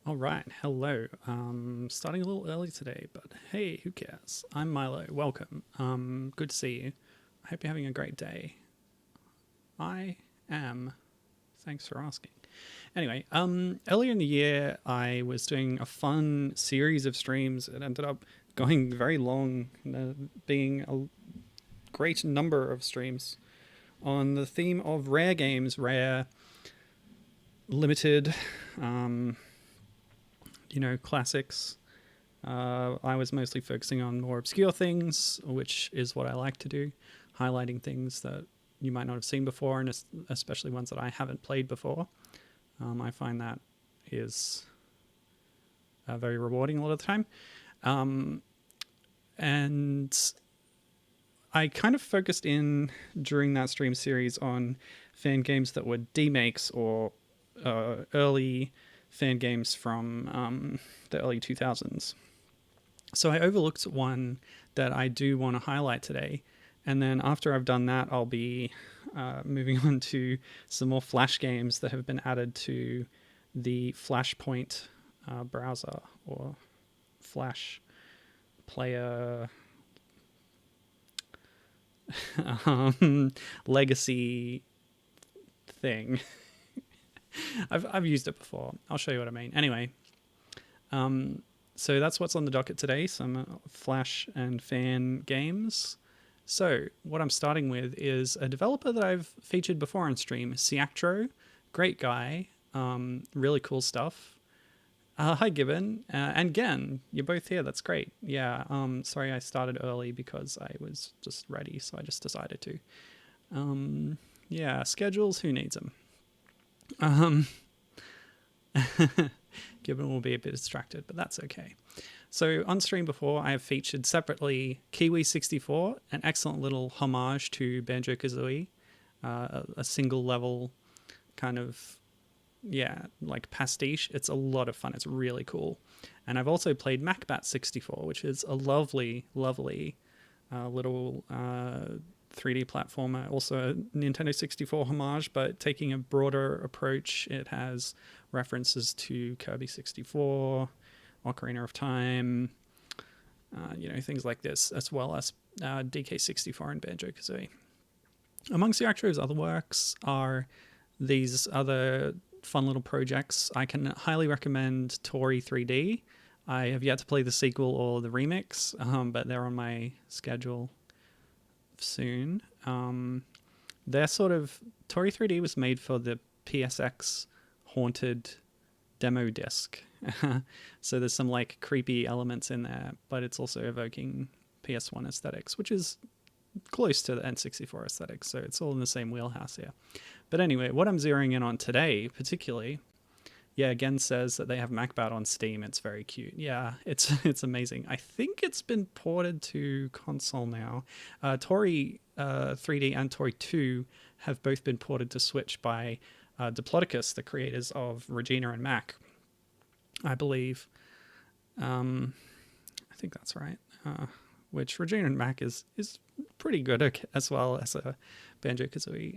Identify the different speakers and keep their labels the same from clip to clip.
Speaker 1: All right, hello. Starting a little early today, but hey, who cares? I'm Milo. Welcome. Good to see you. I hope you're having a great day. I am. Thanks for asking. Anyway, earlier in the year, I was doing a fun series of streams. It ended up going very long, being a great number of streams on the theme of rare games, rare, limited, classics. I was mostly focusing on more obscure things, which is what I like to do, highlighting things that you might not have seen before, and especially ones that I haven't played before. I find that is very rewarding a lot of the time. And I kind of focused in during that stream series on fan games that were demakes or early fan games from the early 2000s. So I overlooked one that I do want to highlight today. And then after I've done that, I'll be moving on to some more Flash games that have been added to the Flashpoint browser or Flash player legacy thing. I've used it before. I'll show you what I mean. Anyway, so that's what's on the docket today, some Flash and fan games. So what I'm starting with is a developer that I've featured before on stream, Ciactro. Great guy, really cool stuff. Hi, Gibbon. And Gen, you're both here. That's great. Yeah, sorry I started early because I was just ready, so I just decided to. Yeah, schedules, who needs them? Gibbon will be a bit distracted, but that's okay. So on stream before, I have featured separately Kiwi64, an excellent little homage to Banjo-Kazooie, a single level kind of, like pastiche. It's a lot of fun. It's really cool. And I've also played MacBat64, which is a lovely, lovely little 3D platformer, also a Nintendo 64 homage, but taking a broader approach. It has references to Kirby 64, Ocarina of Time, things like this, as well as DK 64 and Banjo-Kazooie. Amongst Ciactro's other works are these other fun little projects. I can highly recommend Tori 3D. I have yet to play the sequel or the remix, but they're on my schedule soon. They're sort of Tori 3D was made for the PSX Haunted demo disc. So there's some like creepy elements in there, but it's also evoking PS1 aesthetics, which is close to the N64 aesthetics. So it's all in the same wheelhouse here. But anyway, what I'm zeroing in on today, particularly, again says that they have MacBat on Steam. It's very cute. Yeah, it's amazing. I think it's been ported to console now. Tori 3D and Tori 2 have both been ported to Switch by Diplodocus, the creators of Regina and Mac, I believe. I think that's right. Which Regina and Mac is pretty good as well as a Banjo-Kazooie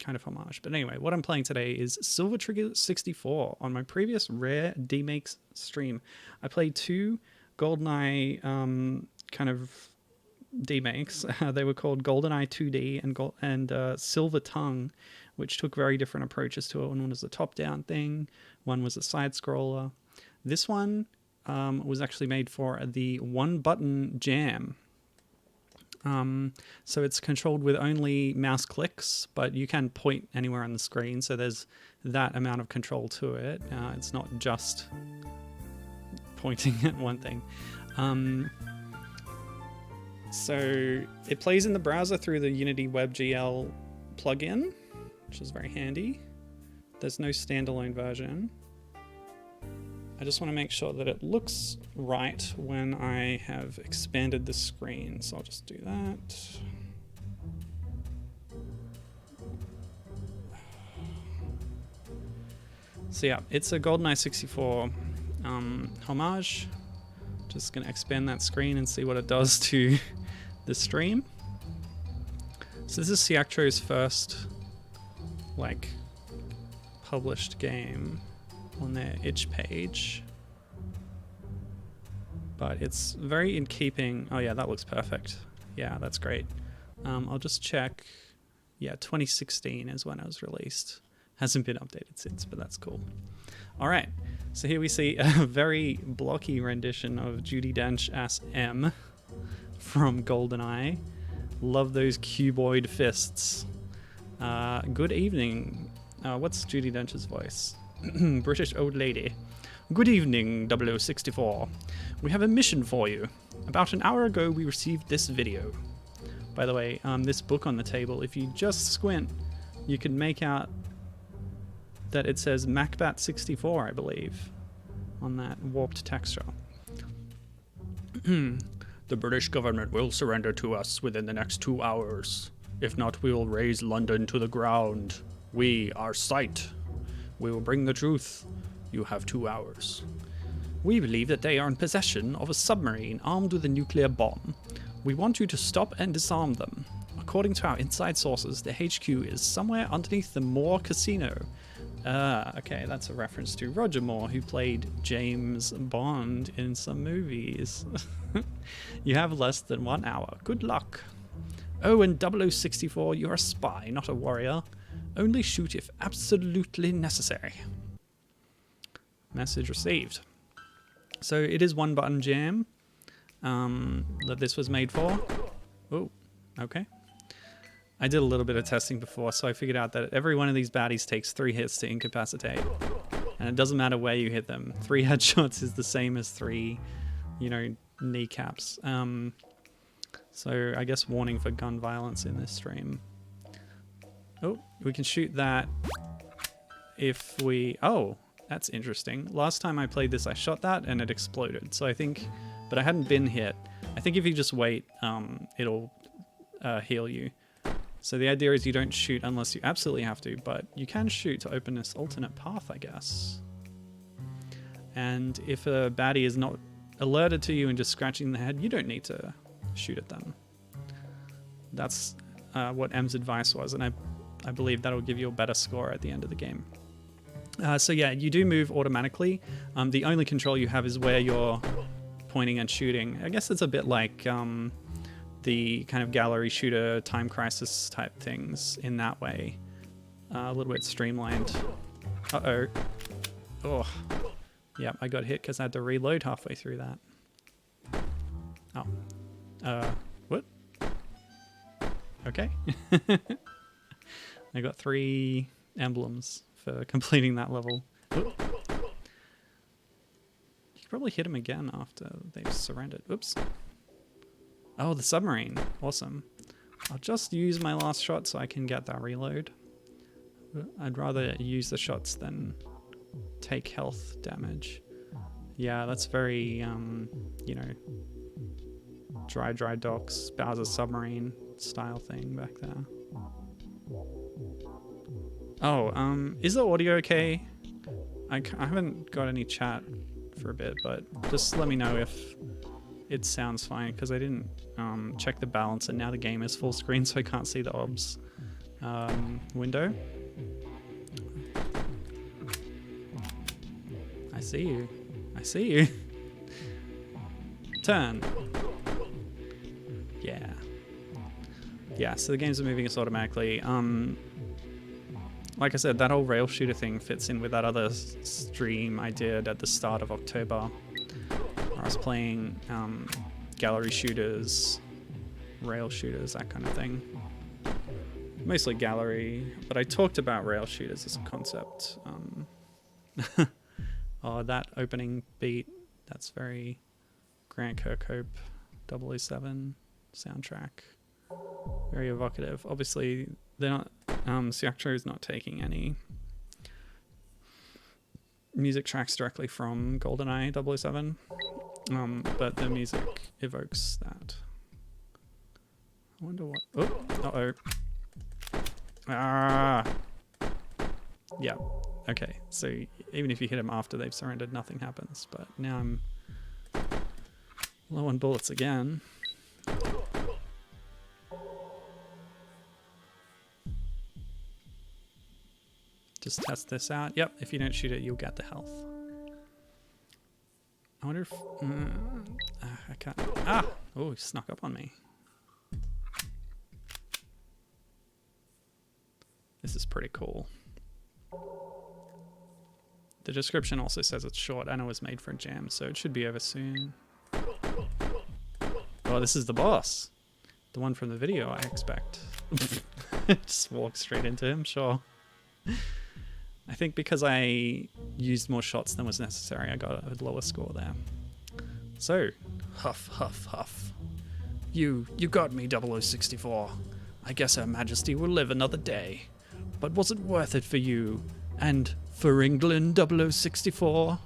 Speaker 1: kind of homage. But anyway, what I'm playing today is Silver Trigger 64. On my previous Rare D-Makes stream, I played two GoldenEye kind of D-Makes. They were called GoldenEye 2D and Silver Tongue, which took very different approaches to it. One was a top-down thing, one was a side-scroller. This one was actually made for the one-button jam. So it's controlled with only mouse clicks, but you can point anywhere on the screen, so there's that amount of control to it. It's not just pointing at one thing. So it plays in the browser through the Unity WebGL plugin, which is very handy. There's no standalone version. I just want to make sure that it looks right when I have expanded the screen. So I'll just do that. So yeah, it's a GoldenEye 64 homage. Just going to expand that screen and see what it does to the stream. So this is Ciactro's first, published game on their itch page. but it's very in keeping. Oh yeah, that looks perfect. Yeah, that's great. I'll just check. Yeah, 2016 is when it was released. Hasn't been updated since, but that's cool. All right, so here we see a very blocky rendition of Judi Dench as M from GoldenEye. Love those cuboid fists. Good evening. What's Judi Dench's voice? British old lady. Good evening, 0064. We have a mission for you. About an hour ago, we received this video. By the way, this book on the table, if you just squint, you can make out that it says MacBat64, I believe, on that warped texture. The British government will surrender to us within the next 2 hours. If not, we will raze London to the ground. We are sight. We will bring the truth. You have 2 hours. We believe that they are in possession of a submarine armed with a nuclear bomb. We want you to stop and disarm them. According to our inside sources, the HQ is somewhere underneath the Moore Casino. Okay, that's a reference to Roger Moore, who played James Bond in some movies. You have less than 1 hour. Good luck. Oh, and 0064, you're a spy, not a warrior. Only shoot if absolutely necessary. Message received. So it is one button jam that this was made for. Oh, okay. I did a little bit of testing before, so I figured out that every one of these baddies takes 3 hits to incapacitate. And it doesn't matter where you hit them. 3 headshots is the same as 3, you know, kneecaps. So I guess warning for gun violence in this stream. Oh, we can shoot that if we... Oh, that's interesting. Last time I played this, I shot that and it exploded. So I think... But I hadn't been hit. I think if you just wait, it'll heal you. So the idea is you don't shoot unless you absolutely have to, but you can shoot to open this alternate path, I guess. And if a baddie is not alerted to you and just scratching the head, you don't need to shoot at them. That's what M's advice was, and I believe that'll give you a better score at the end of the game. So yeah, you do move automatically. The only control you have is where you're pointing and shooting. I guess it's a bit like the kind of gallery shooter Time Crisis type things in that way. A little bit streamlined. Uh-oh. Oh. Yep, I got hit because I had to reload halfway through that. Oh. What? Okay. I got 3 emblems for completing that level. Whoop. You could probably hit him again after they've surrendered. Oops. Oh, the submarine. Awesome. I'll just use my last shot so I can get that reload. I'd rather use the shots than take health damage. Yeah, that's very, you know, dry docks, Bowser's submarine style thing back there. Oh, is the audio okay? I haven't got any chat for a bit, but just let me know if it sounds fine, because I didn't check the balance, and now the game is full screen, so I can't see the OBS window. I see you. I see you. Turn. Yeah. Yeah, so the games are moving us automatically. Like I said, that whole rail shooter thing fits in with that other stream I did at the start of October. I was playing gallery shooters, rail shooters, that kind of thing. Mostly gallery, but I talked about rail shooters as a concept. Oh, that opening beat, that's very Grant Kirkhope 007 soundtrack. Very evocative. Obviously, they're not, Siaktra is not taking any music tracks directly from GoldenEye 007, but the music evokes that. I wonder what... Oh, uh-oh. Ah! Yeah, okay, so even if you hit them after they've surrendered, nothing happens, but now I'm low on bullets again. Just test this out. Yep, if you don't shoot it, you'll get the health. I wonder if... I can't... Oh, he snuck up on me. This is pretty cool. The description also says it's short and it was made for a jam, so it should be over soon. Oh, this is the boss. The one from the video, I expect. Just walk straight into him, sure. I think because I used more shots than was necessary, I got a lower score there. So, huff, huff, huff. You got me, 0064. I guess Her Majesty will live another day. But was it worth it for you? And for England, 0064?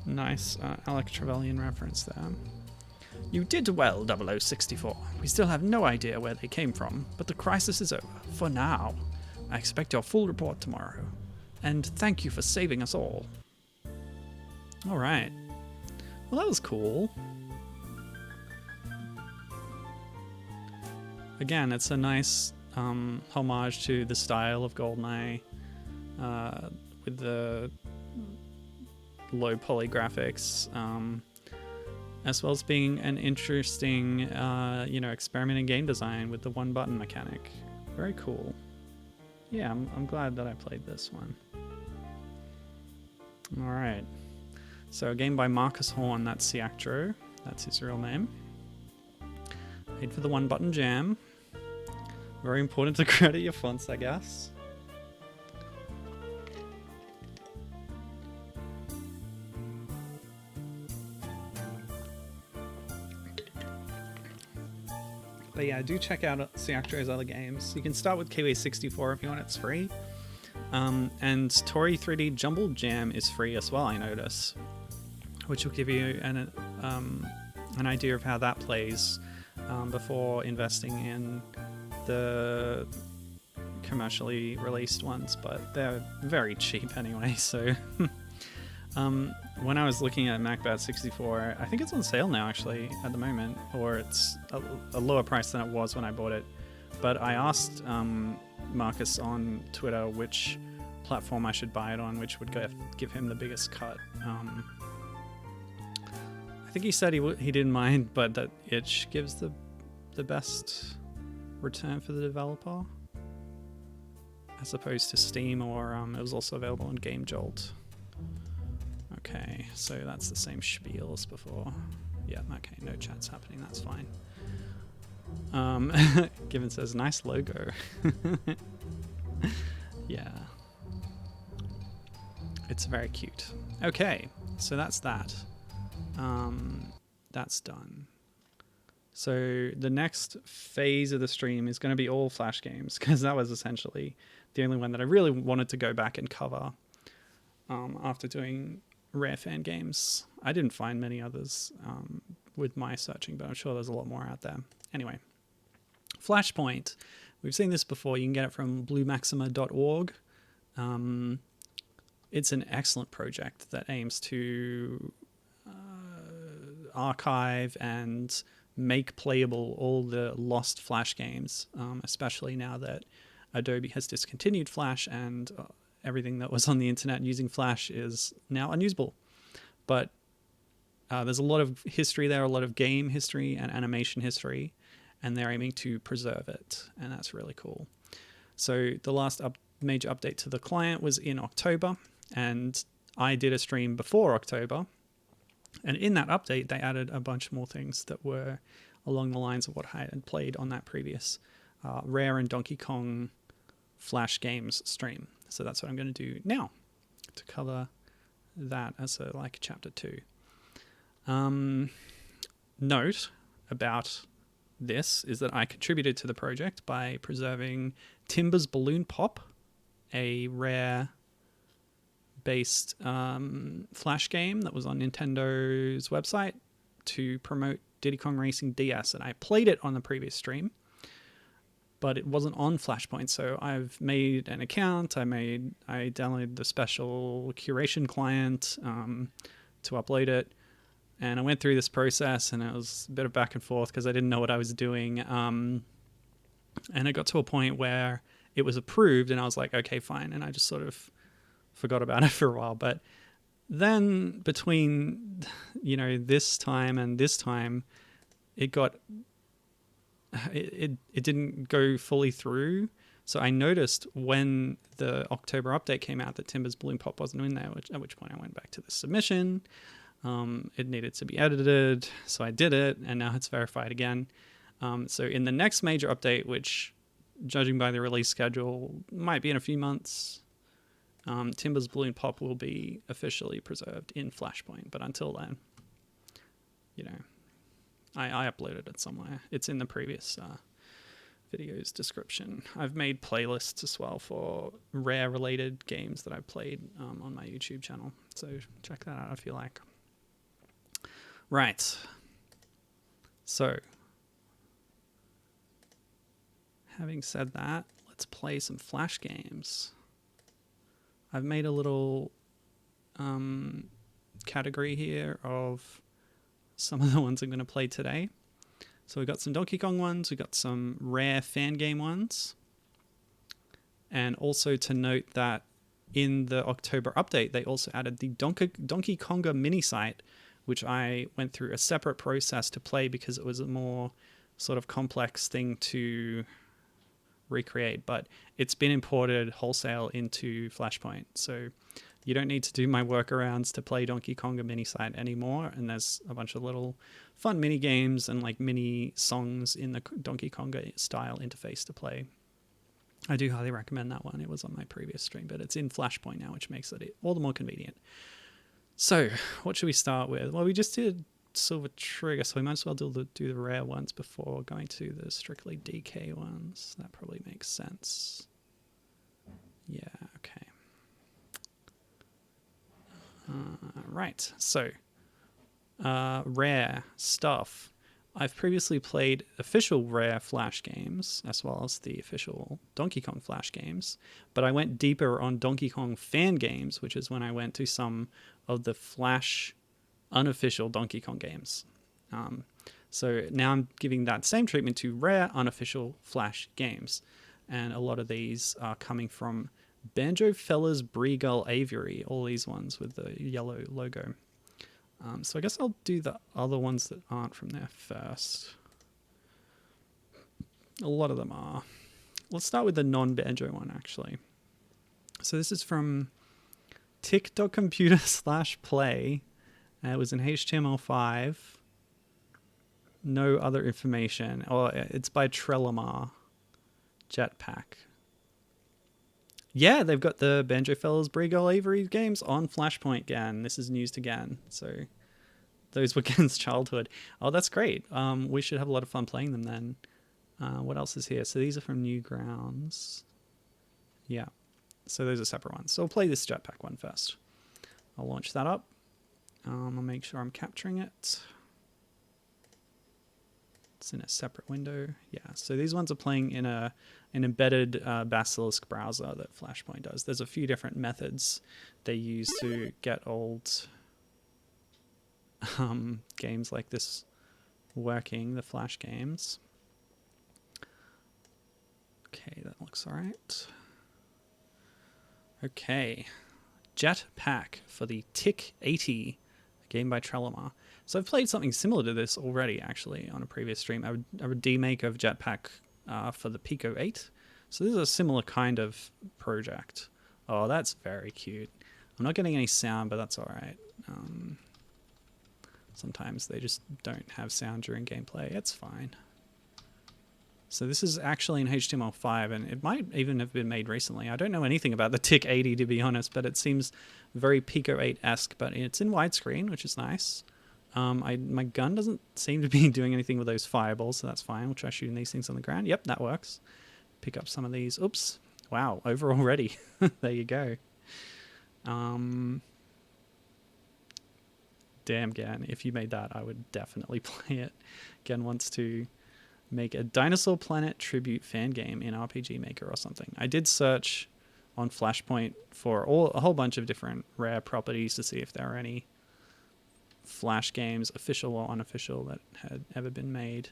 Speaker 1: Nice Alec Trevelyan reference there. You did well, 0064. We still have no idea where they came from, but the crisis is over, for now. I expect your full report tomorrow. And thank you for saving us all. Alright. Well, that was cool. Again, it's a nice homage to the style of GoldenEye with the low poly graphics, as well as being an interesting, experiment in game design with the one button mechanic. Very cool. Yeah, I'm glad that I played this one. All right. So a game by Marcus Horn, that's Ciactro. That's his real name. Made for the one button jam. Very important to credit your fonts, I guess. But yeah, do check out Ciactro's other games. You can start with Kiwi64 if you want, it's free. And Tori 3D Jumbled Jam is free as well, I notice. Which will give you an idea of how that plays before investing in the commercially released ones, but they're very cheap anyway, so... when I was looking at MacBat64, I think it's on sale now actually at the moment, or it's a lower price than it was when I bought it. But I asked Marcus on Twitter which platform I should buy it on, which would give him the biggest cut. I think he said he didn't mind, but that itch gives the best return for the developer, as opposed to Steam, or it was also available on Game Jolt. Okay, so that's the same spiel as before. Yeah, okay, no chat's happening, that's fine. Gibbon says, nice logo. Yeah. It's very cute. Okay, so that's that. That's done. So the next phase of the stream is going to be all Flash games, because that was essentially the only one that I really wanted to go back and cover after doing Rare Fan games. I didn't find many others with my searching, but I'm sure there's a lot more out there. Anyway, Flashpoint. We've seen this before. You can get it from bluemaxima.org. It's an excellent project that aims to archive and make playable all the lost Flash games, especially now that Adobe has discontinued Flash and everything that was on the internet using Flash is now unusable. But there's a lot of history there, a lot of game history and animation history, and they're aiming to preserve it, and that's really cool. So the last major update to the client was in October, and I did a stream before October, and in that update they added a bunch more things that were along the lines of what I had played on that previous Rare and Donkey Kong Flash games stream. So that's what I'm going to do now, to cover that as like chapter 2. Note about this is that I contributed to the project by preserving Timber's Balloon Pop, a Rare-based Flash game that was on Nintendo's website to promote Diddy Kong Racing DS, and I played it on the previous stream, but it wasn't on Flashpoint, so I've made an account. I downloaded the special curation client to upload it, and I went through this process, and it was a bit of back and forth because I didn't know what I was doing, and it got to a point where it was approved, and I was like, okay, fine, and I just sort of forgot about it for a while. But Then between, this time and this time, it didn't go fully through. So I noticed when the October update came out that Timber's Balloon Pop wasn't in there, at which point I went back to the submission. It needed to be edited, so I did it, and now it's verified again. So in the next major update, which, judging by the release schedule, might be in a few months, Timber's Balloon Pop will be officially preserved in Flashpoint. But until then, I uploaded it somewhere. It's in the previous video's description. I've made playlists as well for Rare-related games that I've played on my YouTube channel. So check that out if you like. Right. So, having said that, let's play some Flash games. I've made a little category here of some of the ones I'm going to play today. So we've got some Donkey Kong ones, we've got some rare fan game ones. And also to note that in the October update, they also added the Donkey Konga mini site, which I went through a separate process to play because it was a more sort of complex thing to recreate, but it's been imported wholesale into Flashpoint, so you don't need to do my workarounds to play Donkey Konga mini site anymore. And there's a bunch of little fun mini games and like mini songs in the Donkey Konga style interface to play. I do highly recommend that one. It was on my previous stream, but it's in Flashpoint now, which makes it all the more convenient. So what should we start with? Well, we just did Silver Trigger, so we might as well do the rare ones before going to the strictly DK ones. That probably makes sense. Yeah, okay. Right, so rare stuff. I've previously played official Rare Flash games as well as the official Donkey Kong Flash games, but I went deeper on Donkey Kong fan games, which is when I went to some of the Flash unofficial Donkey Kong games. So now I'm giving that same treatment to rare unofficial Flash games, and a lot of these are coming from Banjo-Fella's Breegull Aviary, all these ones with the yellow logo. So I guess I'll do the other ones that aren't from there first. A lot of them are. Let's start with the non-Banjo one, actually. So this is from tick.computer/play. It was in HTML5. No other information. Oh, it's by Trelemar. Jetpack. Yeah, they've got the Banjo-Fella's Breegull Aviary games on Flashpoint again. This is news again. So those were Gen's childhood. Oh, that's great. We should have a lot of fun playing them then. What else is here? So these are from Newgrounds. Yeah. So those are separate ones. So I'll play this Jetpack one first. I'll launch that up. I'll make sure I'm capturing it. It's in a separate window. Yeah, so these ones are playing in an embedded Basilisk browser that Flashpoint does. There's a few different methods they use to get old games like this working, the Flash games. Okay, that looks all right. Okay, Jetpack for the TIC-80, a game by Trelemar. So I've played something similar to this already, actually, on a previous stream. A remake of Jetpack for the Pico 8. So this is a similar kind of project. Oh, that's very cute. I'm not getting any sound, but that's all right. Sometimes they just don't have sound during gameplay. It's fine. So this is actually in HTML5, and it might even have been made recently. I don't know anything about the TIC-80, to be honest, but it seems very Pico 8-esque, but it's in widescreen, which is nice. My gun doesn't seem to be doing anything with those fireballs, so that's fine. We'll try shooting these things on the ground. Yep, that works. Pick up some of these. Oops. Wow, over already. There you go. Damn, Gan, if you made that, I would definitely play it. Gan wants to make a Dinosaur Planet tribute fan game in RPG Maker or something. I did search on Flashpoint for a whole bunch of different rare properties to see if there are any Flash games, official or unofficial, that had ever been made.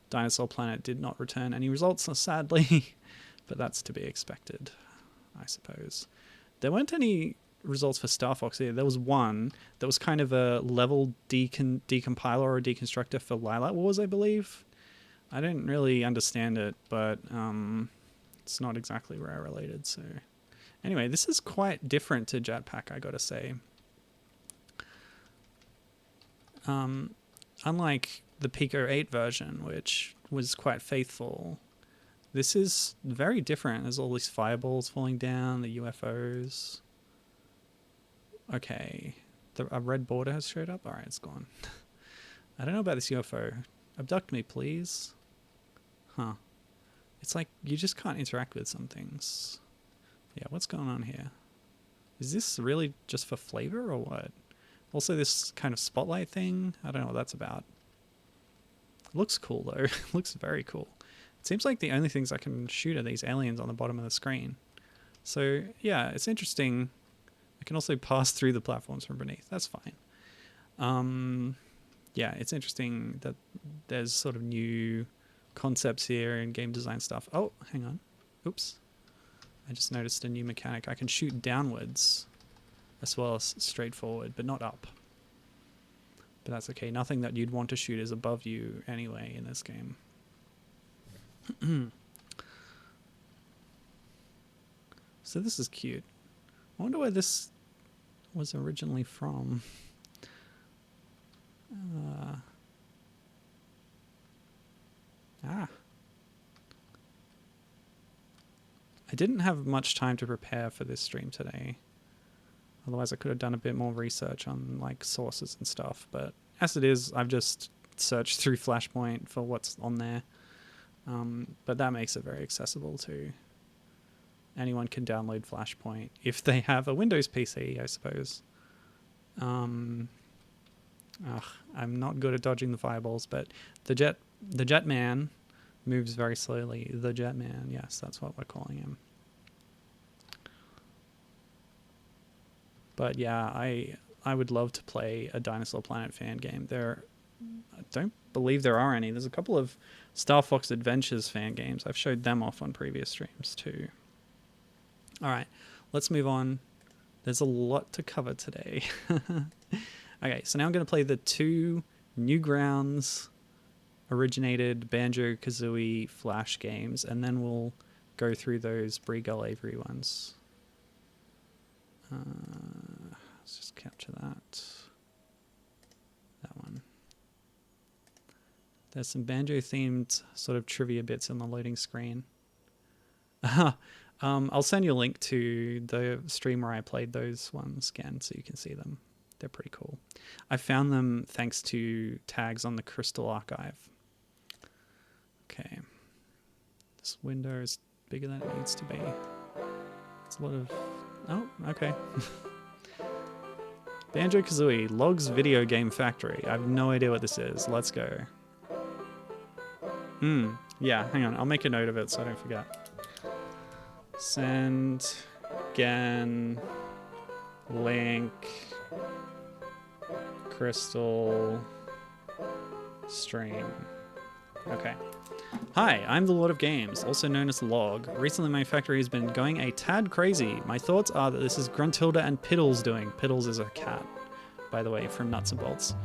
Speaker 1: Dinosaur Planet did not return any results, sadly, but that's to be expected, I suppose. There weren't any results for Star Fox here. There was one that was kind of a level decompiler or deconstructor for Lilac Wars, I believe. I didn't really understand it, but it's not exactly Rare related. So anyway, this is quite different to Jetpack, I gotta say. Unlike the Pico 8 version, which was quite faithful, this is very different. There's all these fireballs falling down, the UFOs. Okay, a red border has showed up. All right, it's gone. I don't know about this UFO. Abduct me, please. Huh. It's like you just can't interact with some things. Yeah, what's going on here? Is this really just for flavor or what? Also, this kind of spotlight thing. I don't know what that's about. It looks cool, though. It looks very cool. It seems like the only things I can shoot are these aliens on the bottom of the screen. So, yeah, it's interesting. I can also pass through the platforms from beneath. That's fine. Yeah, it's interesting that there's sort of new concepts here and game design stuff. Oh, hang on. Oops. I just noticed a new mechanic. I can shoot downwards as well as straight forward, but not up. But that's okay. Nothing that you'd want to shoot is above you anyway in this game. So this is cute. I wonder where this was originally from. I didn't have much time to prepare for this stream today. Otherwise I could have done a bit more research on like sources and stuff, but as it is, I've just searched through Flashpoint for what's on there. But that makes it very accessible too. Anyone can download Flashpoint if they have a Windows PC, I suppose. I'm not good at dodging the fireballs, but the Jetman moves very slowly. The Jetman, yes, that's what we're calling him. But yeah, I would love to play a Dinosaur Planet fan game. I don't believe there are any. There's a couple of Star Fox Adventures fan games. I've showed them off on previous streams too. All right, let's move on. There's a lot to cover today. Okay, so now I'm going to play the two Newgrounds originated Banjo-Kazooie Flash games, and then we'll go through those Brie Gull Avery ones. Let's just capture that. That one. There's some Banjo-themed sort of trivia bits on the loading screen. I'll send you a link to the stream where I played those ones again so you can see them. They're pretty cool. I found them thanks to tags on the Crystal Archive. Okay. This window is bigger than it needs to be. It's a lot of... Oh, okay. Banjo-Kazooie, Logs Video Game Factory. I have no idea what this is. Let's go. Yeah, hang on. I'll make a note of it so I don't forget. Send, Gan, link, Crystal, stream. Okay. Hi, I'm the Lord of Games, also known as Log. Recently my factory has been going a tad crazy. My thoughts are that this is Gruntilda and Piddles doing. Piddles is a cat, by the way, from Nuts and Bolts.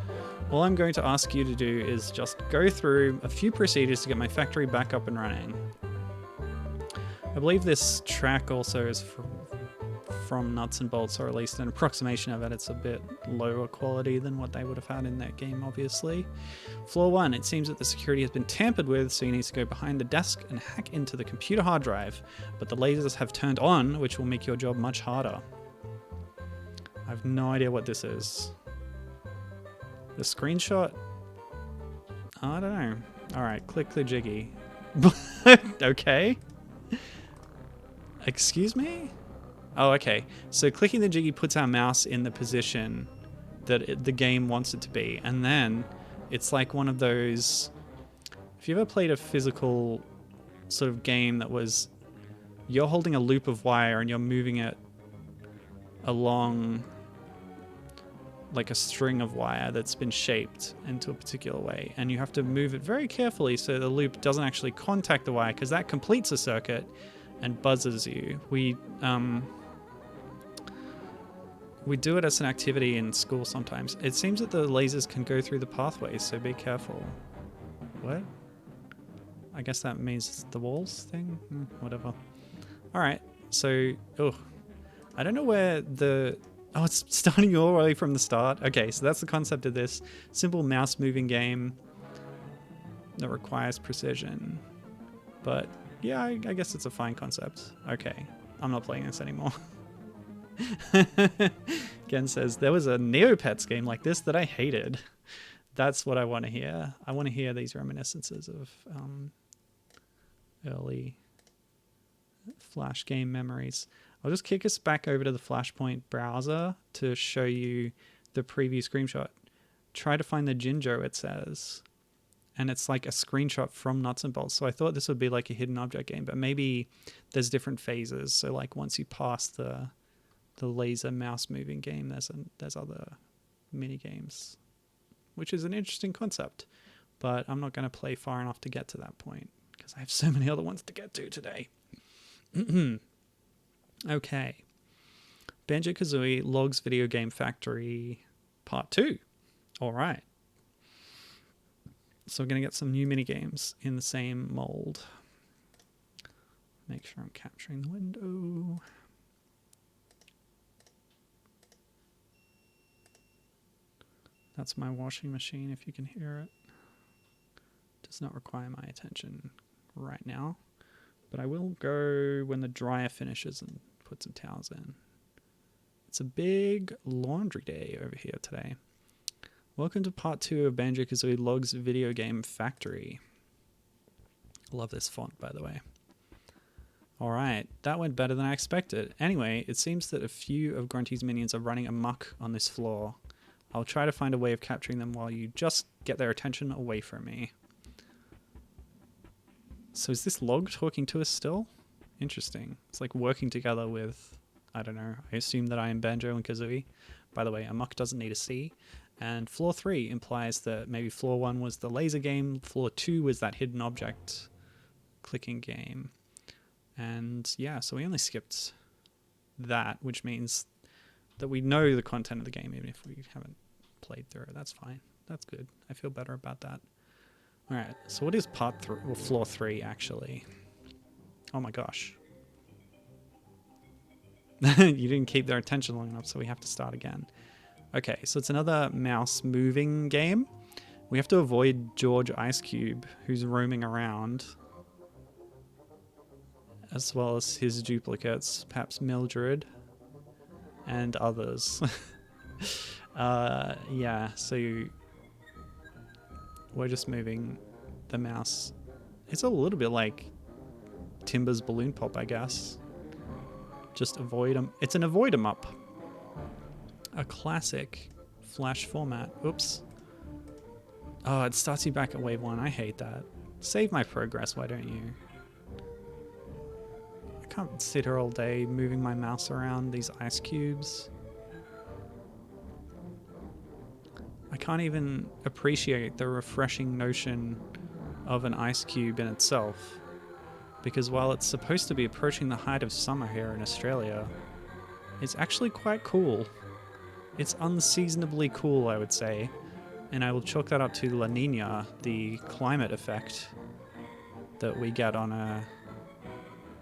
Speaker 1: All I'm going to ask you to do is just go through a few procedures to get my factory back up and running. I believe this track also is from Nuts and Bolts, or at least an approximation of it. It's a bit lower quality than what they would have had in that game, obviously. Floor 1, it seems that the security has been tampered with, so you need to go behind the desk and hack into the computer hard drive. But the lasers have turned on, which will make your job much harder. I have no idea what this is. The screenshot? I don't know. Alright, click the jiggy. Okay. Excuse me? Oh, okay. So clicking the jiggy puts our mouse in the position that the game wants it to be. And then it's like one of those... If you ever played a physical sort of game that was... You're holding a loop of wire and you're moving it along like a string of wire that's been shaped into a particular way. And you have to move it very carefully so the loop doesn't actually contact the wire, because that completes a circuit and buzzes you. We do it as an activity in school sometimes. It seems that the lasers can go through the pathways, so be careful. What? I guess that means the walls thing? Whatever. Alright, so... Oh. I don't know where the... Oh, it's starting all the way from the start. Okay, so that's the concept of this. Simple mouse moving game that requires precision. But, yeah, I guess it's a fine concept. Okay, I'm not playing this anymore. Gen says, there was a Neopets game like this that I hated. That's what I want to hear. I want to hear these reminiscences of early Flash game memories. I'll just kick us back over to the Flashpoint browser to show you the preview screenshot. Try to find the Jinjo, it says. And it's like a screenshot from Nuts and Bolts. So I thought this would be like a hidden object game, but maybe there's different phases. So like once you pass the laser mouse moving game, there's other mini games, which is an interesting concept. But I'm not going to play far enough to get to that point because I have so many other ones to get to today. Okay. Banjo-Kazooie Logs Video Game Factory Part 2. All right. So we're going to get some new mini games in the same mold. Make sure I'm capturing the window. That's my washing machine, if you can hear it. Does not require my attention right now. But I will go when the dryer finishes and put some towels in. It's a big laundry day over here today. Welcome to part 2 of Banjo-Kazooie Logs Video Game Factory. Love this font, by the way. Alright, that went better than I expected. Anyway, it seems that a few of Grunty's minions are running amok on this floor. I'll try to find a way of capturing them while you just get their attention away from me. So is this log talking to us still? Interesting. It's like working together with, I don't know, I assume that I am Banjo and Kazooie. By the way, amok doesn't need a C. And floor 3 implies that maybe floor 1 was the laser game, floor 2 was that hidden object clicking game. And yeah, so we only skipped that, which means that we know the content of the game even if we haven't played through it. That's fine. That's good. I feel better about that. Alright, so what is part 3, or floor 3 actually? Oh my gosh. You didn't keep their attention long enough, so we have to start again. Okay, so it's another mouse moving game. We have to avoid George Ice Cube, who's roaming around, as well as his duplicates, perhaps Mildred and others. Yeah, so we're just moving the mouse. It's a little bit like Timber's Balloon Pop, I guess. Just avoid them. It's an avoid 'em up. A classic Flash format. Oops. Oh, it starts you back at wave 1. I hate that. Save my progress, why don't you? I can't sit here all day moving my mouse around these ice cubes. I can't even appreciate the refreshing notion of an ice cube in itself. Because while it's supposed to be approaching the height of summer here in Australia, it's actually quite cool. It's unseasonably cool, I would say. And I will chalk that up to La Nina, the climate effect that we get on a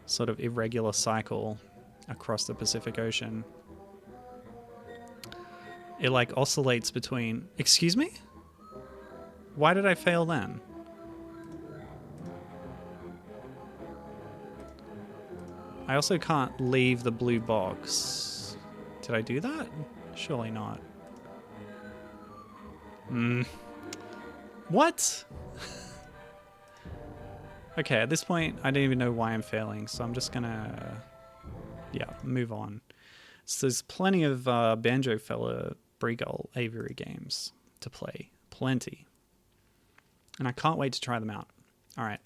Speaker 1: sort of irregular cycle across the Pacific Ocean. It like oscillates between... Excuse me? Why did I fail then? I also can't leave the blue box. Did I do that? Surely not. What? Okay, at this point, I don't even know why I'm failing, so I'm just gonna... yeah, move on. So there's plenty of Banjo Fella Breagull Aviary games to play. Plenty. And I can't wait to try them out. Alright.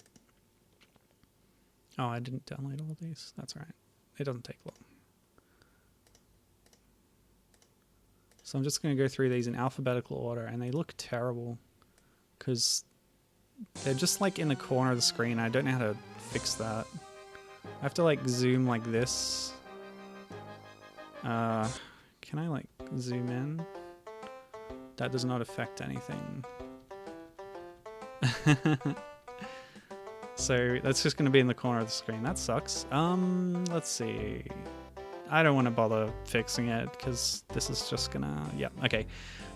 Speaker 1: Oh, I didn't download all these. That's all right. It doesn't take long. So I'm just going to go through these in alphabetical order, and they look terrible because they're just like in the corner of the screen. I don't know how to fix that. I have to like zoom like this. Can I, like, zoom in? That does not affect anything. So that's just going to be in the corner of the screen. That sucks. Let's see. I don't want to bother fixing it because this is just gonna... Yeah, okay.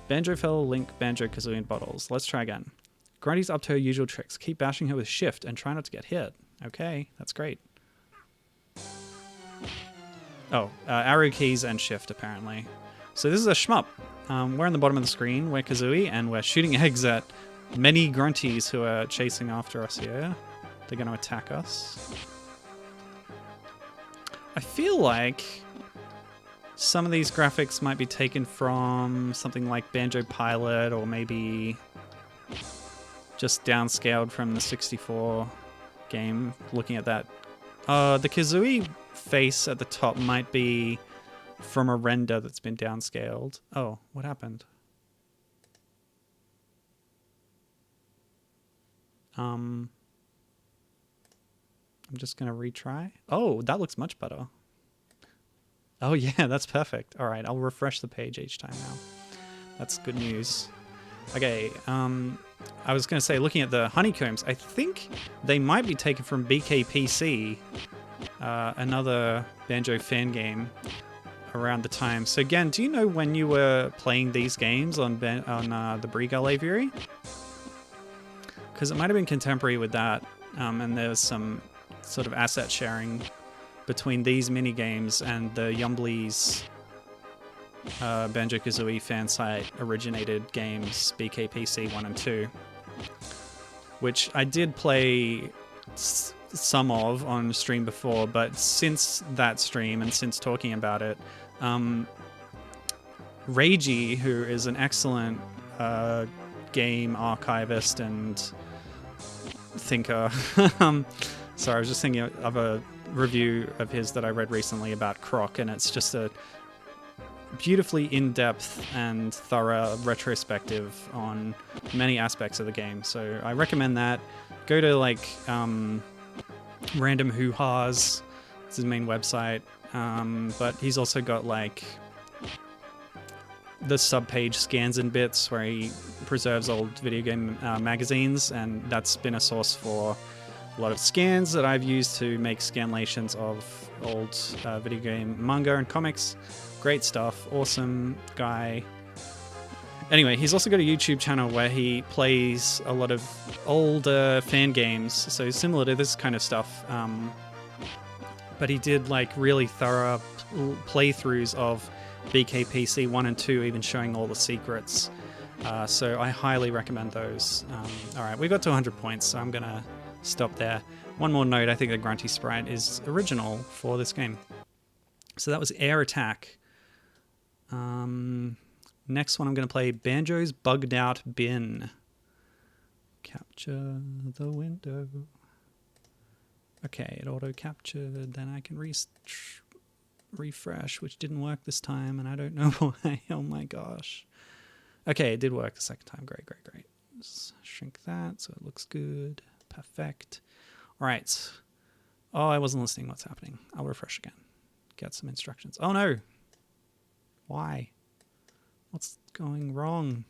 Speaker 1: Banjo fell, Link, Banjo-Kazooie, and bottles. Let's try again. Grundy's up to her usual tricks. Keep bashing her with shift and try not to get hit. Okay, that's great. Oh, arrow keys and shift, apparently. So this is a shmup. We're on the bottom of the screen. We're Kazooie, and we're shooting eggs at many grunties who are chasing after us here. They're going to attack us. I feel like some of these graphics might be taken from something like Banjo Pilot, or maybe just downscaled from the 64 game. Looking at that, the Kazooie face at the top might be from a render that's been downscaled. Oh, what happened? I'm just gonna retry. Oh, that looks much better. Oh yeah, that's perfect. All right, I'll refresh the page each time now. That's good news. Okay, I was gonna say, looking at the honeycombs, I think they might be taken from BKPC, another Banjo fan game around the time. So again, do you know when you were playing these games on the Brigal Aviary? Because it might have been contemporary with that, and there's some sort of asset sharing between these mini games and the Yumbly's Banjo-Kazooie fan site originated games, BKPC 1 and 2, which I did play some of on stream before, but since that stream and since talking about it, Reiji, who is an excellent game archivist and thinker, sorry, I was just thinking of a review of his that I read recently about Croc, and it's just a beautifully in-depth and thorough retrospective on many aspects of the game. So I recommend that. Go to like Random Hoo-Ha's, it's his main website, but he's also got like the subpage Scans and Bits, where he preserves old video game magazines, and that's been a source for a lot of scans that I've used to make scanlations of old video game manga and comics. Great stuff. Awesome guy. Anyway, he's also got a YouTube channel where he plays a lot of older fan games, so similar to this kind of stuff. But he did like really thorough playthroughs of BKPC 1 and 2, even showing all the secrets. So I highly recommend those. All right, we got to 100 points, so I'm going to stop there. One more note, I think the Grunty sprite is original for this game. So that was Air Attack. Next one I'm going to play Banjo's Bugged Out Bin. Capture the window. Okay, it auto-captured, then I can refresh, which didn't work this time, and I don't know why. Oh my gosh. Okay, it did work the second time. Great, great, great. Just shrink that so it looks good. Perfect. All right. Oh, I wasn't listening. What's happening? I'll refresh again. Get some instructions. Oh no. Why? What's going wrong?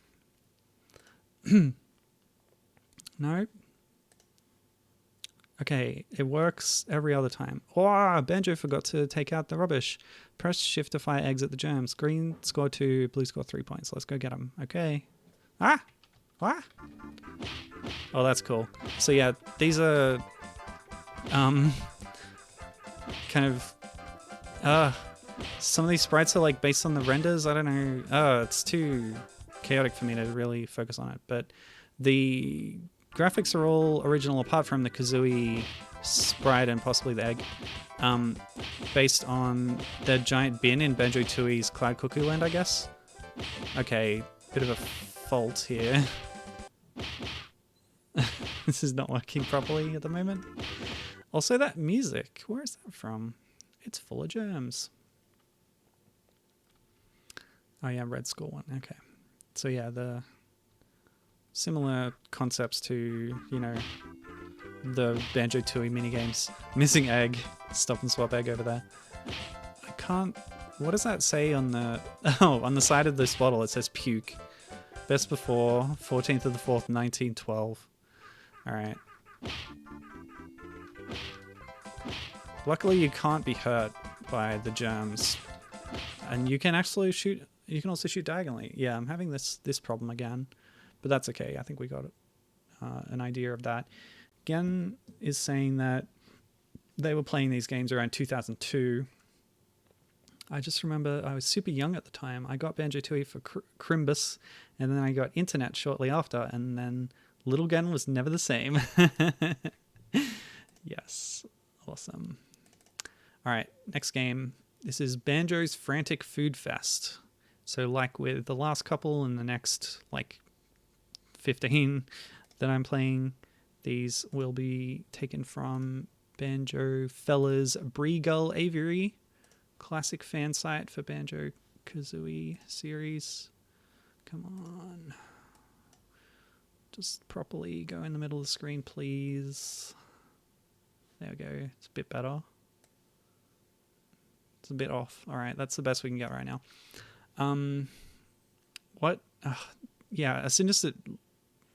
Speaker 1: No. Okay, it works every other time. Oh, Banjo forgot to take out the rubbish. Press shift to fire eggs at the germs. Green score 2, blue score 3 points. Let's go get them. Okay. Ah! Ah! Oh, that's cool. So yeah, these are kind of some of these sprites are like based on the renders. I don't know. Oh, it's too chaotic for me to really focus on it. But the graphics are all original apart from the Kazooie sprite and possibly the egg. Based on the giant bin in Banjo-Tooie's Cloud Cuckoo Land, I guess. Okay, bit of a fault here. This is not working properly at the moment. Also, that music, where is that from? It's full of germs. Oh yeah, red score 1. Okay. So yeah, the similar concepts to, you know, the Banjo-Tooie minigames. Missing egg. Stop and swap egg over there. I can't What does that say on the... Oh, on the side of this bottle it says puke. Best before, 14th of the 4th, 1912. Alright. Luckily you can't be hurt by the germs. And you can actually shoot... You can also shoot diagonally. Yeah, I'm having this problem again. But that's okay. I think we got an idea of that. Gen is saying that they were playing these games around 2002. I just remember I was super young at the time. I got Banjo-Tooie for Crimbus, and then I got internet shortly after, and then little Gen was never the same. Yes. Awesome. All right, next game. This is Banjo's Frantic Food Fest. So like with the last couple and the next like 15 that I'm playing, these will be taken from Banjo Fella's Breegull Aviary, classic fan site for Banjo-Kazooie series. Come on. Just properly go in the middle of the screen, please. There we go. It's a bit better. It's a bit off. All right, that's the best we can get right now. What? Yeah, as soon as it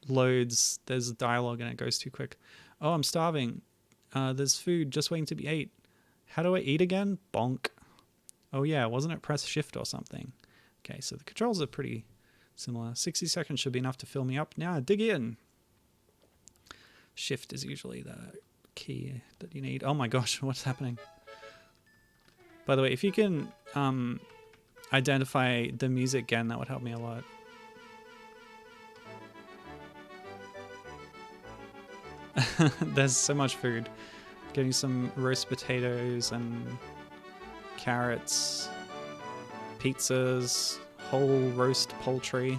Speaker 1: loads, there's dialogue and it goes too quick. Oh, I'm starving. There's food just waiting to be ate. How do I eat again? Bonk. Oh yeah, wasn't it press shift or something? Okay, so the controls are pretty similar. 60 seconds should be enough to fill me up. Now dig in. Shift is usually the key that you need. Oh my gosh, what's happening? By the way, if you can identify the music again, that would help me a lot. There's so much food. Getting some roast potatoes and carrots, pizzas, whole roast poultry.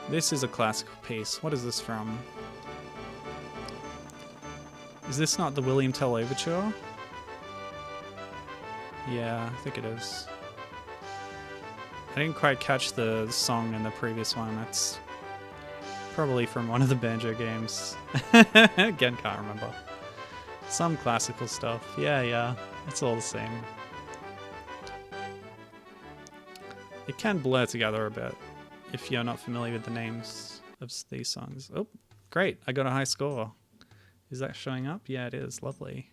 Speaker 1: This is a classical piece. What is this from? Is this not the William Tell Overture? Yeah, I think it is. I didn't quite catch the song in the previous one. That's probably from one of the Banjo games. Again, can't remember. Some classical stuff. Yeah, it's all the same. It can blur together a bit if you're not familiar with the names of these songs. Oh, great. I got a high score. Is that showing up? Yeah, it is. Lovely.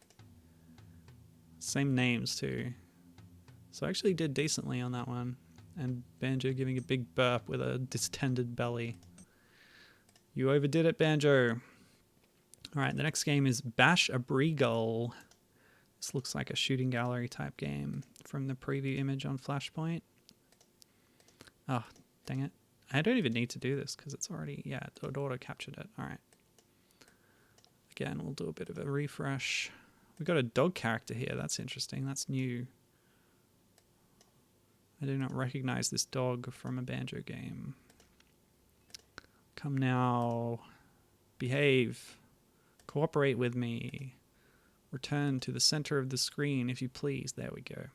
Speaker 1: Same names too. So I actually did decently on that one. And Banjo giving a big burp with a distended belly. You overdid it, Banjo. Alright, the next game is Bash a Breegull. This looks like a shooting gallery type game from the preview image on Flashpoint. Oh, dang it. I don't even need to do this because it's already, yeah, it auto captured it. Alright. Again, we'll do a bit of a refresh. We've got a dog character here. That's interesting. That's new. I do not recognize this dog from a Banjo game. Come now. Behave. Cooperate with me. Return to the center of the screen if you please. There we go.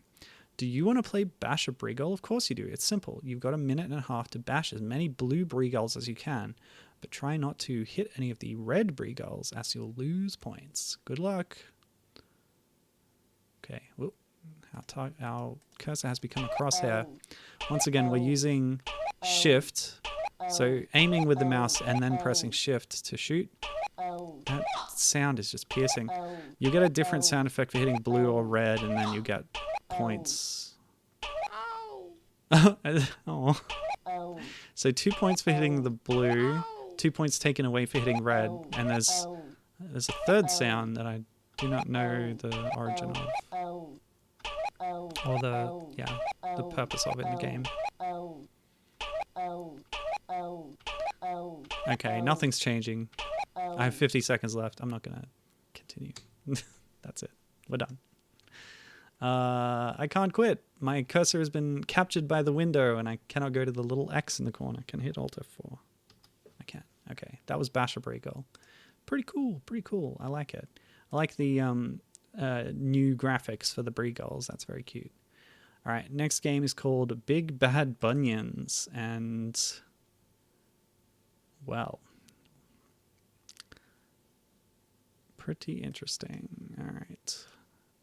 Speaker 1: Do you want to play Bash a Breegull? Of course you do. It's simple. You've got 1.5 minutes to bash as many blue Breegulls as you can, but try not to hit any of the red Breegulls as you'll lose points. Good luck. Okay. Whoop. Our cursor has become a crosshair. Once again, we're using shift. So aiming with the mouse and then pressing shift to shoot. That sound is just piercing. You get a different sound effect for hitting blue or red, and then you get points. Oh. So 2 points for hitting the blue, 2 points taken away for hitting red, and there's a third sound that I do not know the origin of. Or the purpose of it in the game. Okay, nothing's changing. I have 50 seconds left. I'm not going to continue. That's it. We're done. I can't quit. My cursor has been captured by the window and I cannot go to the little X in the corner. Can I hit Alt F4? I can. Okay, that was Bash a Breegull. Pretty cool. Pretty cool. I like it. I like the new graphics for the Breegulls. That's very cute. All right, next game is called Big Bad Bunions, and well, pretty interesting. All right,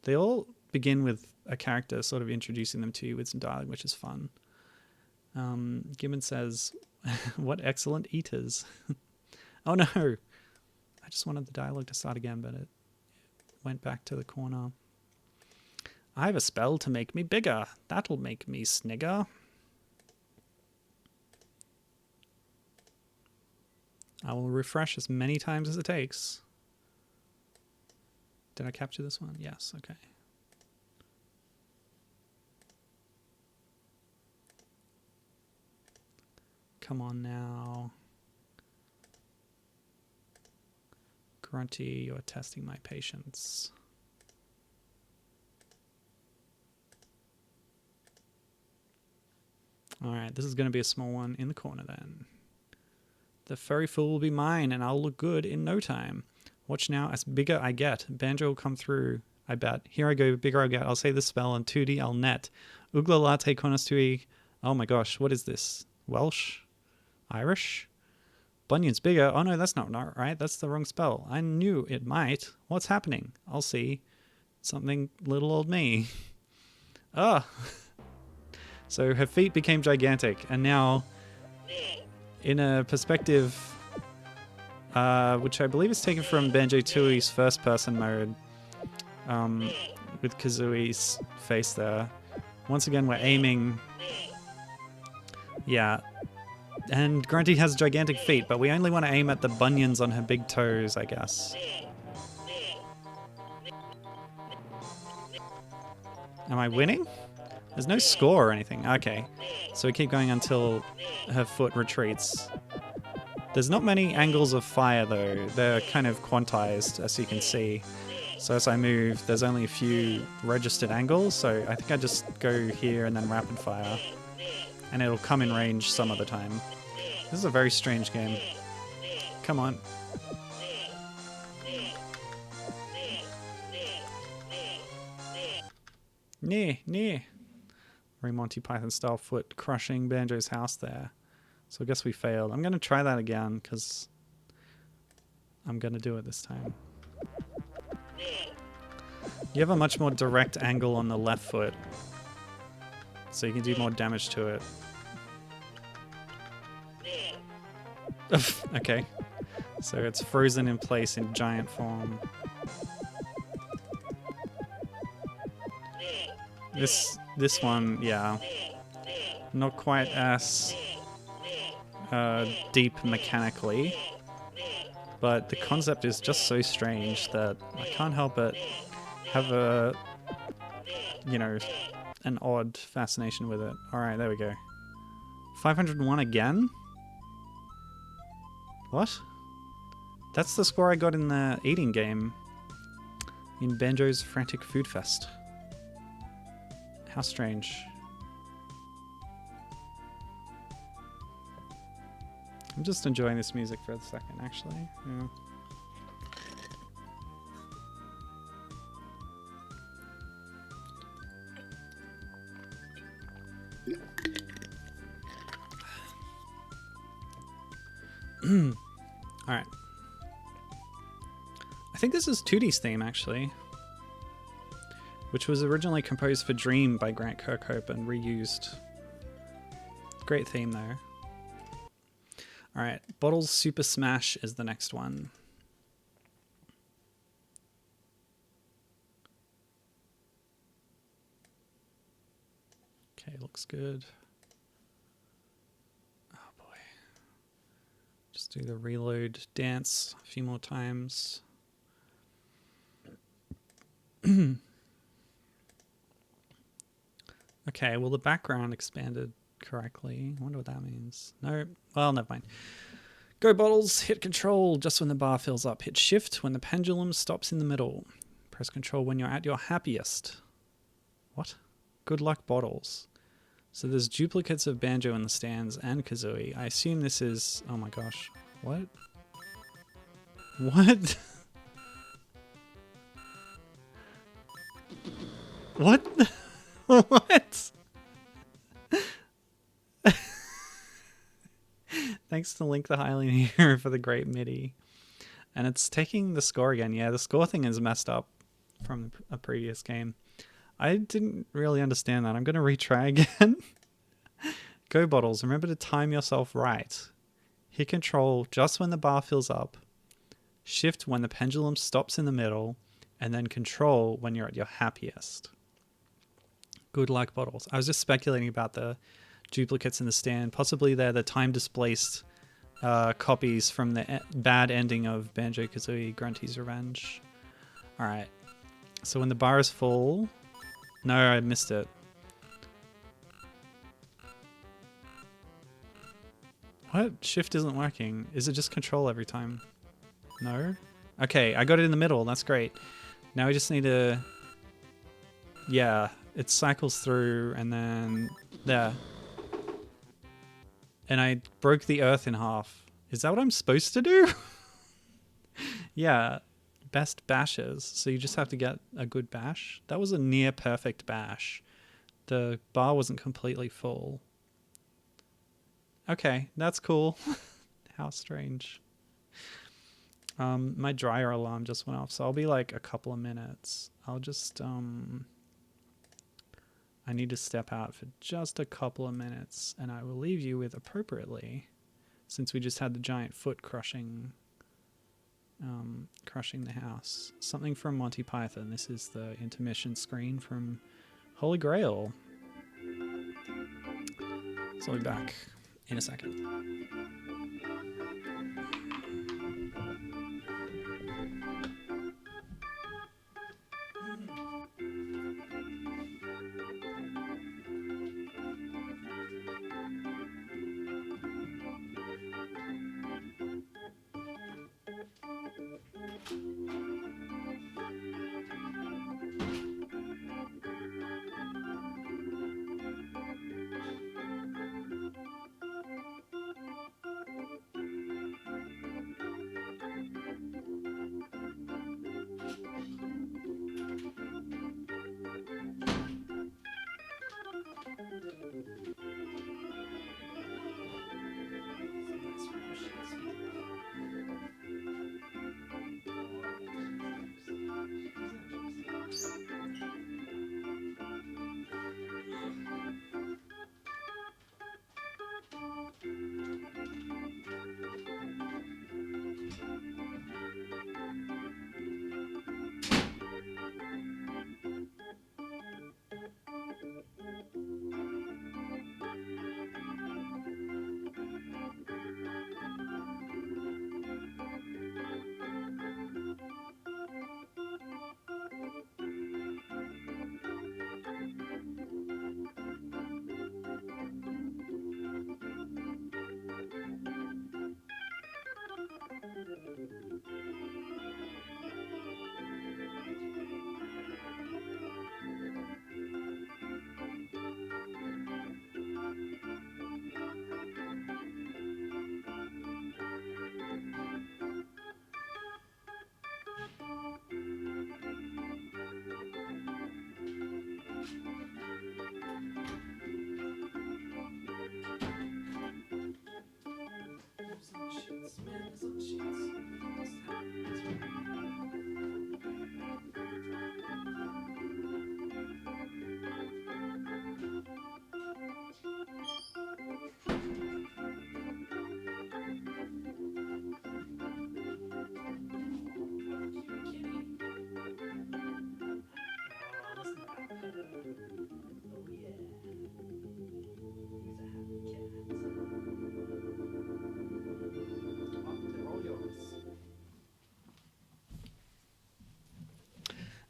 Speaker 1: they all begin with a character sort of introducing them to you with some dialogue, which is fun. Gibbon says, what excellent eaters. Oh no, I just wanted the dialogue to start again, but it went back to the corner. I have a spell to make me bigger. That'll make me snigger. I will refresh as many times as it takes. Did I capture this one? Yes, okay. Come on now. Grunty, you're testing my patience. Alright, this is going to be a small one in the corner then. The furry fool will be mine, and I'll look good in no time. Watch now, as bigger I get. Banjo will come through, I bet. Here I go, bigger I get. I'll say the spell, and 2D I'll net. Ugla latte conastui. Oh my gosh, what is this? Welsh? Irish? Bunions bigger. Oh no, that's not right. That's the wrong spell. I knew it might. What's happening? I'll see. Something little old me. Ah. So her feet became gigantic, and now in a perspective, which I believe is taken from Banjo-Tooie's first-person mode, with Kazooie's face there. Once again, we're aiming. Yeah. And Grunty has gigantic feet, but we only want to aim at the bunions on her big toes, I guess. Am I winning? There's no score or anything. Okay. So we keep going until her foot retreats. There's not many angles of fire, though. They're kind of quantized, as you can see. So as I move, there's only a few registered angles, so I think I just go here and then rapid fire. And it'll come in range some other time. This is a very strange game. Come on. Near. Very Monty Python style foot crushing Banjo's house there. So I guess we failed. I'm going to try that again because I'm going to do it this time. You have a much more direct angle on the left foot, so you can do more damage to it. Okay. So it's frozen in place in giant form. This one, yeah. Not quite as deep mechanically, but the concept is just so strange that I can't help but have a, you know, an odd fascination with it. Alright, there we go. 501 again? What? That's the score I got in the eating game in Banjo's Frantic Food Fest. How strange. I'm just enjoying this music for a second, actually. Yeah. Alright. I think this is 2D's theme, actually, which was originally composed for Dream by Grant Kirkhope and reused. Great theme, though. Alright, Bottles Super Smash is the next one. Okay, looks good. Oh boy. Just do the reload dance a few more times. Okay, well the background expanded correctly. I wonder what that means. No, well, never mind. Go Bottles, hit control just when the bar fills up. Hit shift when the pendulum stops in the middle. Press control when you're at your happiest. What? Good luck, Bottles. So there's duplicates of Banjo in the stands and Kazooie. I assume this is... Oh my gosh. What? What? What? What? Thanks to Link the Hylian here for the great MIDI. And it's taking the score again. Yeah, the score thing is messed up from a previous game. I didn't really understand that. I'm going to retry again. Go bottles. Remember to time yourself right. Hit control just when the bar fills up. Shift when the pendulum stops in the middle. And then control when you're at your happiest. Good luck, bottles. I was just speculating about the duplicates in the stand. Possibly they're the time-displaced copies from the bad ending of Banjo-Kazooie Grunty's Revenge. Alright. So when the bar is full... No, I missed it. What? Shift isn't working. Is it just control every time? No? Okay, I got it in the middle. That's great. Now we just need to... Yeah, it cycles through and then... There. And I broke the earth in half. Is that what I'm supposed to do? Yeah. Best bashes. So you just have to get a good bash. That was a near perfect bash. The bar wasn't completely full. Okay, that's cool. How strange. My dryer alarm just went off, so I'll be like a couple of minutes. I'll just I need to step out for just a couple of minutes, and I will leave you with appropriately, since we just had the giant foot crushing the house. Something from Monty Python. This is the intermission screen from Holy Grail. So I'll be back in a second.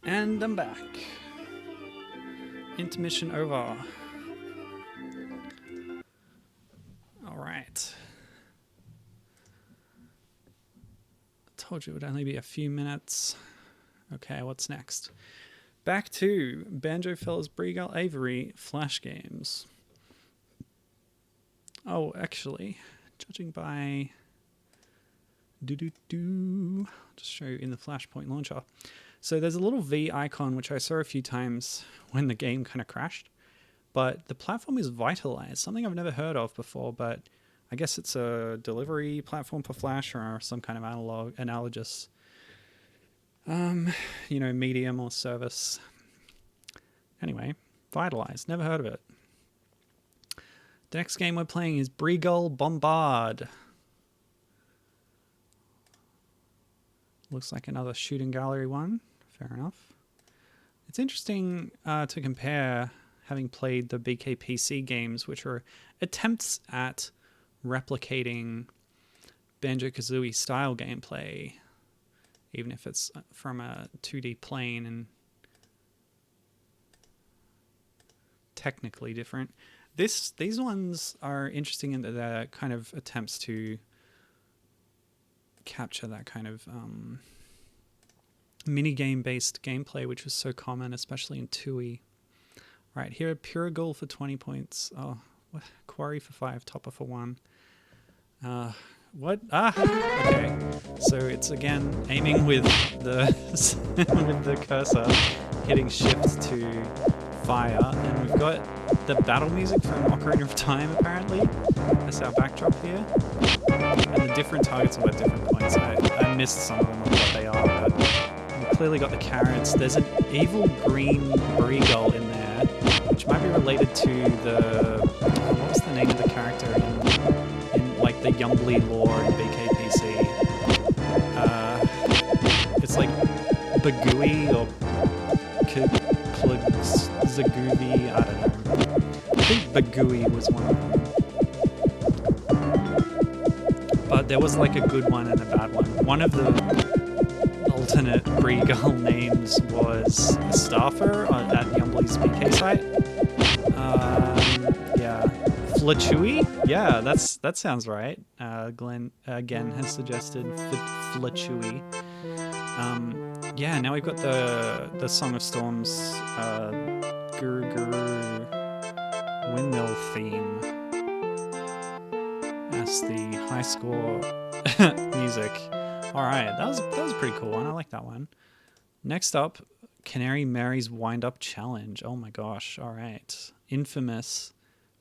Speaker 1: And I'm back. Intermission over. All right. I told you it would only be a few minutes. Okay, what's next? Back to Banjo Fellas Bregal Avery Flash Games. Oh, actually, judging by... just show you in the Flashpoint launcher. So there's a little V icon, which I saw a few times when the game kind of crashed. But the platform is vitalized, something I've never heard of before, but I guess it's a delivery platform for Flash or some kind of analogous, medium or service. Anyway, Vitalize. Never heard of it. The next game we're playing is Bregull Bombard. Looks like another shooting gallery one. Fair enough. It's interesting to compare, having played the BKPC games, which are attempts at replicating Banjo-Kazooie style gameplay, even if it's from a 2D plane and technically different. These ones are interesting in that they're kind of attempts to capture that kind of mini-game based gameplay, which was so common, especially in Tooie. Right, here, Pure Goal for 20 points. Oh, Quarry for 5, Topper for 1. What? Okay. So it's again aiming with the with the cursor, hitting shift to fire, and we've got the battle music from Ocarina of Time apparently. That's our backdrop here. And the different targets are at different points. I missed some of them on what they are, but we've clearly got the carrots. There's an evil green Bregull in there, which might be related to the... what was the name of the character in like the Yumbly lore in BKPC? It's like Bagooey or Zagooey, I don't know. I think Bagooey was one of them. But there was like a good one and a bad one. One of the alternate Bregull names was Staffer at Yumbly's BK site. Yeah. Flachooey? Yeah, that sounds right. Glenn again has suggested Flachooey. Yeah, now we've got the Song of Storms Guru Windmill theme as the high score music. Alright, that was a pretty cool one. I like that one. Next up, Canary Mary's Windup Challenge. Oh my gosh, alright. Infamous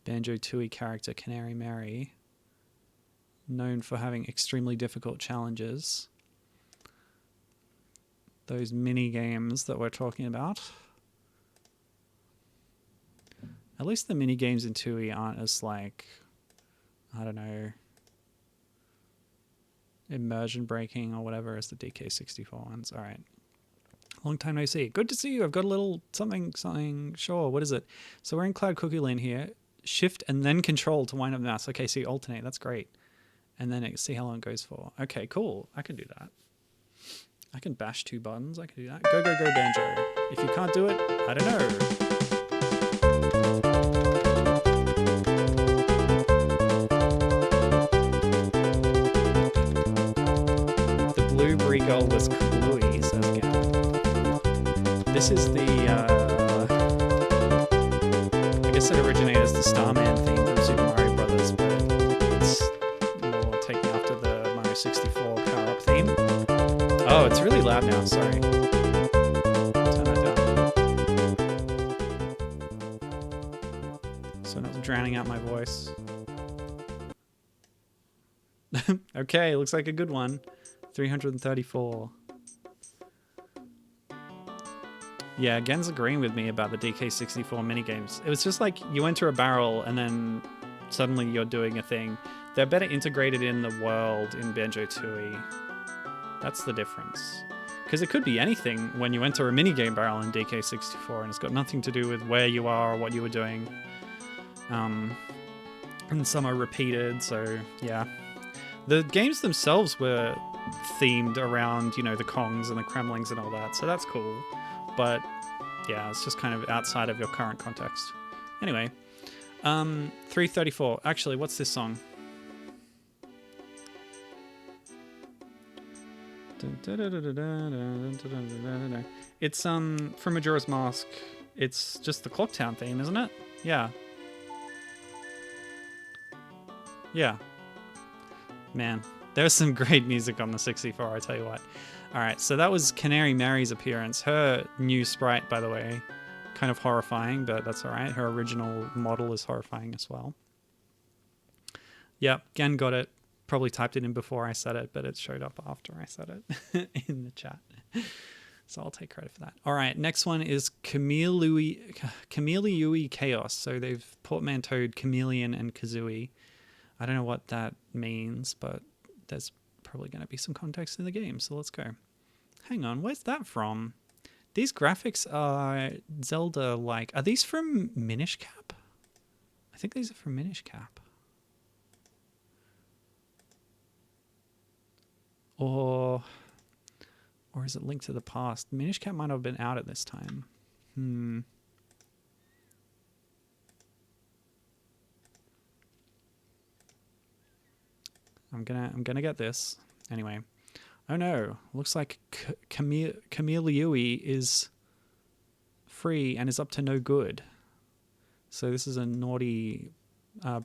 Speaker 1: Banjo-Tooie character Canary Mary, known for having extremely difficult challenges. Those mini games that we're talking about. At least the mini games in Tooie aren't as like, I don't know, immersion breaking or whatever as the DK64 ones. All right. Long time no see. Good to see you. I've got a little something. Sure. What is it? So we're in Cloud Cuckoo Land here. Shift and then control to wind up the mouse. Okay, so you alternate. That's great. And then see how long it goes for. Okay, cool. I can do that. I can bash 2 buttons. I can do that. Go, go, go, Banjo. If you can't do it, I don't know. The blue Bregull was Kablooey, says Gavin. This is the, I guess it originated as the Starman theme from Super Mario Brothers, but it's more taken after the Mario 64 power-up theme. Oh, it's really loud now, sorry. Turn that down. So not drowning out my voice. Okay, looks like a good one. 334. Yeah, Gen's agreeing with me about the DK64 minigames. It was just like you enter a barrel and then suddenly you're doing a thing. They're better integrated in the world in Banjo-Tooie. That's the difference. Because it could be anything when you enter a minigame barrel in DK64 and it's got nothing to do with where you are or what you were doing. And some are repeated, so yeah. The games themselves were themed around, you know, the Kongs and the Kremlings and all that, so that's cool. But yeah, it's just kind of outside of your current context. Anyway, 334. Actually, what's this song? It's from Majora's Mask. It's just the Clocktown theme, isn't it? Yeah. Yeah. Man, there's some great music on the 64, I tell you what. Alright, so that was Canary Mary's appearance. Her new sprite, by the way, kind of horrifying, but that's alright. Her original model is horrifying as well. Yep, Gen got it. Probably typed it in before I said it, but it showed up after I said it in the chat. So I'll take credit for that. All right, next one is Chameleon Chaos. So they've portmanteaued Chameleon and Kazooie. I don't know what that means, but there's probably going to be some context in the game, so let's go. Hang on, where's that from? These graphics are Zelda-like. Are these from Minish Cap? I think these are from Minish Cap. Or is it Link to the Past? Minish Cap might have been out at this time. I'm gonna get this. Anyway. Oh no, looks like Chameleon is free and is up to no good. So this is a naughty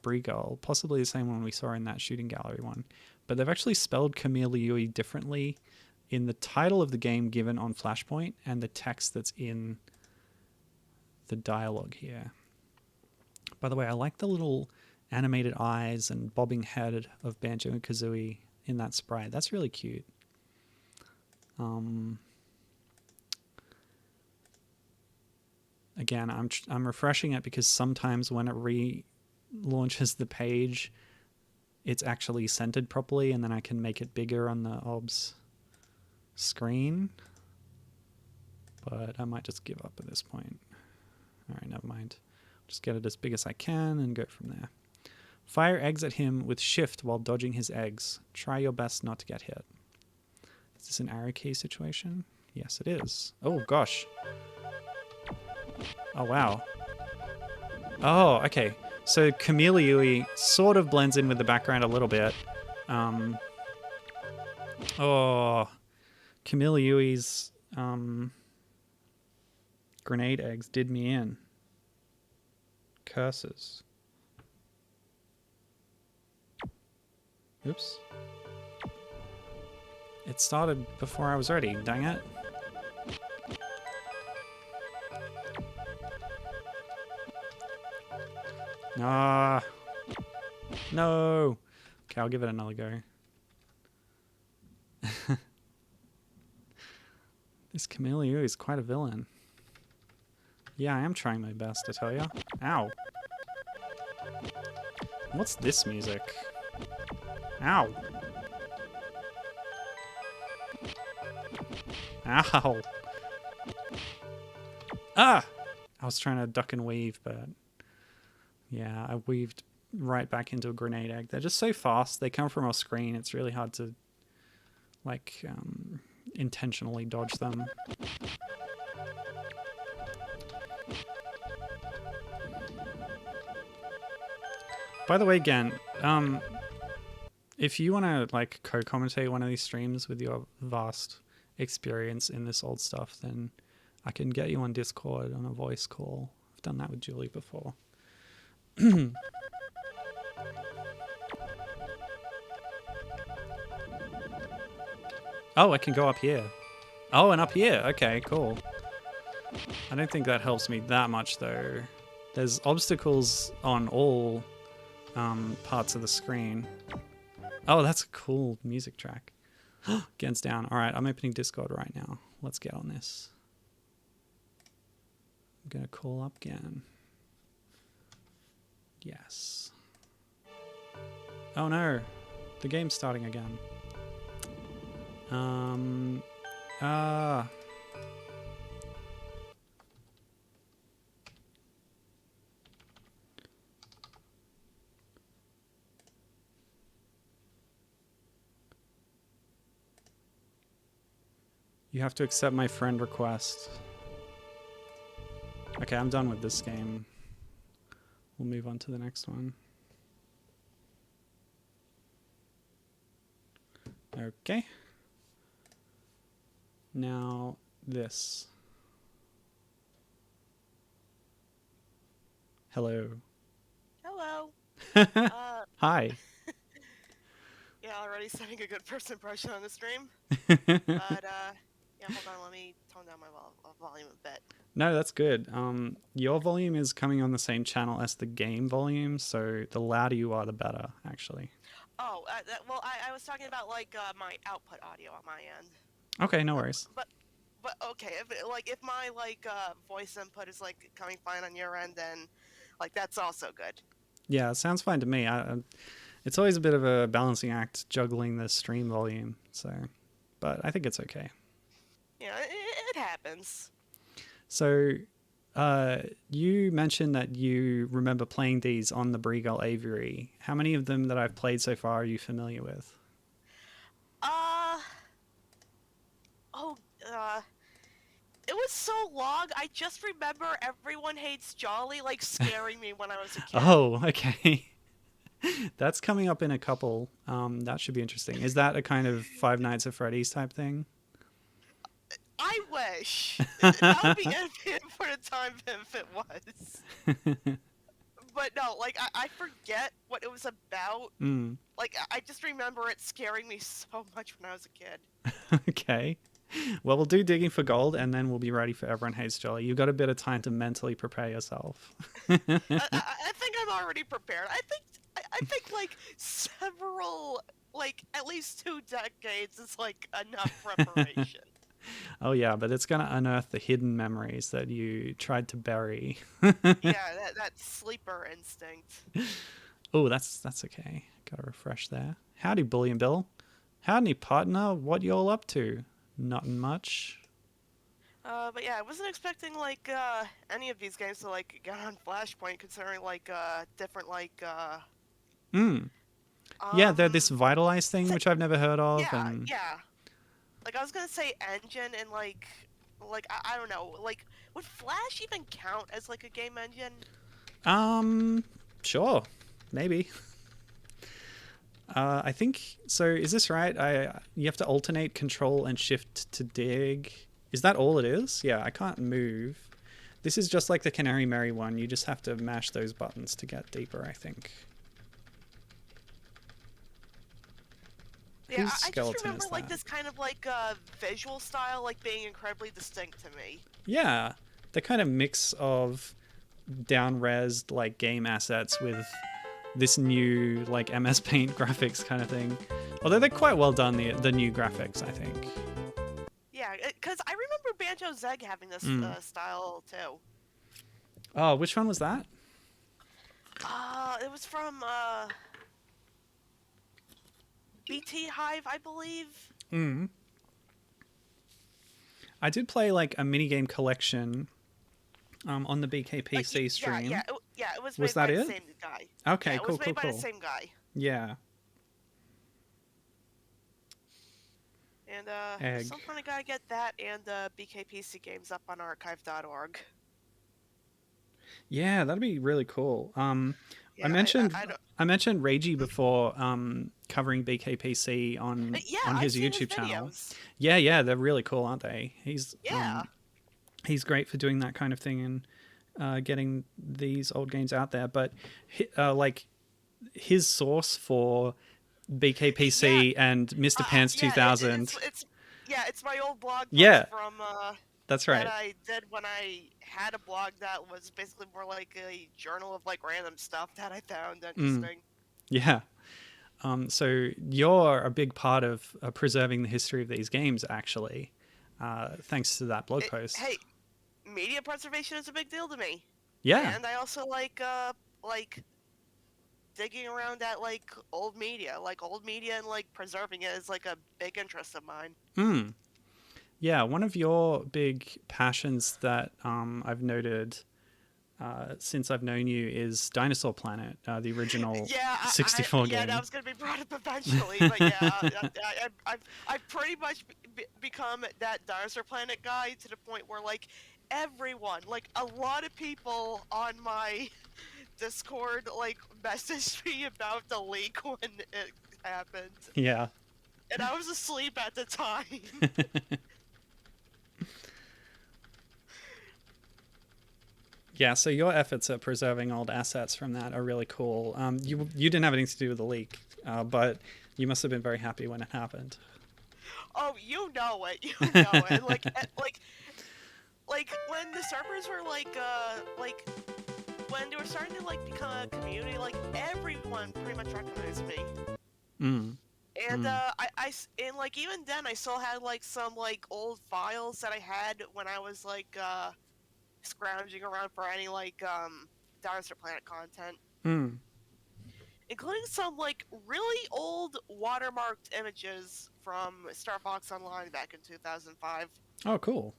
Speaker 1: Brie girl, possibly the same one we saw in that shooting gallery one. But they've actually spelled Chameleon differently in the title of the game given on Flashpoint and the text that's in the dialogue here. By the way, I like the little animated eyes and bobbing head of Banjo and Kazooie in that sprite. That's really cute. Again, I'm refreshing it because sometimes when it relaunches the page, it's actually centered properly, and then I can make it bigger on the OBS screen. But I might just give up at this point. All right, never mind. Just get it as big as I can and go from there. Fire eggs at him with shift while dodging his eggs. Try your best not to get hit. Is this an arrow key situation? Yes, it is. Oh, gosh. Oh, wow. Oh, okay. So Chameleon sort of blends in with the background a little bit. Chameleon's grenade eggs did me in. Curses. Oops. It started before I was ready, dang it. Ah. No. Okay, I'll give it another go. This Chameleon is quite a villain. Yeah, I am trying my best, I tell ya. Ow. What's this music? Ow. Ow. Ah! I was trying to duck and weave, but yeah, I weaved right back into a grenade egg. They're just so fast. They come from our screen. It's really hard to, like, intentionally dodge them. By the way, again, if you want to, like, co-commentate one of these streams with your vast experience in this old stuff, then I can get you on Discord on a voice call. I've done that with Julie before. Oh, I can go up here. Oh, and up here. Okay, cool. I don't think that helps me that much, though. There's obstacles on all parts of the screen. Oh, that's a cool music track. Gens down. All right, I'm opening Discord right now. Let's get on this. I'm going to call up Gan. Yes. Oh no, the game's starting again. You have to accept my friend request. Okay, I'm done with this game. We'll move on to the next one. Okay. Now this. Hello.
Speaker 2: Hello.
Speaker 1: Hi.
Speaker 2: Yeah, already setting a good first impression on the stream. But yeah, hold on, let me tone down my volume a bit.
Speaker 1: No, that's good. Your volume is coming on the same channel as the game volume, so the louder you are, the better, actually.
Speaker 2: Oh, well, I was talking about, like, my output audio on my end.
Speaker 1: Okay, no worries.
Speaker 2: But But okay, if my voice input is like coming fine on your end, then like that's also good.
Speaker 1: Yeah, it sounds fine to me. It's always a bit of a balancing act juggling the stream volume. So, but I think it's okay.
Speaker 2: Yeah, it happens.
Speaker 1: So, you mentioned that you remember playing these on the Breagull Aviary. How many of them that I've played so far are you familiar with?
Speaker 2: Uh oh, it was so long. I just remember Everyone Hates Jolly like scaring me when I was a kid.
Speaker 1: Oh, okay. That's coming up in a couple. That should be interesting. Is that a kind of Five Nights at Freddy's type thing?
Speaker 2: I wish that would be infinite for the time if it was. But no, like I forget what it was about.
Speaker 1: Mm.
Speaker 2: Like I just remember it scaring me so much when I was a kid.
Speaker 1: Okay. Well, we'll do Digging for Gold, and then we'll be ready for Everyone Hates Jolly. You've got a bit of time to mentally prepare yourself.
Speaker 2: I think I'm already prepared. I think like several, like at least 2 decades is like enough preparation.
Speaker 1: Oh yeah, but it's going to unearth the hidden memories that you tried to bury.
Speaker 2: Yeah, that sleeper instinct.
Speaker 1: Oh, that's okay. Got to refresh there. Howdy, Bullion Bill. Howdy, partner. What y'all up to? Nothing much.
Speaker 2: But yeah, I wasn't expecting like any of these games to like get on Flashpoint, considering like different like
Speaker 1: Yeah, they're this Vitalize thing, which I've never heard of.
Speaker 2: yeah,
Speaker 1: And
Speaker 2: yeah. Like I was gonna say engine and like I don't know, like would Flash even count as like a game engine?
Speaker 1: Sure, maybe. I think so. Is this right? You have to alternate Control and Shift to dig. Is that all it is? Yeah, I can't move. This is just like the Canary Mary one. You just have to mash those buttons to get deeper, I think.
Speaker 2: Yeah,
Speaker 1: Whose
Speaker 2: I just
Speaker 1: skeleton
Speaker 2: remember
Speaker 1: is
Speaker 2: like
Speaker 1: that?
Speaker 2: this kind of like visual style like being incredibly distinct to me.
Speaker 1: Yeah, the kind of mix of down-resed like game assets with this new like MS Paint graphics kind of thing. Although they're quite well done, the new graphics, I think.
Speaker 2: Yeah, because I remember Banjo-Zeg having this style too.
Speaker 1: Oh, which one was that?
Speaker 2: It was from BT Hive, I believe.
Speaker 1: I did play like a minigame collection on the BKPC
Speaker 2: Like,
Speaker 1: stream.
Speaker 2: Yeah, it was
Speaker 1: Was
Speaker 2: made
Speaker 1: that
Speaker 2: by
Speaker 1: it?
Speaker 2: the same guy.
Speaker 1: Okay,
Speaker 2: Yeah, it
Speaker 1: cool,
Speaker 2: was made by
Speaker 1: cool.
Speaker 2: the same guy.
Speaker 1: Yeah.
Speaker 2: And
Speaker 1: Egg.
Speaker 2: some point I gotta get that and BKPC games up on archive.org.
Speaker 1: Yeah, that'd be really cool.
Speaker 2: Yeah,
Speaker 1: I mentioned Reiji before, covering BKPC on
Speaker 2: I've
Speaker 1: his
Speaker 2: seen
Speaker 1: YouTube channel.
Speaker 2: videos.
Speaker 1: Yeah, they're really cool, aren't they? He's
Speaker 2: Yeah.
Speaker 1: He's great for doing that kind of thing and getting these old games out there. But like his source for BKPC and Mr. Pants 2000.
Speaker 2: It's my old blog
Speaker 1: Yeah.
Speaker 2: post from
Speaker 1: That's right.
Speaker 2: that I did when I had a blog that was basically more like a journal of like random stuff that I found interesting.
Speaker 1: Yeah. So you're a big part of preserving the history of these games, actually, thanks to that blog post.
Speaker 2: Hey, media preservation is a big deal to me.
Speaker 1: Yeah.
Speaker 2: And I also like digging around at like old media and like preserving it is like a big interest of mine.
Speaker 1: Yeah, one of your big passions that I've noted since I've known you is Dinosaur Planet, the original 64 game.
Speaker 2: Yeah, that was going to be brought up eventually, but yeah, I've pretty much become that Dinosaur Planet guy to the point where like everyone, like a lot of people on my Discord like messaged me about the leak when it happened.
Speaker 1: Yeah.
Speaker 2: And I was asleep at the time.
Speaker 1: Yeah, so your efforts at preserving old assets from that are really cool. You didn't have anything to do with the leak, but you must have been very happy when it happened.
Speaker 2: Oh, you know it. You know it. Like when the servers were like when they were starting to like become a community, like everyone pretty much recognized me. And and like even then I still had like some like old files that I had when I was like scrounging around for any like Dinosaur Planet content, including some like really old watermarked images from Star Fox Online back in 2005.
Speaker 1: Oh, cool.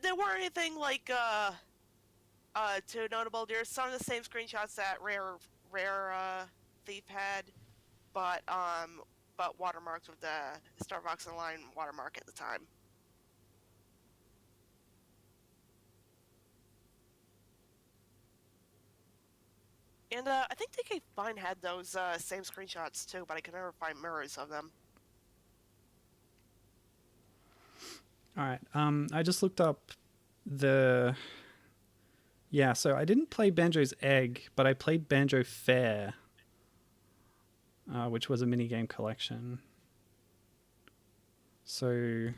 Speaker 2: There weren't anything like too notable. There's some of the same screenshots that Rare Thief had, but watermarked with the Star Fox Online watermark at the time. And I think DK Fine had those same screenshots too, but I could never find mirrors of them.
Speaker 1: All right. I just looked up the... Yeah, so I didn't play Banjo's Egg, but I played Banjo Fair, which was a minigame collection. So,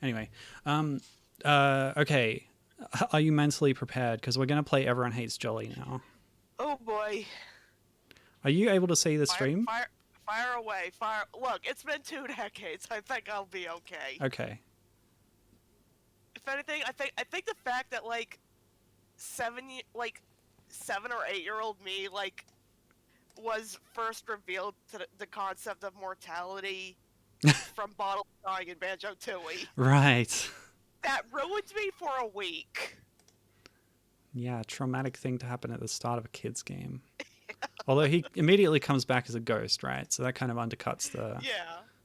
Speaker 1: anyway. Okay. Are you mentally prepared? Because we're going to play Everyone Hates Jolly now.
Speaker 2: Oh boy.
Speaker 1: Are you able to see the stream?
Speaker 2: Fire away. Look, it's been 2 decades. I think I'll be okay.
Speaker 1: Okay.
Speaker 2: If anything, I think the fact that like 7 or 8-year-old me like was first revealed to the concept of mortality from bottle dying in Banjo-Tooie.
Speaker 1: Right.
Speaker 2: That ruined me for a week.
Speaker 1: Yeah, traumatic thing to happen at the start of a kid's game. Although he immediately comes back as a ghost, right? So that kind of undercuts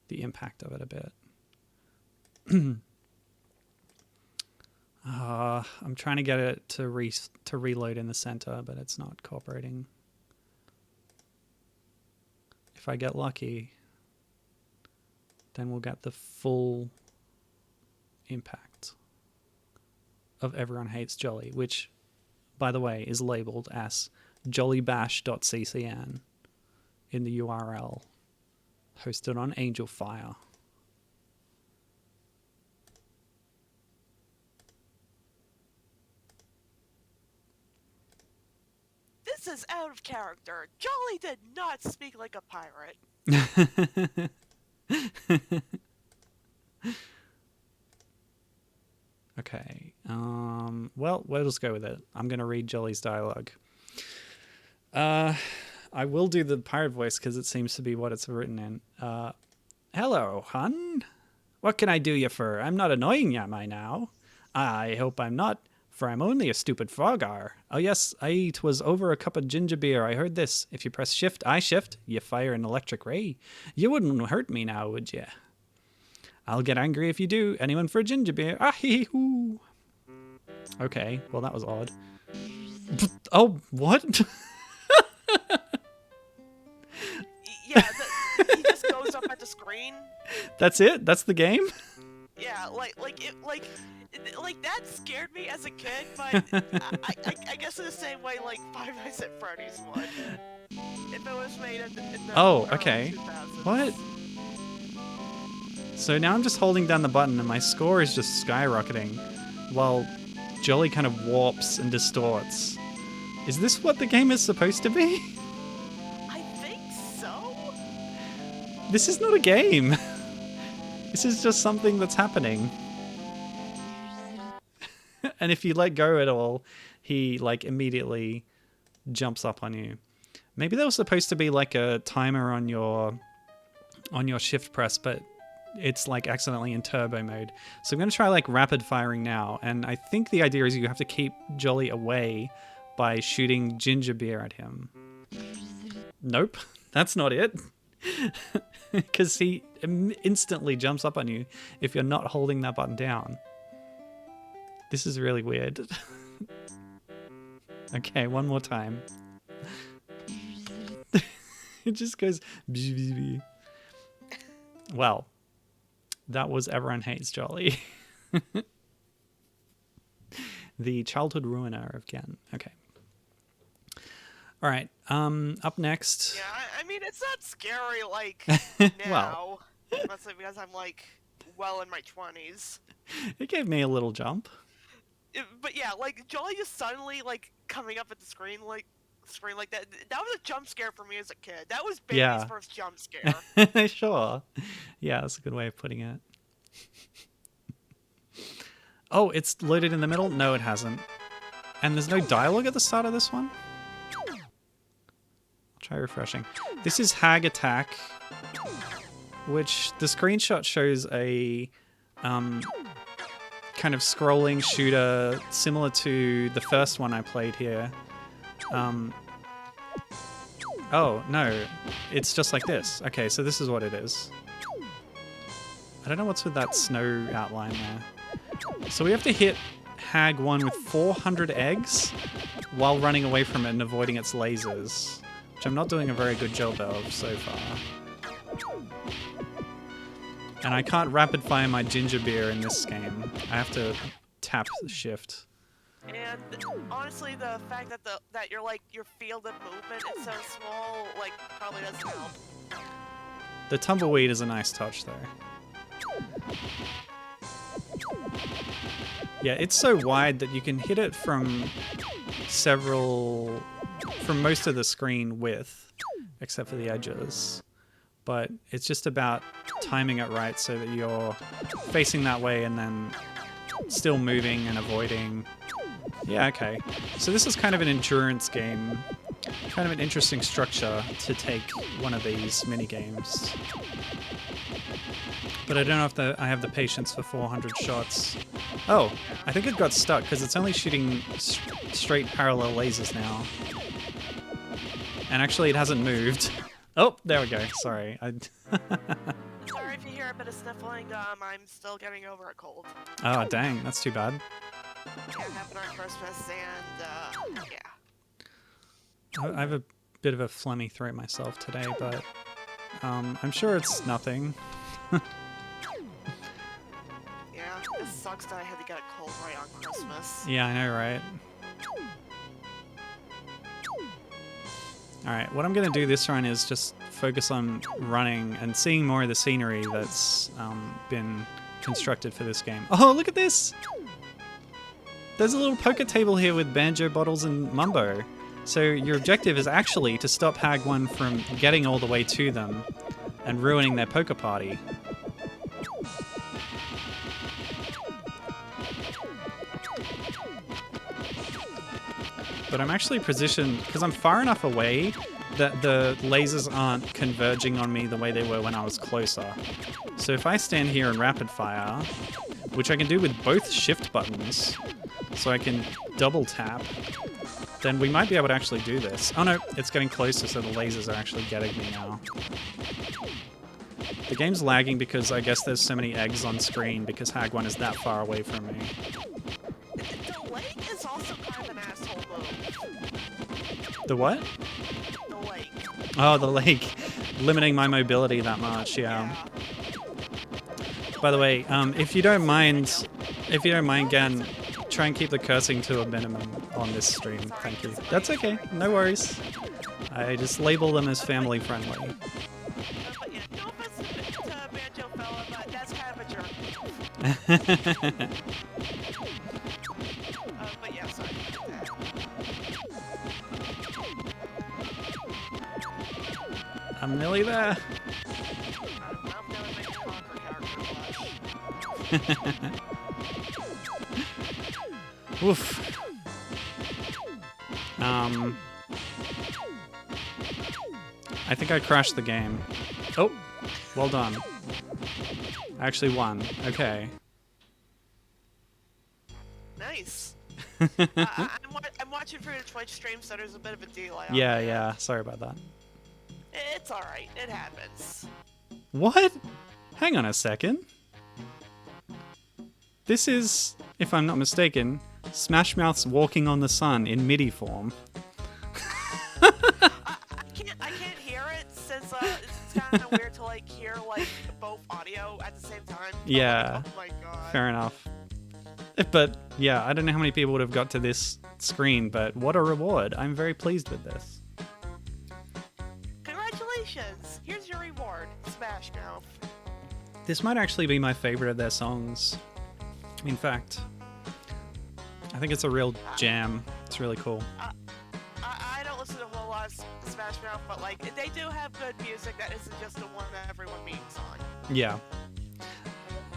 Speaker 1: the impact of it a bit. I'm trying to get it to reload in the center, but it's not cooperating. If I get lucky, then we'll get the full impact of Everyone Hates Jolly, which, by the way, is labeled as jollybash.ccn in the URL, hosted on Angel Fire.
Speaker 2: This is out of character. Jolly did not speak like a pirate.
Speaker 1: Okay. Well, we'll just go with it. I'm going to read Jolly's dialogue. I will do the pirate voice because it seems to be what it's written in. Hello, hun. What can I do you for? I'm not annoying you, am I now? I hope I'm not, for I'm only a stupid frog-ar. Oh yes, it was over a cup of ginger beer. I heard this. If you press shift, I shift, you fire an electric ray. You wouldn't hurt me now, would you? I'll get angry if you do. Anyone for a ginger beer? Ah, hee hoo. Okay, well that was odd. Oh, what?
Speaker 2: Yeah, he just goes up at the screen.
Speaker 1: That's it? That's the game?
Speaker 2: Yeah, like that scared me as a kid, but I guess in the same way like Five Nights at Freddy's would. If it was made in the
Speaker 1: oh,
Speaker 2: early
Speaker 1: okay.
Speaker 2: 2000s.
Speaker 1: What? So now I'm just holding down the button and my score is just skyrocketing while Jolly kind of warps and distorts. Is this what the game is supposed to be?
Speaker 2: I think so.
Speaker 1: This is not a game. This is just something that's happening. And if you let go at all, he like immediately jumps up on you. Maybe there was supposed to be like a timer on your shift press, but it's like accidentally in turbo mode. So I'm going to try like rapid firing now. And I think the idea is you have to keep Jolly away by shooting ginger beer at him. Nope, that's not it. Because he instantly jumps up on you if you're not holding that button down. This is really weird. Okay, one more time. It just goes... Well, that was Everyone Hates Jolly. The childhood ruiner of Ken. Okay. All right. Up next.
Speaker 2: Yeah, I mean it's not scary like
Speaker 1: Well.
Speaker 2: now, mostly because I'm like well in my 20s.
Speaker 1: It gave me a little jump.
Speaker 2: But yeah, like Jolly just suddenly like coming up at the screen like screen like that. That was a jump scare for me as a kid. That was baby's
Speaker 1: Yeah.
Speaker 2: first jump scare.
Speaker 1: Sure. Yeah, that's a good way of putting it. Oh, it's loaded in the middle? No, it hasn't. And there's no dialogue at the start of this one? I'll try refreshing. This is Hag Attack, which the screenshot shows a kind of scrolling shooter similar to the first one I played here. Oh, no. It's just like this. Okay, so this is what it is. I don't know what's with that snow outline there. So we have to hit Hag 1 with 400 eggs while running away from it and avoiding its lasers, which I'm not doing a very good job of so far. And I can't rapid fire my ginger beer in this game. I have to tap the shift.
Speaker 2: And honestly, the fact that your field of movement is so small, like, probably doesn't help.
Speaker 1: The tumbleweed is a nice touch, though. Yeah, it's so wide that you can hit it from most of the screen width, except for the edges. But it's just about timing it right so that you're facing that way and then still moving and avoiding. Yeah, okay. So this is kind of an endurance game. Kind of an interesting structure to take one of these mini-games. But I don't know if I have the patience for 400 shots. Oh, I think it got stuck because it's only shooting straight parallel lasers now. And actually it hasn't moved. Oh, there we go. Sorry.
Speaker 2: Sorry if you hear a bit of sniffling. I'm still getting over a cold.
Speaker 1: Oh, dang. That's too bad.
Speaker 2: Yeah, it happened on Christmas, and yeah.
Speaker 1: I have a bit of a phlegmy throat myself today, but I'm sure it's nothing.
Speaker 2: Yeah, it sucks that I had to get a cold right on Christmas.
Speaker 1: Yeah, I know, right? Alright, what I'm going to do this run is just focus on running and seeing more of the scenery that's been constructed for this game. Oh, look at this! There's a little poker table here with banjo bottles and mumbo. So your objective is actually to stop Hag 1 from getting all the way to them and ruining their poker party. But I'm actually positioned, because I'm far enough away that the lasers aren't converging on me the way they were when I was closer. So if I stand here and rapid fire, which I can do with both shift buttons, so I can double tap, then we might be able to actually do this. Oh no, it's getting closer, so the lasers are actually getting me now. The game's lagging because I guess there's so many eggs on screen because Hag 1 is that far away from me.
Speaker 2: The lake is also kind of an asshole move.
Speaker 1: The what?
Speaker 2: The lake.
Speaker 1: Oh, the lake. Limiting my mobility that much, yeah. By the way, if you don't mind, again, try and keep the cursing to a minimum on this stream. Thank you. That's okay. No worries. I just label them as family friendly.
Speaker 2: But yeah, no offense to Banjo Fella, but that's kind of a jerk. But yeah, sorry.
Speaker 1: I'm nearly there.
Speaker 2: I'm gonna make a Conquer character blush.
Speaker 1: Oof. I think I crashed the game. Oh, well done. I actually won. Okay.
Speaker 2: Nice. I'm watching for your Twitch stream, so there's a bit of a delay. On
Speaker 1: Yeah,
Speaker 2: that.
Speaker 1: yeah. Sorry about that.
Speaker 2: It's alright. It happens.
Speaker 1: What? Hang on a second. This is, if I'm not mistaken, Smash Mouth's Walking on the Sun in MIDI form.
Speaker 2: I can't hear it since it's kind of weird to like hear like both audio at the same time.
Speaker 1: Yeah.
Speaker 2: Oh my god.
Speaker 1: Fair enough. But yeah, I don't know how many people would have got to this screen, but what a reward. I'm very pleased with this.
Speaker 2: Congratulations! Here's your reward, Smash Mouth.
Speaker 1: This might actually be my favorite of their songs. In fact, I think it's a real jam. It's really cool.
Speaker 2: I don't don't listen to a whole lot of Smash Mouth, but like they do have good music that isn't just the one that everyone memes on.
Speaker 1: Yeah.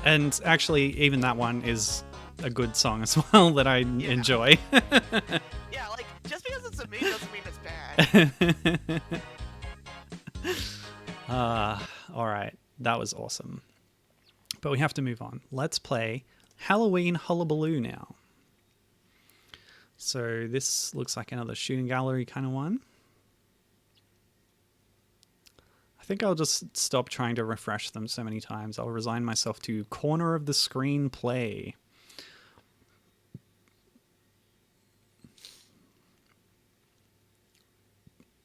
Speaker 1: And actually, even that one is a good song as well that I enjoy.
Speaker 2: Yeah, like, just because it's a meme doesn't mean it's bad.
Speaker 1: Alright, that was awesome. But we have to move on. Let's play Halloween Hullabaloo now. So this looks like another shooting gallery kind of one. I think I'll just stop trying to refresh them so many times. I'll resign myself to corner of the screen play.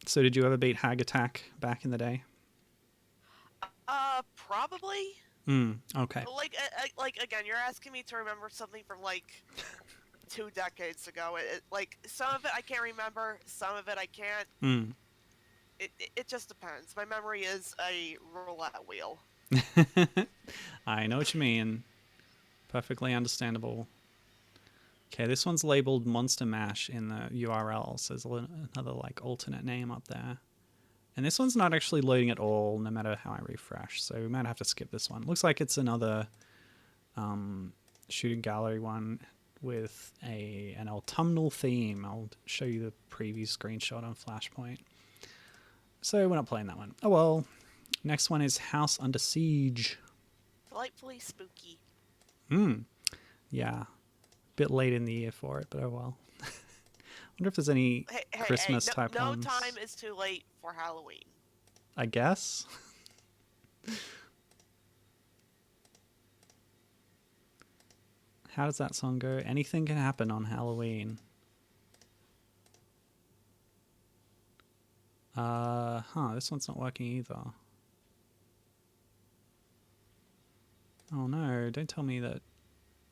Speaker 1: So did you ever beat Hag Attack back in the day?
Speaker 2: Probably.
Speaker 1: Okay.
Speaker 2: Like again, you're asking me to remember something from like 2 decades ago. Like some of it I can't remember, some of it I can't. It just depends. My memory is a roulette wheel.
Speaker 1: I know what you mean. Perfectly understandable. Okay, this one's labeled Monster Mash in the URL, so there's another like alternate name up there. And this one's not actually loading at all, no matter how I refresh, so we might have to skip this one. Looks like it's another shooting gallery one with an autumnal theme. I'll show you the preview screenshot on Flashpoint. So we're not playing that one. Oh well. Next one is House Under Siege.
Speaker 2: Delightfully spooky.
Speaker 1: Yeah. Bit late in the year for it, but oh well. Wonder if there's any Christmas type ones.
Speaker 2: No time is too late for Halloween.
Speaker 1: I guess. How does that song go? Anything can happen on Halloween. This one's not working either. Oh no, don't tell me that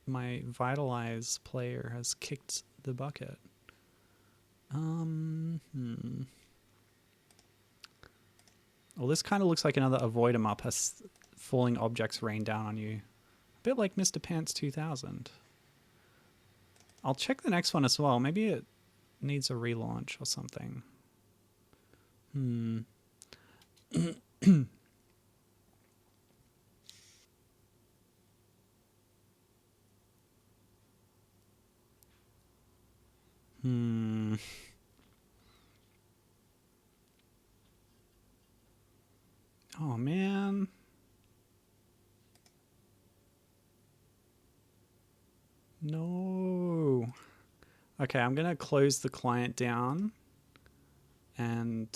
Speaker 1: my Vitalize player has kicked the bucket. Well, this kind of looks like another avoid 'em up, has falling objects rain down on you. A bit like Mr. Pants 2000. I'll check the next one as well. Maybe it needs a relaunch or something. Oh, man. No. Okay, I'm going to close the client down and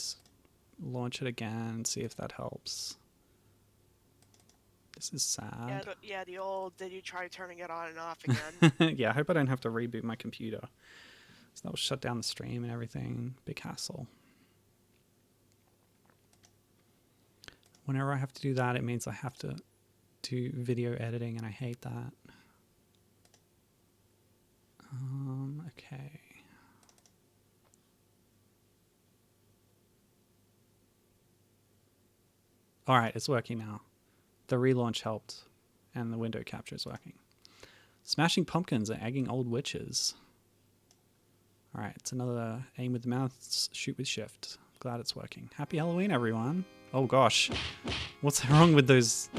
Speaker 1: launch it again and see if that helps. This is sad.
Speaker 2: Yeah, the old, did you try turning it on and off again?
Speaker 1: Yeah, I hope I don't have to reboot my computer. So that will shut down the stream and everything. Big hassle. Whenever I have to do that, it means I have to do video editing, and I hate that. Okay. All right, it's working now. The relaunch helped, and the window capture is working. Smashing pumpkins and egging old witches. All right, it's another aim with the mouth, shoot with shift. Glad it's working. Happy Halloween, everyone. Oh gosh, what's wrong with those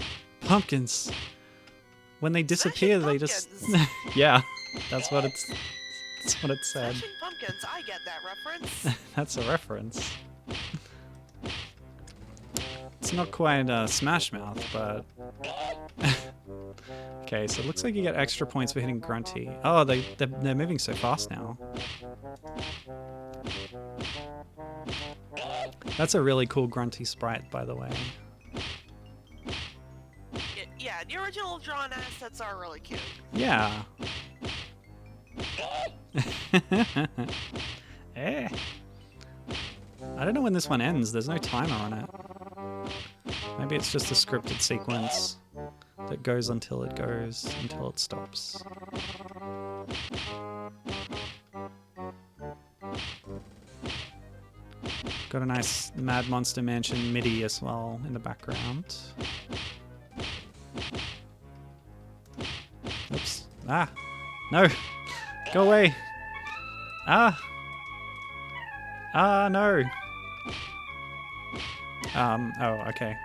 Speaker 1: pumpkins? When they disappear, they just... Yeah, that's what it said.
Speaker 2: Smashing pumpkins, I get that reference.
Speaker 1: That's a reference. It's not quite Smash Mouth, but... Okay, so it looks like you get extra points for hitting Grunty. Oh, they're moving so fast now. That's a really cool Grunty sprite, by the way.
Speaker 2: Yeah, the original drawn assets are really cute.
Speaker 1: Yeah. Eh. I don't know when this one ends. There's no timer on it. Maybe it's just a scripted sequence that goes until it stops. Got a nice Mad Monster Mansion MIDI as well in the background. Oops. Ah! No! Go away! Ah! No. Oh, okay.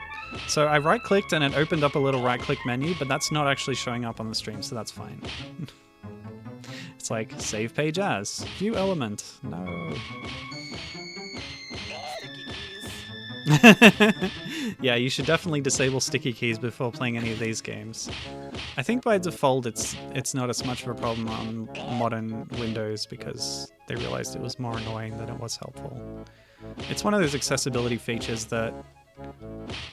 Speaker 1: So I right-clicked and it opened up a little right-click menu, but that's not actually showing up on the stream, so that's fine. It's like, save page as, view element. No. Yeah, you should definitely disable sticky keys before playing any of these games. I think by default it's not as much of a problem on modern Windows because they realized it was more annoying than it was helpful. It's one of those accessibility features that,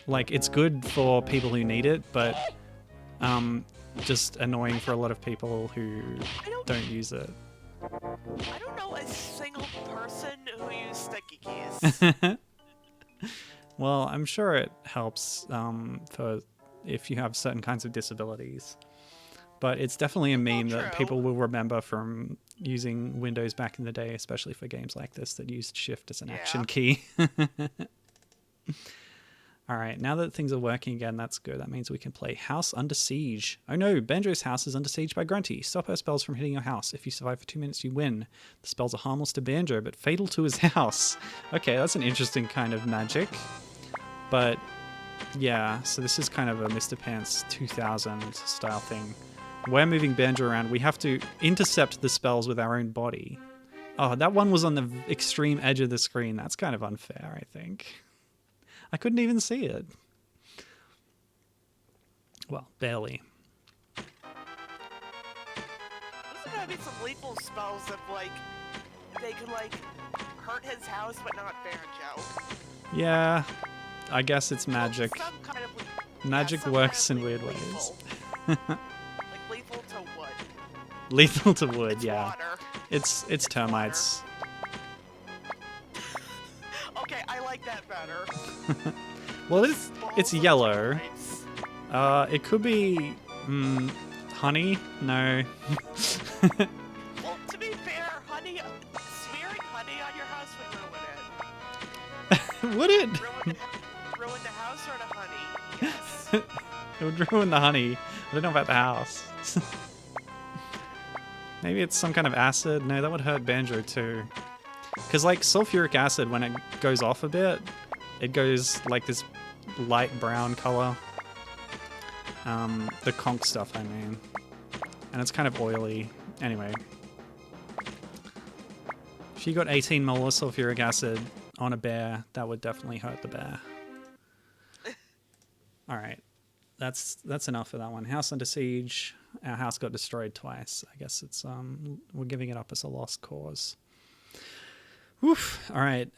Speaker 1: like, it's good for people who need it, but just annoying for a lot of people who don't use it.
Speaker 2: I don't know a single person who uses sticky keys.
Speaker 1: Well, I'm sure it helps for if you have certain kinds of disabilities. But it's definitely a meme that people will remember from using Windows back in the day, especially for games like this that used Shift as an action key. All right, now that things are working again, that's good. That means we can play House Under Siege. Oh no, Banjo's house is under siege by Grunty. Stop her spells from hitting your house. If you survive for 2 minutes, you win. The spells are harmless to Banjo, but fatal to his house. Okay, that's an interesting kind of magic. But yeah, so this is kind of a Mr. Pants 2000 style thing. We're moving Banjo around. We have to intercept the spells with our own body. Oh, that one was on the extreme edge of the screen. That's kind of unfair, I think. I couldn't even see it. Well, barely.
Speaker 2: There's gotta be some lethal spells that, like, they could, like, hurt his house but not Banjo.
Speaker 1: Yeah, I guess it's magic.
Speaker 2: Some kind of
Speaker 1: magic works in weird ways.
Speaker 2: Like lethal to wood.
Speaker 1: Lethal to wood,
Speaker 2: It's
Speaker 1: yeah.
Speaker 2: water.
Speaker 1: It's termites.
Speaker 2: Water. Okay, I like that better.
Speaker 1: Well, it's yellow.
Speaker 2: Spritz.
Speaker 1: It could be honey. No.
Speaker 2: Well, to be fair, smearing honey on your house would ruin it.
Speaker 1: Would it?
Speaker 2: Ruin the house or the honey? Yes.
Speaker 1: It would ruin the honey. I don't know about the house. Maybe it's some kind of acid. No, that would hurt Banjo too. Because, like, sulfuric acid, when it goes off a bit, it goes like this light brown color. The conch stuff, I mean. And it's kind of oily. Anyway. If you got 18 molar sulfuric acid on a bear, that would definitely hurt the bear. Alright. That's enough of that one. House Under Siege. Our house got destroyed twice. I guess it's we're giving it up as a lost cause. Oof. All right.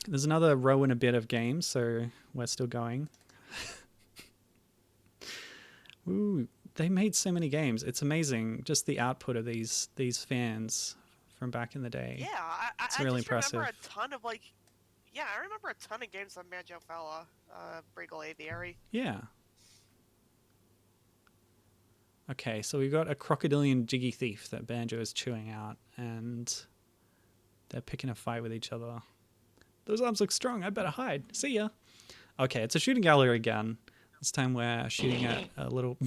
Speaker 1: There's another row and a bit of games, so we're still going. Ooh, they made so many games. It's amazing, just the output of these fans from back in the day.
Speaker 2: Yeah,
Speaker 1: it's really impressive.
Speaker 2: Remember a ton of, like, yeah, I remember a ton of games on Banjo-Fella, Regal Aviary.
Speaker 1: Yeah. Okay, so we've got a crocodilian jiggy thief that Banjo is chewing out, and they're picking a fight with each other. Those arms look strong. I better hide. See ya. Okay, it's a shooting gallery again. This time we're shooting at a little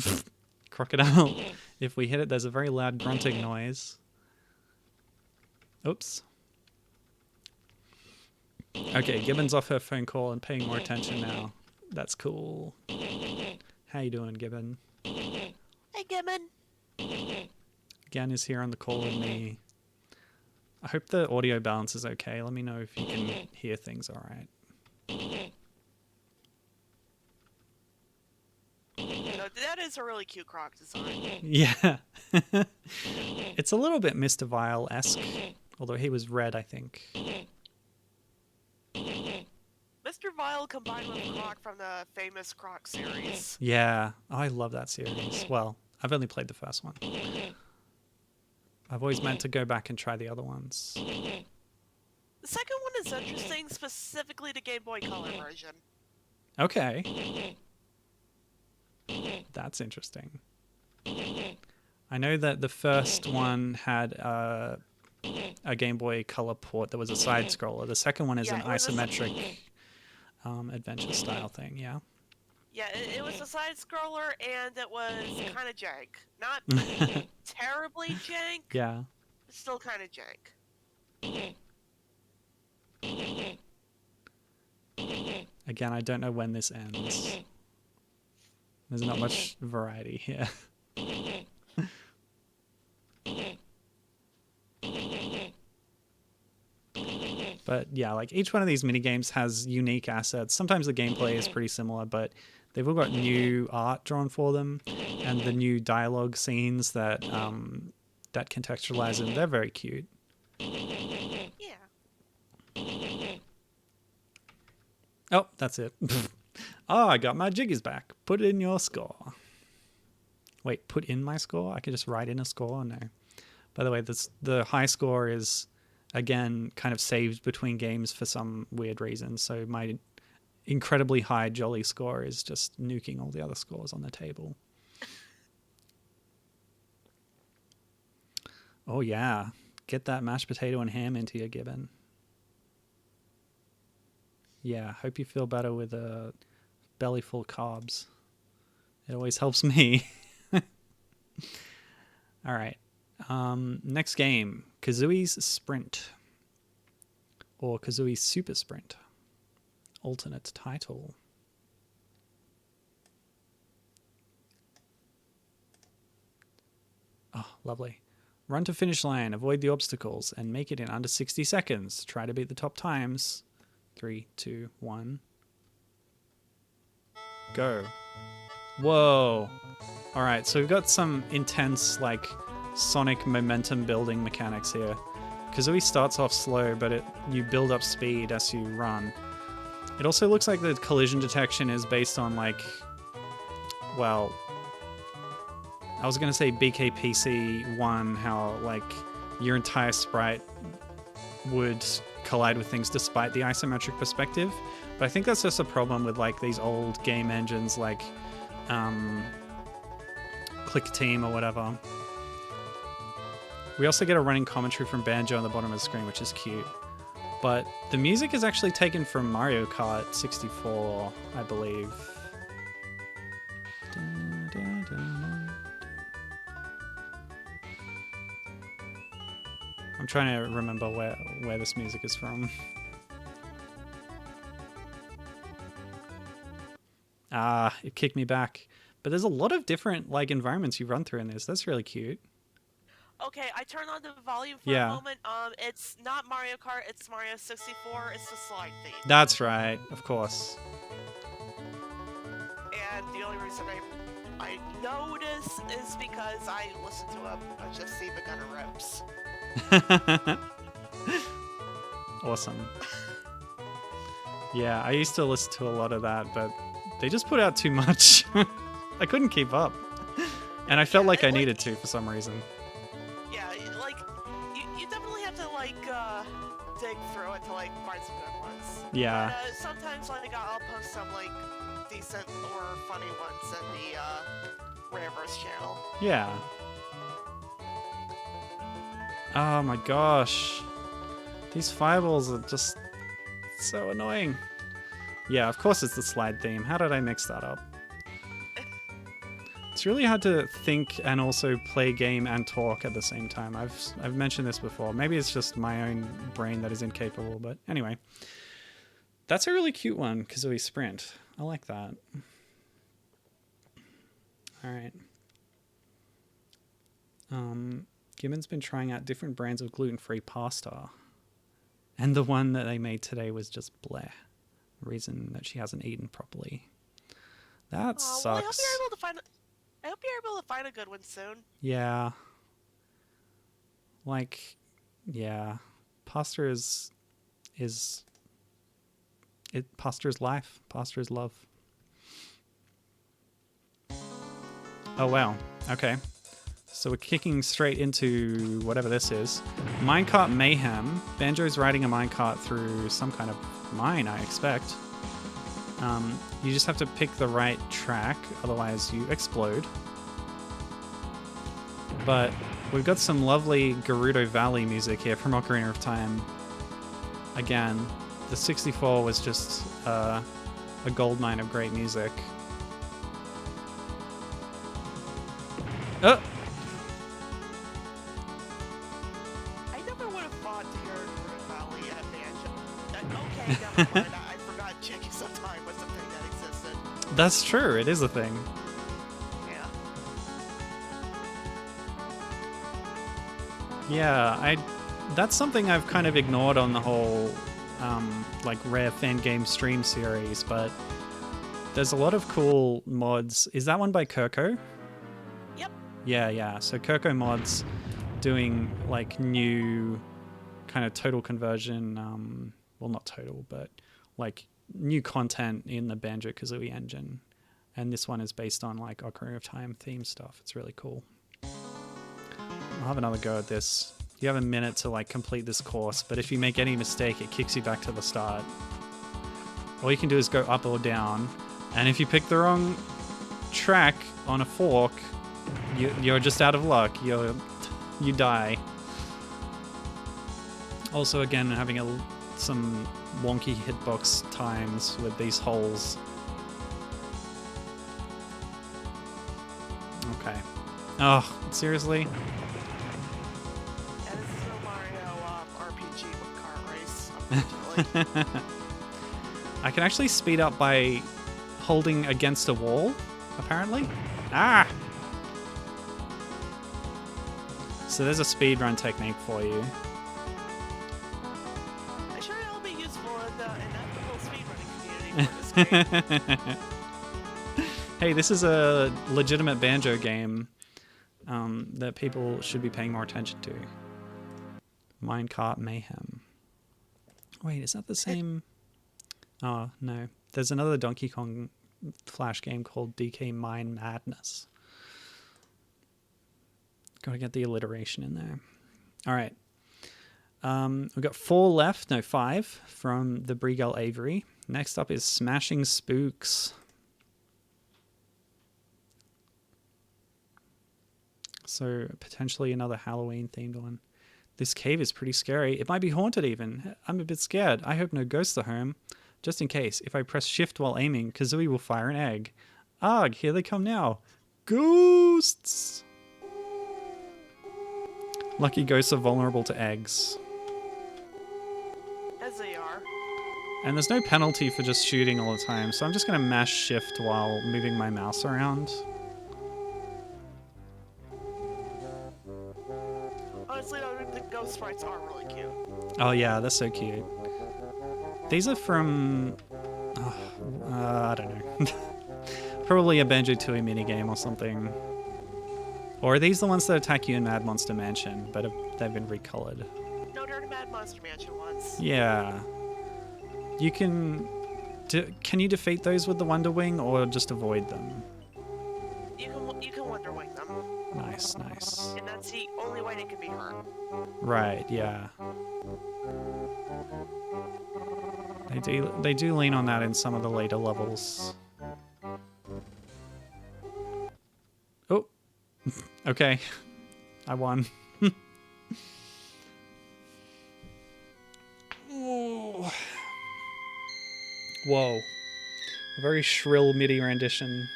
Speaker 1: crocodile. If we hit it, there's a very loud grunting noise. Oops. Okay, Gibbon's off her phone call and paying more attention now. That's cool. How you doing, Gibbon?
Speaker 2: Hey, Gibbon.
Speaker 1: Gan is here on the call with me. I hope the audio balance is okay. Let me know if you can hear things all right.
Speaker 2: No, that is a really cute croc design.
Speaker 1: Yeah. It's a little bit Mr. Vile-esque, although he was red, I think.
Speaker 2: Mr. Vile combined with Croc from the famous Croc series.
Speaker 1: Yeah, I love that series. Well, I've only played the first one. I've always meant to go back and try the other ones.
Speaker 2: The second one is interesting, specifically the Game Boy Color version.
Speaker 1: Okay. That's interesting. I know that the first one had a Game Boy Color port that was a side-scroller. The second one is an isometric adventure style thing, yeah?
Speaker 2: Yeah, it was a side-scroller, and it was kind of jank. Not terribly jank,
Speaker 1: yeah.
Speaker 2: but still kind of jank.
Speaker 1: Again, I don't know when this ends. There's not much variety here. But yeah, like each one of these mini games has unique assets. Sometimes the gameplay is pretty similar, but they've all got new art drawn for them, and the new dialogue scenes that that contextualize them. They're very cute.
Speaker 2: Yeah.
Speaker 1: Oh, that's it. Oh, I got my jiggies back. Put it in your score. Wait, put in my score? I could just write in a score? No. By the way, the high score is, again, kind of saved between games for some weird reason. So my incredibly high jolly score is just nuking all the other scores on the table. Oh, yeah. Get that mashed potato and ham into your Gibbon. Yeah, hope you feel better with a belly full of carbs. It always helps me. All right. Next game, Kazooie's Sprint. Or Kazooie's Super Sprint. Alternate title. Oh, lovely. Run to finish line, avoid the obstacles, and make it in under 60 seconds. Try to beat the top times. 3, 2, 1. Go. Whoa. All right, so we've got some intense, like, sonic momentum building mechanics here. Kazooie starts off slow, but you build up speed as you run. It also looks like the collision detection is based on, like, well, I was going to say BKPC 1, how, like, your entire sprite would collide with things despite the isometric perspective. But I think that's just a problem with, like, these old game engines, like, Click Team or whatever. We also get a running commentary from Banjo on the bottom of the screen, which is cute. But the music is actually taken from Mario Kart 64, I believe. I'm trying to remember where this music is from. Ah, it kicked me back. But there's a lot of different, like, environments you run through in this. That's really cute.
Speaker 2: Okay, I turned on the volume for a moment. It's not Mario Kart, it's Mario 64. It's the slide theme.
Speaker 1: That's right, of course.
Speaker 2: And the only reason I know this is because I listened to a bunch of Steve Gunner rips.
Speaker 1: Awesome. Yeah, I used to listen to a lot of that, but they just put out too much. I couldn't keep up. And I felt like I needed to for some reason.
Speaker 2: Yeah, like, you definitely have to, like, dig through it to, like, find some good ones.
Speaker 1: Yeah.
Speaker 2: But, sometimes, like, I'll post some, like, decent or funny ones in the, Rareverse channel.
Speaker 1: Yeah. Oh my gosh. These fireballs are just so annoying. Yeah, of course it's the slide theme. How did I mix that up? It's really hard to think and also play game and talk at the same time. I've mentioned this before. Maybe it's just my own brain that is incapable, but anyway. That's a really cute one, Kazooie Sprint. I like that. All right. Gibbon's been trying out different brands of gluten-free pasta. And the one that they made today was just bleh. Reason that she hasn't eaten properly. That sucks.
Speaker 2: Well, I hope you're able to find a good one soon.
Speaker 1: Yeah. Like, yeah. Pasta is pasta is life. Pasta is love. Oh, wow. Okay. So we're kicking straight into whatever this is. Minecart Mayhem. Banjo's riding a minecart through some kind of mine, I expect. You just have to pick the right track, otherwise you explode. But we've got some lovely Gerudo Valley music here from Ocarina of Time. Again, the 64 was just a goldmine of great music. Oh!
Speaker 2: I never would have thought to hear Gerudo Valley at Banjo. Okay, never mind. I forgot Chicky sometimes.
Speaker 1: That's true. It is a thing.
Speaker 2: Yeah.
Speaker 1: Yeah, that's something I've kind of ignored on the whole like rare fan game stream series, but there's a lot of cool mods. Is that one by Kirko?
Speaker 2: Yep.
Speaker 1: Yeah. So Kirko mods doing like new kind of total conversion, well, not total, but like new content in the Banjo-Kazooie engine. And this one is based on like Ocarina of Time theme stuff. It's really cool. I'll have another go at this. You have a minute to like complete this course, but if you make any mistake, it kicks you back to the start. All you can do is go up or down, and if you pick the wrong track on a fork, you're just out of luck. You die. Also, again, having some wonky hitbox times with these holes. Okay. Oh, seriously?
Speaker 2: Yeah, this is no Mario RPG with kart race, unfortunately.
Speaker 1: I can actually speed up by holding against a wall, apparently. Ah! So there's a speedrun technique for you.
Speaker 2: I'm sure it'll be useful in that whole speedrunning community for this game.
Speaker 1: Hey, this is a legitimate banjo game that people should be paying more attention to. Minecart Mayhem. Wait, is that the same? Oh, no. There's another Donkey Kong Flash game called DK Mine Madness. Gotta get the alliteration in there. All right. We've got 5 from the Breagull Avery. Next up is Smashing Spooks. So potentially another Halloween themed one. This cave is pretty scary. It might be haunted even. I'm a bit scared. I hope no ghosts are home. Just in case, if I press shift while aiming, Kazooie will fire an egg. Ugh, here they come now. Ghosts! Lucky ghosts are vulnerable to eggs.
Speaker 2: As they are.
Speaker 1: And there's no penalty for just shooting all the time, so I'm just going to mash shift while moving my mouse around.
Speaker 2: Honestly, the ghost sprites are really cute.
Speaker 1: Oh yeah, they're so cute. These are from... I don't know. Probably a Banjo-Tooie minigame or something. Or are these the ones that attack you in Mad Monster Mansion, but they've been recolored?
Speaker 2: No, they're in Mad Monster Mansion ones.
Speaker 1: Yeah. You can... Can you defeat those with the Wonder Wing or just avoid them?
Speaker 2: You can Wonder Wing them.
Speaker 1: Nice, nice.
Speaker 2: And that's the only way they can be hurt.
Speaker 1: Right, yeah. They do lean on that in some of the later levels. Oh. Okay. I won. Oh. Whoa. A very shrill MIDI rendition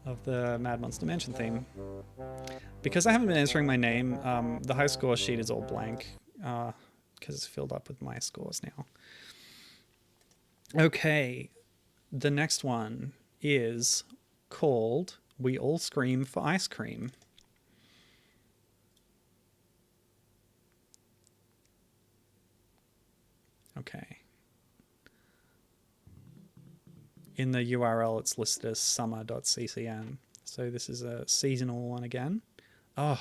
Speaker 1: of the Mad Monster Mansion theme. Because I haven't been answering my name, the high score sheet is all blank. Because it's filled up with my scores now. Okay. The next one is called We All Scream for Ice Cream. Okay. In the URL, it's listed as summer.ccn. So this is a seasonal one again. Oh,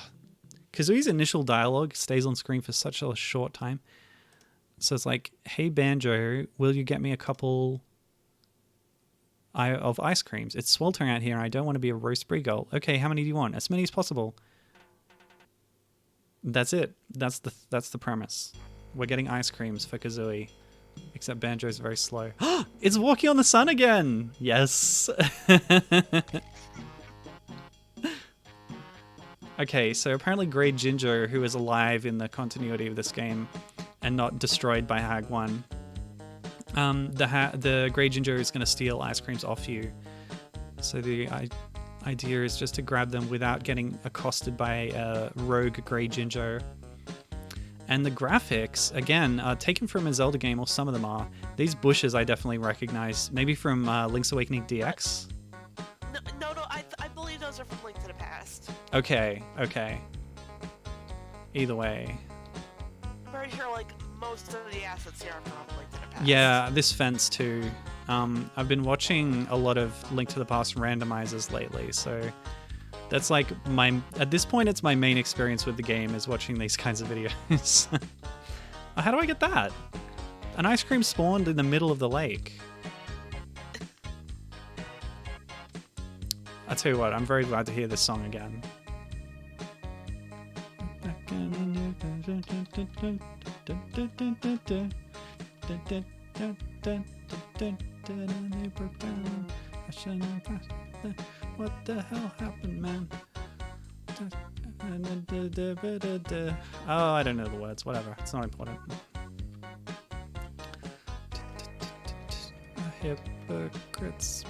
Speaker 1: Kazooie's initial dialogue stays on screen for such a short time. So it's like, hey, Banjo, will you get me a couple of ice creams? It's sweltering out here and I don't want to be a roast Breagull. Okay, how many do you want? As many as possible. That's it. That's the premise. We're getting ice creams for Kazooie. Except Banjo's very slow. It's walking on the sun again! Yes! Okay, so apparently Grey Ginger, who is alive in the continuity of this game and not destroyed by Hag 1, the Grey Ginger is going to steal ice creams off you. So the idea is just to grab them without getting accosted by a rogue Grey Ginger. And the graphics, again, taken from a Zelda game, or some of them are. These bushes I definitely recognize, maybe from Link's Awakening DX.
Speaker 2: No, I believe those are from Link to the Past.
Speaker 1: Okay. Either way.
Speaker 2: I'm very sure, like, most of the assets here are from Link to the Past.
Speaker 1: Yeah, this fence too. I've been watching a lot of Link to the Past randomizers lately, so that's like at this point it's my main experience with the game is watching these kinds of videos. How do I get that? An ice cream spawned in the middle of the lake. I tell you what, I'm very glad to hear this song again. What the hell happened, man? Oh, I don't know the words. Whatever. It's not important. Hypocrites.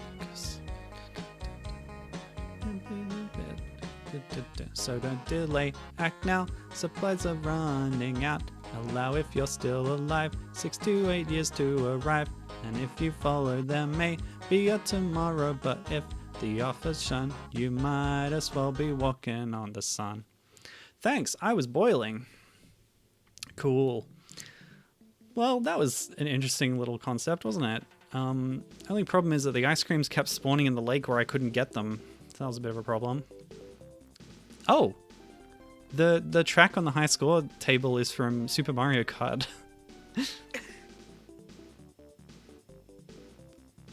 Speaker 1: So don't delay, act now, supplies are running out. Allow if you're still alive, 6 to 8 years to arrive. And if you follow them, may be a tomorrow. But if the offer's shun, you might as well be walking on the sun. Thanks, I was boiling. Cool. Well, that was an interesting little concept, wasn't it? Only problem is that the ice creams kept spawning in the lake where I couldn't get them. That was a bit of a problem. Oh! The track on the high score table is from Super Mario Kart.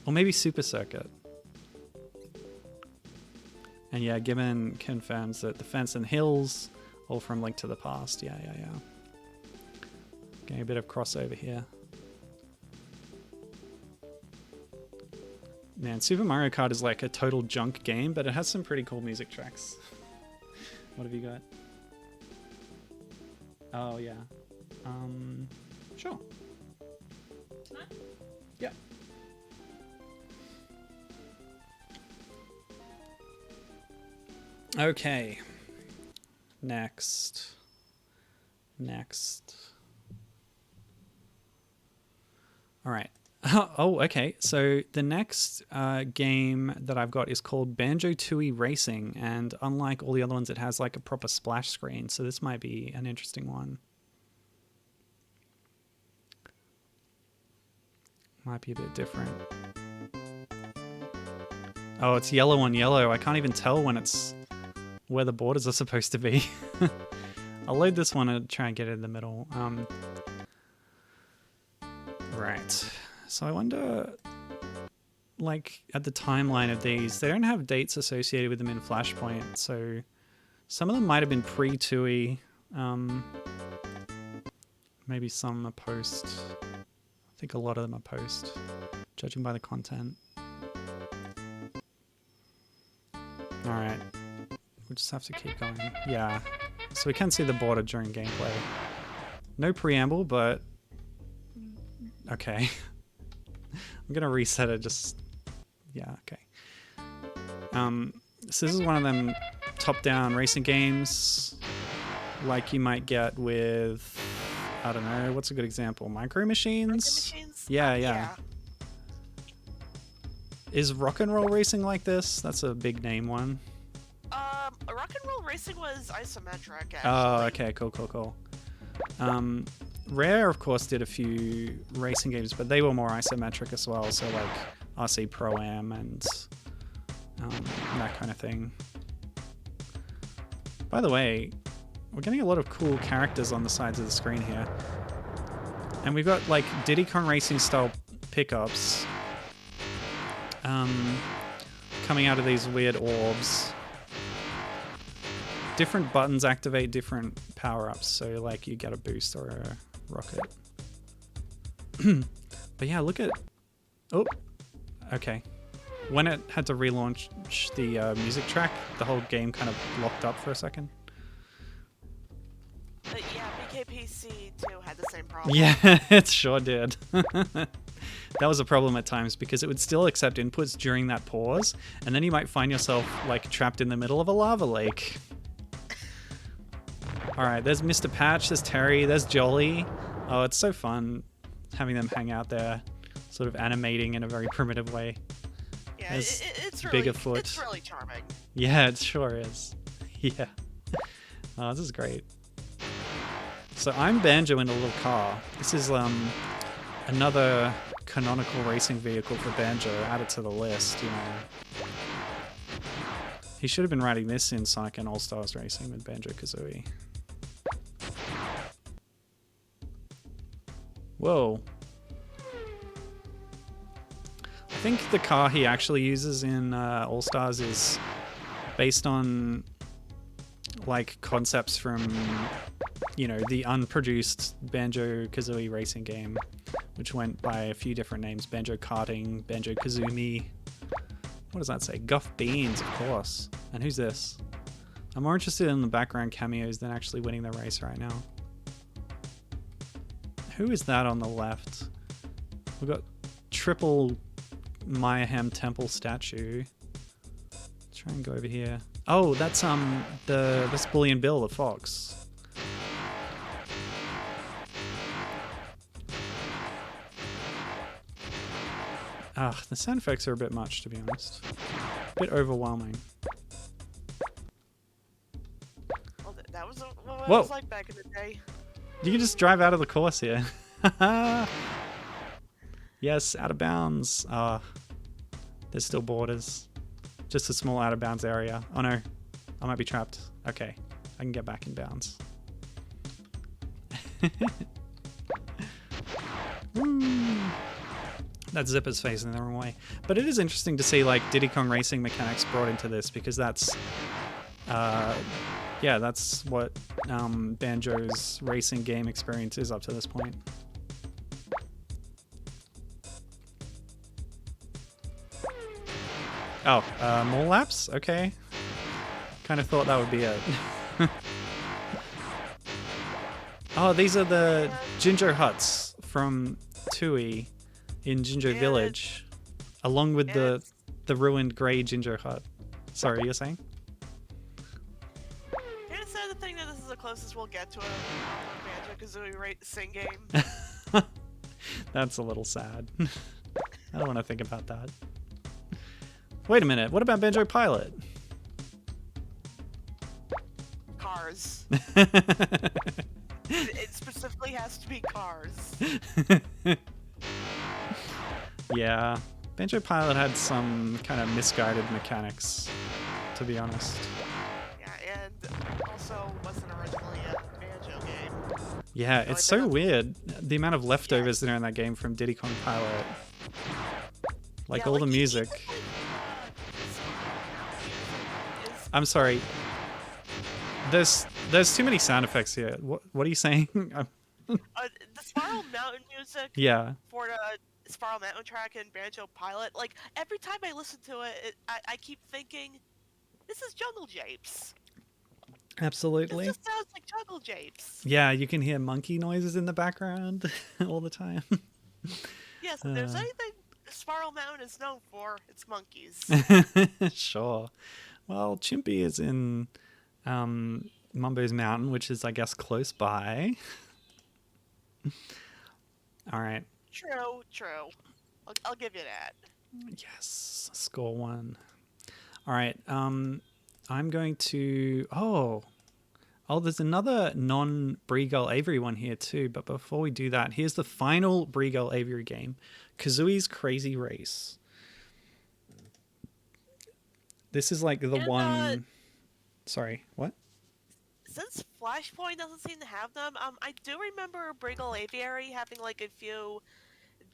Speaker 1: Or maybe Super Circuit. And yeah, Gibbon confirms that the fence and hills, all from Link to the Past. Yeah. Getting a bit of crossover here. Man, Super Mario Kart is like a total junk game, but it has some pretty cool music tracks. What have you got? Oh, yeah. Sure.
Speaker 3: Tonight?
Speaker 1: Yeah. Okay. Next. All right. Oh, okay. So the next game that I've got is called Banjo-Tooie Racing, and unlike all the other ones, it has like a proper splash screen. So this might be an interesting one. Might be a bit different. Oh, it's yellow on yellow. I can't even tell when it's where the borders are supposed to be. I'll load this one and try and get it in the middle. Right. So I wonder, like, at the timeline of these, they don't have dates associated with them in Flashpoint, so some of them might have been pre-Tooie. Maybe some are post. I think a lot of them are post, judging by the content. Alright. We'll just have to keep going. Yeah. So we can see the border during gameplay. No preamble, but... okay. I'm gonna reset it just... yeah, okay. So this is one of them top-down racing games like you might get with... I don't know, what's a good example? Micro Machines? Yeah. Is Rock and Roll Racing like this? That's a big name one.
Speaker 2: Rock and Roll Racing was isometric, actually.
Speaker 1: Oh, okay, cool. Rare, of course, did a few racing games, but they were more isometric as well, so like RC Pro-Am and that kind of thing. By the way, we're getting a lot of cool characters on the sides of the screen here. And we've got like Diddy Kong Racing style pickups coming out of these weird orbs. Different buttons activate different power-ups, so like you get a boost or a rocket. But yeah, look at... oh, okay. When it had to relaunch the music track, the whole game kind of locked up for a second.
Speaker 2: But yeah, BKPC too had the same problem.
Speaker 1: Yeah, it sure did. That was a problem at times because it would still accept inputs during that pause, and then you might find yourself like trapped in the middle of a lava lake. All right, there's Mr. Patch, there's Terry, there's Jolly. Oh, it's so fun having them hang out there, sort of animating in a very primitive way.
Speaker 2: Yeah,
Speaker 1: There's
Speaker 2: it's really
Speaker 1: Biggerfoot.
Speaker 2: it's really charming.
Speaker 1: Yeah, it sure is. Yeah. Oh, this is great. So I'm Banjo in a little car. This is another canonical racing vehicle for Banjo. Add it to the list, you know. He should have been riding this in Sonic and All-Stars Racing with Banjo-Kazooie. Whoa. I think the car he actually uses in All-Stars is based on like concepts from, you know, the unproduced Banjo-Kazooie racing game, which went by a few different names. Banjo-Karting, Banjo-Kazooie. What does that say? Guff Beans, of course. And who's this? I'm more interested in the background cameos than actually winning the race right now. Who is that on the left? We've got triple Mayhem Temple statue. Let's try and go over here. Oh, that's the Bullion Bill, the fox. The sound effects are a bit much, to be honest. A bit overwhelming.
Speaker 2: Well, that was what it
Speaker 1: Whoa.
Speaker 2: was like back in the day.
Speaker 1: You can just drive out of the course here. Yes, out of bounds. There's still borders. Just a small out of bounds area. Oh no, I might be trapped. Okay, I can get back in bounds. Woo. That zipper's facing the wrong way. But it is interesting to see like Diddy Kong Racing mechanics brought into this, because that's yeah, that's what Banjo's racing game experience is up to this point. Oh, more laps? Okay. Kind of thought that would be it. Oh, these are the Ginger huts from Tooie in Ginger Village, along with the ruined grey Ginger hut. Sorry, you're saying?
Speaker 2: And it's the thing that this is the closest we'll get to a Banjo-Kazooie racing game.
Speaker 1: That's a little sad. I don't want to think about that. Wait a minute, what about Banjo Pilot?
Speaker 2: Cars. It specifically has to be cars.
Speaker 1: Yeah, Banjo Pilot had some kind of misguided mechanics, to be honest.
Speaker 2: Yeah, and also wasn't originally a Banjo game.
Speaker 1: Yeah,
Speaker 2: So
Speaker 1: it's
Speaker 2: I
Speaker 1: so
Speaker 2: think
Speaker 1: weird, the amount of leftovers that are in that game from Diddy Kong Pilot. Like
Speaker 2: Yeah,
Speaker 1: all
Speaker 2: like,
Speaker 1: the music. I'm sorry. There's too many sound effects here. What are you saying?
Speaker 2: The Spiral Mountain music
Speaker 1: Yeah.
Speaker 2: for the Spiral Mountain track in Banjo Pilot, like, every time I listen to it, I keep thinking, this is Jungle Japes.
Speaker 1: Absolutely.
Speaker 2: This just sounds like Jungle Japes.
Speaker 1: Yeah, you can hear monkey noises in the background all the time.
Speaker 2: Yes, if there's anything Spiral Mountain is known for, it's monkeys.
Speaker 1: Sure. Well, Chimpy is in Mumbo's Mountain, which is, I guess, close by. All right.
Speaker 2: True. I'll give you that.
Speaker 1: Yes, score one. All right. I'm going to. Oh, there's another non-Breegull Avery one here too. But before we do that, here's the final Breegull Avery game, Kazooie's Crazy Race. This is like the one. Sorry, what?
Speaker 2: Since Flashpoint doesn't seem to have them, I do remember Breegull Aviary having like a few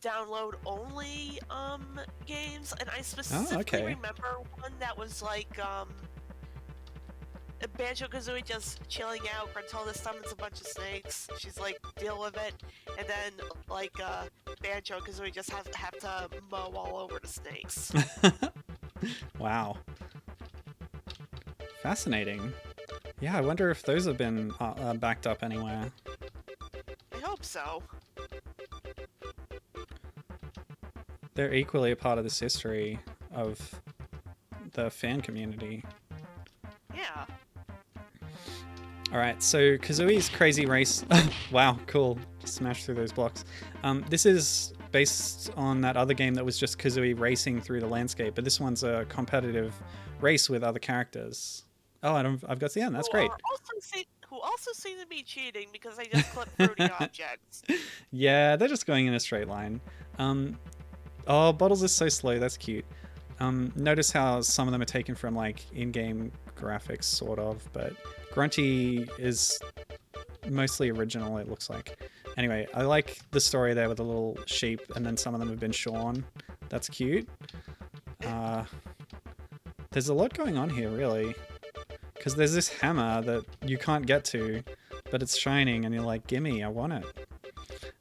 Speaker 2: download only games, and I specifically remember one that was like Banjo-Kazooie just chilling out. Gruntilda summons a bunch of snakes. She's like, deal with it, and then like Banjo-Kazooie just have to mow all over the snakes.
Speaker 1: Wow. Fascinating. Yeah, I wonder if those have been backed up anywhere.
Speaker 2: I hope so.
Speaker 1: They're equally a part of this history of the fan community.
Speaker 2: Yeah.
Speaker 1: All right, so Kazooie's Crazy Race. Wow, cool. Just smashed through those blocks. This is based on that other game that was just Kazooie racing through the landscape, but this one's a competitive race with other characters. Oh, I've got to the end. That's great.
Speaker 2: Who also seem to be cheating because they just clip fruity objects.
Speaker 1: Yeah, they're just going in a straight line. Oh, Bottles is so slow. That's cute. Notice how some of them are taken from like in-game graphics, sort of, but Grunty is mostly original, it looks like. Anyway, I like the story there with the little sheep, and then some of them have been shorn. That's cute. There's a lot going on here, really. Because there's this hammer that you can't get to, but it's shining, and you're like, gimme, I want it.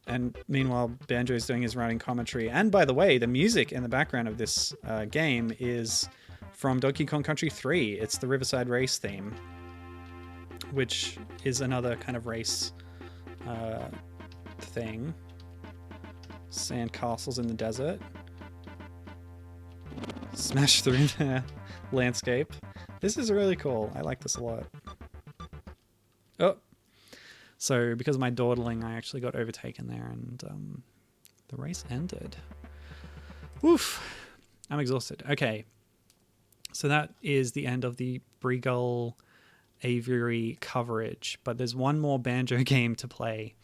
Speaker 1: And meanwhile, Banjo's doing his running commentary. And by the way, the music in the background of this game is from Donkey Kong Country 3. It's the Riverside Race theme, which is another kind of race thing. Sand castles in the desert. Smash through the landscape. This is really cool. I like this a lot. Oh. So because of my dawdling, I actually got overtaken there, and the race ended. Woof. I'm exhausted. Okay. So that is the end of the Breagull Aviary coverage, but there's one more Banjo game to play.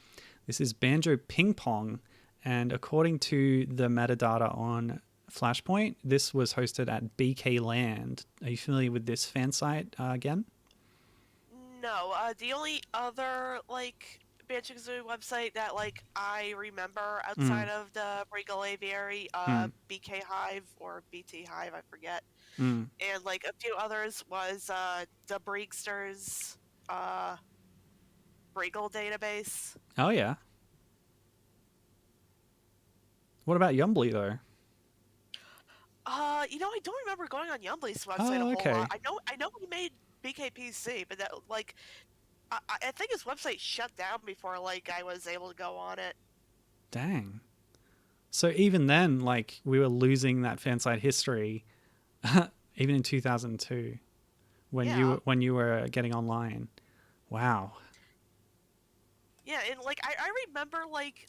Speaker 1: This is Banjo Ping Pong, and according to the metadata on Flashpoint, this was hosted at BK Land. Are you familiar with this fan site again?
Speaker 2: No, the only other like Banjo-Kazooie website that like I remember outside of the Breagull Aviary, BK Hive or BT Hive, I forget, and like a few others was the Breaksters Breagull database.
Speaker 1: Oh yeah. What about Yumbly though?
Speaker 2: You know, I don't remember going on Yumbly's website a whole lot. I know he made BKPC, but that like I think his website shut down before like I was able to go on it.
Speaker 1: Dang. So even then, like, we were losing that fan site history, even in 2002, when you were getting online. Wow.
Speaker 2: Yeah, and like I remember like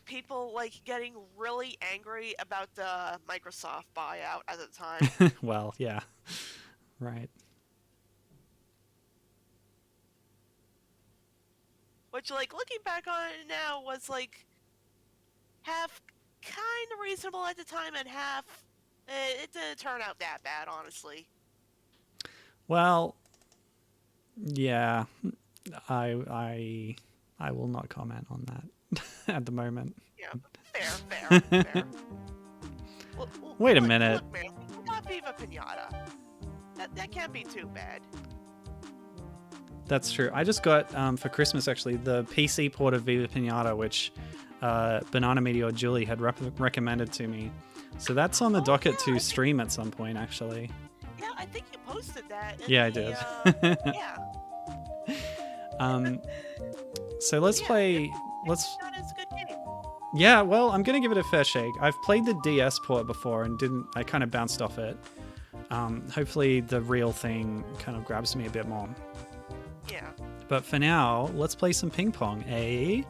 Speaker 2: people like getting really angry about the Microsoft buyout at the time.
Speaker 1: Well, yeah. Right.
Speaker 2: Which, like, looking back on it now was, like, half kind of reasonable at the time and half... it didn't turn out that bad, honestly.
Speaker 1: Well, yeah. I will not comment on that at the moment.
Speaker 2: Yeah, fair.
Speaker 1: Wait a minute.
Speaker 2: Look, man, we got Viva Pinata. That can't be too bad.
Speaker 1: That's true. I just got, for Christmas, actually, the PC port of Viva Pinata, which Banana Meteor Julie had recommended to me. So that's on the docket to stream at some point, actually.
Speaker 2: Yeah, I think you posted that.
Speaker 1: Yeah, I did.
Speaker 2: Yeah.
Speaker 1: So let's play...
Speaker 2: That is a good game.
Speaker 1: Yeah, well, I'm going to give it a fair shake. I've played the DS port before and I kind of bounced off it. Hopefully the real thing kind of grabs me a bit more.
Speaker 2: Yeah.
Speaker 1: But for now, let's play some ping pong, eh?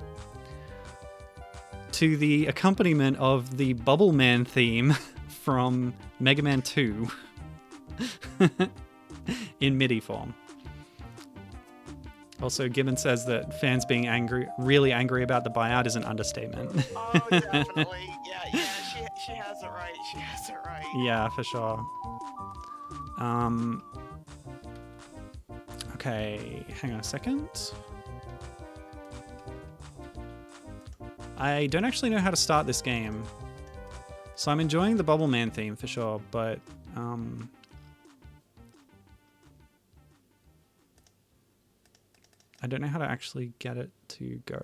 Speaker 1: To the accompaniment of the Bubble Man theme from Mega Man 2 in MIDI form. Also, Gibbon says that fans being really angry about the buyout is an understatement.
Speaker 2: Oh, definitely. Yeah, she has it right. She has it right.
Speaker 1: Yeah, for sure. Okay, hang on a second. I don't actually know how to start this game. So I'm enjoying the Bubble Man theme for sure, but I don't know how to actually get it to go.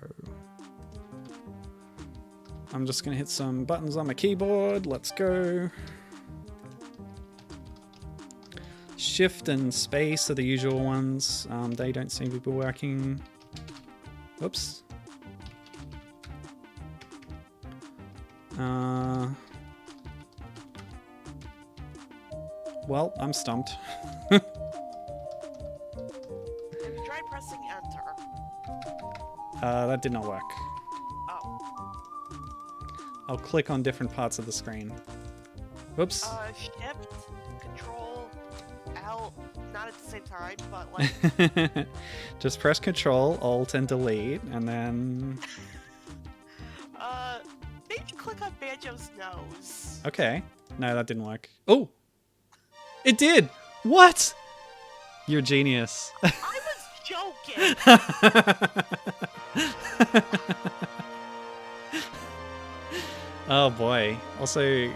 Speaker 1: I'm just gonna hit some buttons on my keyboard. Let's go. Shift and space are the usual ones. They don't seem to be working. Oops. Well, I'm stumped.
Speaker 2: pressing enter.
Speaker 1: That did not work.
Speaker 2: Oh.
Speaker 1: I'll click on different parts of the screen. Whoops.
Speaker 2: Shift, Control, L, not at the same time, but like.
Speaker 1: Just press Control, Alt, and Delete, and then.
Speaker 2: Maybe click on Banjo's nose.
Speaker 1: Okay. No, that didn't work. Oh! It did! What? You're a genius.
Speaker 2: I was joking!
Speaker 1: Oh boy. Also,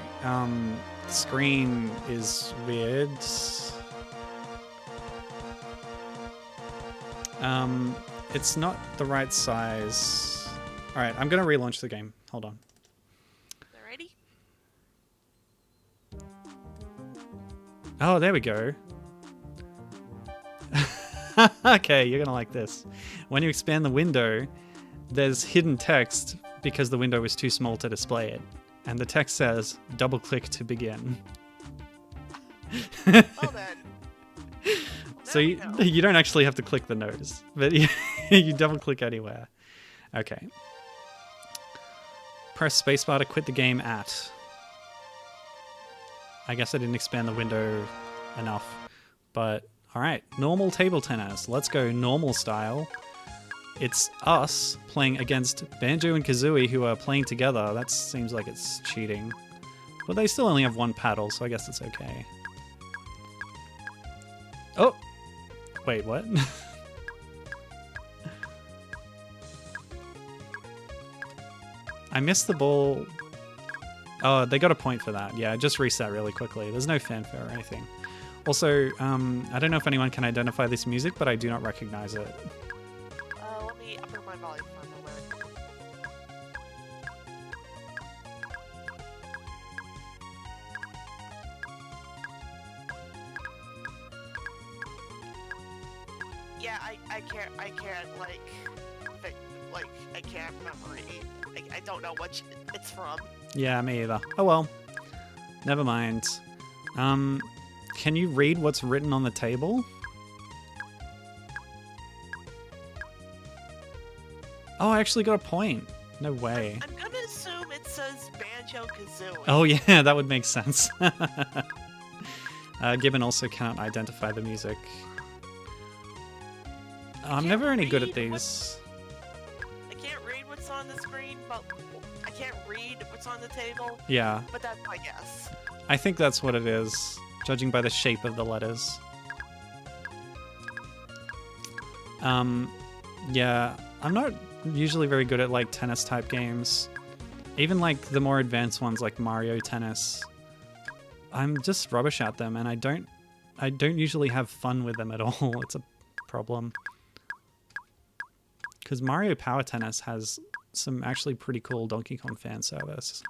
Speaker 1: screen is weird. It's not the right size. Alright, I'm gonna relaunch the game. Hold on.
Speaker 2: Alrighty.
Speaker 1: Oh, there we go. Okay, you're gonna like this. When you expand the window, there's hidden text because the window is too small to display it. And the text says, double click to begin.
Speaker 2: Well then.
Speaker 1: So you don't actually have to click the nose, but you double click anywhere. Okay. Press spacebar to quit the game at. I guess I didn't expand the window enough, but alright. Normal table tennis. Let's go normal style. It's us playing against Banjo and Kazooie who are playing together. That seems like it's cheating. But they still only have one paddle, so I guess it's okay. Oh! Wait, what? I missed the ball. Oh, they got a point for that. Yeah, just reset really quickly. There's no fanfare or anything. Also, I don't know if anyone can identify this music, but I do not recognize it.
Speaker 2: Let me upper my volume for a moment. Yeah, I can't, I can't remember it. I don't know what it's from.
Speaker 1: Yeah, me either. Oh well. Never mind. Can you read what's written on the table? Oh, I actually got a point. No way.
Speaker 2: I'm gonna assume it says Banjo-Kazooie.
Speaker 1: Oh yeah, that would make sense. Gibbon also cannot identify the music. I'm never any good at these.
Speaker 2: I can't read what's on the screen, but I can't read what's on the table.
Speaker 1: Yeah.
Speaker 2: But that's my guess.
Speaker 1: I think that's what it is, judging by the shape of the letters. Yeah, I'm not usually very good at like tennis type games. Even like the more advanced ones like Mario Tennis. I'm just rubbish at them and I don't usually have fun with them at all. It's a problem. Because Mario Power Tennis has some actually pretty cool Donkey Kong fan service.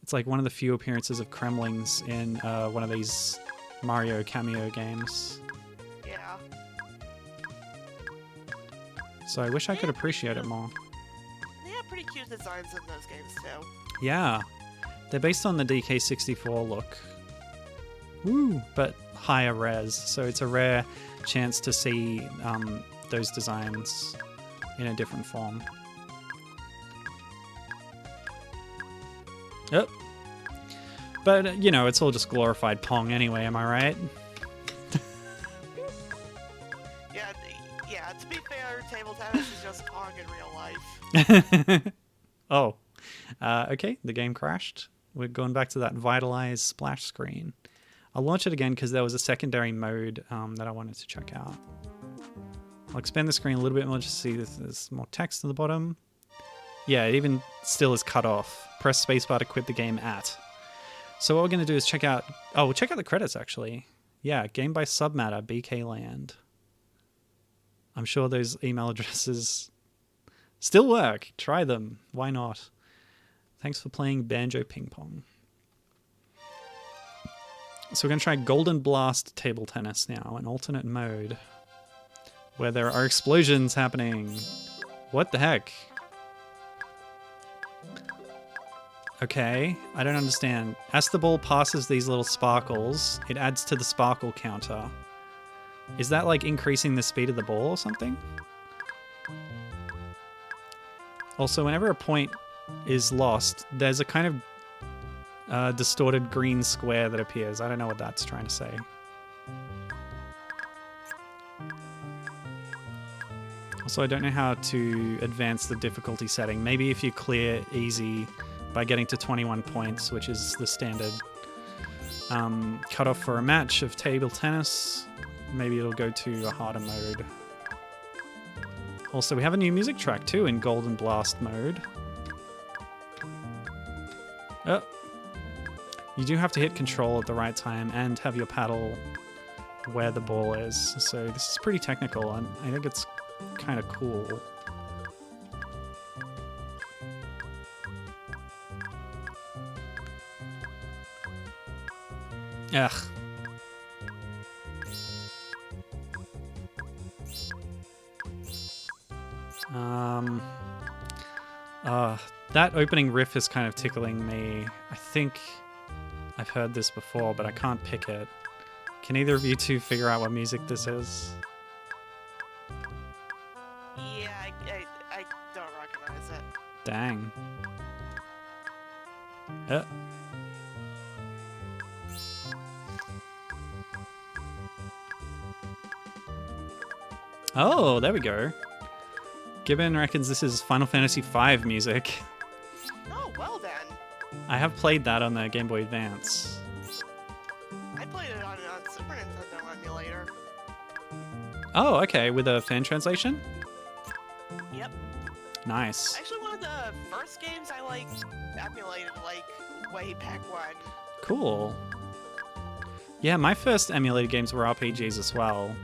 Speaker 1: It's like one of the few appearances of Kremlings in one of these Mario cameo games.
Speaker 2: Yeah.
Speaker 1: So I wish I could appreciate it more.
Speaker 2: They have pretty cute designs in those games too.
Speaker 1: Yeah. They're based on the DK64 look. Woo! But higher res, so it's a rare chance to see those designs in a different form. Yep. But, you know, it's all just glorified Pong anyway, am I right?
Speaker 2: Yeah, to be fair, table tennis is just Pong in real life.
Speaker 1: Oh. Okay, the game crashed. We're going back to that vitalized splash screen. I'll launch it again because there was a secondary mode that I wanted to check out. I'll expand the screen a little bit more just to see if there's more text at the bottom. Yeah, it even still is cut off. Press spacebar to quit the game at. So what we're going to do is check out... Oh, we'll check out the credits, actually. Yeah, game by Submatter, BK Land. I'm sure those email addresses still work. Try them. Why not? Thanks for playing Banjo Ping Pong. So we're going to try Golden Blast Table Tennis now, an alternate mode, where there are explosions happening. What the heck? Okay, I don't understand. As the ball passes these little sparkles, it adds to the sparkle counter. Is that like increasing the speed of the ball or something? Also, whenever a point is lost, there's a kind of distorted green square that appears. I don't know what that's trying to say. Also, I don't know how to advance the difficulty setting. Maybe if you clear easy by getting to 21 points, which is the standard cutoff for a match of table tennis, maybe it'll go to a harder mode. Also, we have a new music track too in Golden Blast mode. Oh. You do have to hit control at the right time and have your paddle where the ball is. So this is pretty technical, and I think it's kind of cool. Ugh. That opening riff is kind of tickling me. I think I've heard this before, but I can't pick it. Can either of you two figure out what music this is?
Speaker 2: Yeah, I don't recognize it.
Speaker 1: Dang. Oh, there we go. Gibbon reckons this is Final Fantasy V music.
Speaker 2: Oh, well then.
Speaker 1: I have played that on the Game Boy Advance.
Speaker 2: I played it on Super Nintendo emulator.
Speaker 1: Oh, okay, with a fan translation?
Speaker 2: Yep.
Speaker 1: Nice.
Speaker 2: Actually, one of the first games I emulated way back when.
Speaker 1: Cool. Yeah, my first emulated games were RPGs as well.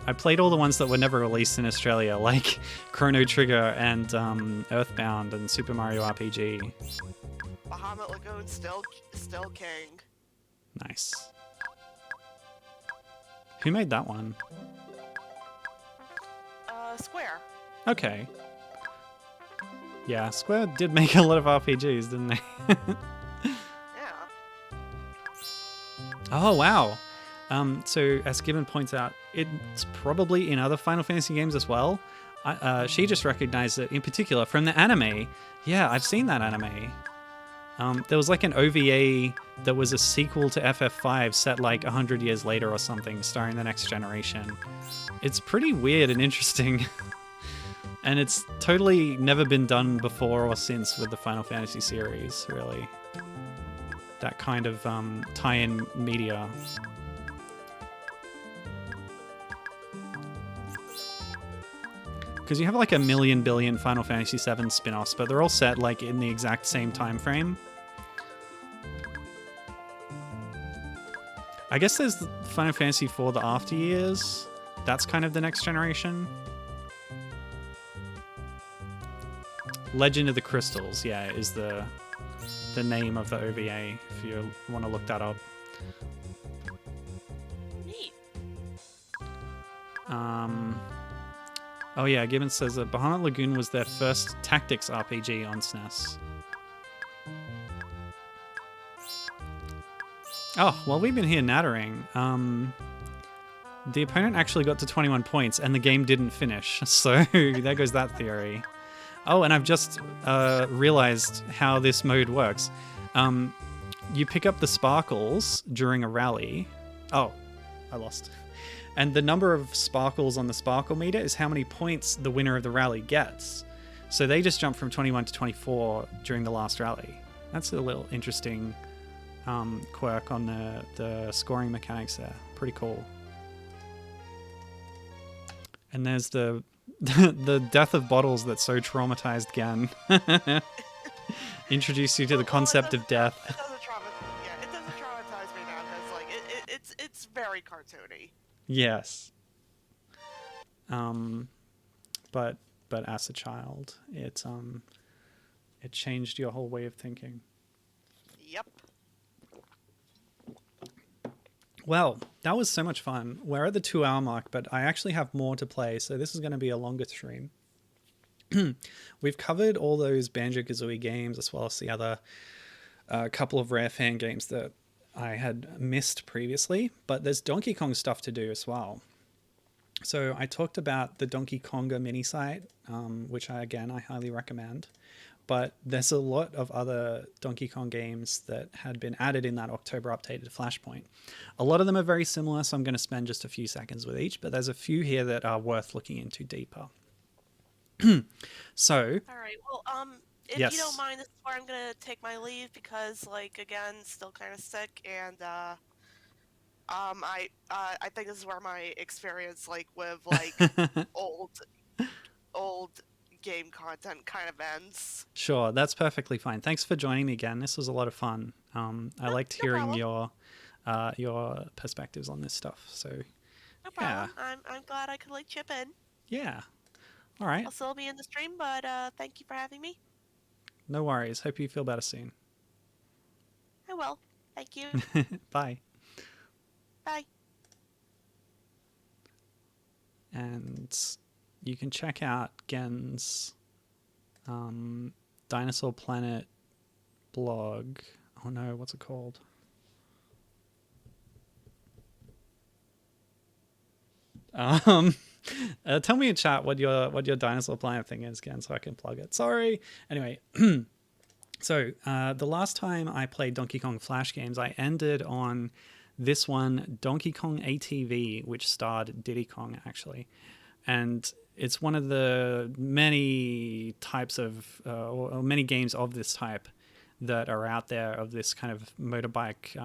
Speaker 1: I played all the ones that were never released in Australia, like Chrono Trigger and Earthbound and Super Mario RPG.
Speaker 2: Bahamut Lagoon still king.
Speaker 1: Nice. Who made that one?
Speaker 2: Square.
Speaker 1: Okay. Yeah, Square did make a lot of RPGs, didn't they?
Speaker 2: Yeah.
Speaker 1: Oh, wow. So, as Gibbon points out, it's probably in other Final Fantasy games as well. She just recognized it in particular from the anime. Yeah, I've seen that anime. There was like an OVA that was a sequel to FF5 set like 100 years later or something, starring the next generation. It's pretty weird and interesting. And it's totally never been done before or since with the Final Fantasy series, really. That kind of tie-in media. Because you have like a million billion Final Fantasy VII spin-offs, but they're all set like in the exact same time frame. I guess there's Final Fantasy IV, the After Years. That's kind of the next generation. Legend of the Crystals, yeah, is the name of the OVA, if you want to look that up.
Speaker 2: Neat.
Speaker 1: Oh yeah, Gibbon says that Bahamut Lagoon was their first tactics RPG on SNES. Oh, well, we've been here nattering. The opponent actually got to 21 points and the game didn't finish, so there goes that theory. Oh, and I've just realized how this mode works. You pick up the sparkles during a rally. Oh, I lost. And the number of sparkles on the sparkle meter is how many points the winner of the rally gets. So they just jumped from 21 to 24 during the last rally. That's a little interesting quirk on the scoring mechanics there. Pretty cool. And there's the death of bottles that so traumatized Gan. Introduce you to the concept of death.
Speaker 2: It doesn't traumatize me now because it's very cartoony.
Speaker 1: Yes. But as a child, it changed your whole way of thinking.
Speaker 2: Yep.
Speaker 1: Well, that was so much fun. We're at the 2-hour mark, but I actually have more to play, so this is going to be a longer stream. We've covered all those Banjo-Kazooie games, as well as the other couple of rare fan games that I had missed previously, but there's Donkey Kong stuff to do as well. So I talked about the Donkey Konga mini site, which I highly recommend. But there's a lot of other Donkey Kong games that had been added in that October updated Flashpoint. A lot of them are very similar, so I'm going to spend just a few seconds with each, but there's a few here that are worth looking into deeper. So,
Speaker 2: All right. Well, if
Speaker 1: yes.
Speaker 2: you don't mind, this is where I'm gonna take my leave because, like, again, still kind of sick, and I think this is where my experience, like, with like old game content kind of ends.
Speaker 1: Sure, that's perfectly fine. Thanks for joining me again. This was a lot of fun. I liked hearing your perspectives on this stuff. So,
Speaker 2: No problem. I'm glad I could like chip in.
Speaker 1: Yeah. All right.
Speaker 2: I'll still be in the stream, but thank you for having me.
Speaker 1: No worries. Hope you feel better soon.
Speaker 2: I will. Thank you.
Speaker 1: Bye.
Speaker 2: Bye.
Speaker 1: And you can check out Gen's Dinosaur Planet blog. Oh no, what's it called? Tell me in chat what your Dinosaur Planet thing is, Gen, so I can plug it. Sorry. Anyway, so the last time I played Donkey Kong Flash games, I ended on this one, Donkey Kong ATV, which starred Diddy Kong actually, and it's one of the many types of or many games of this type that are out there of this kind of motorbike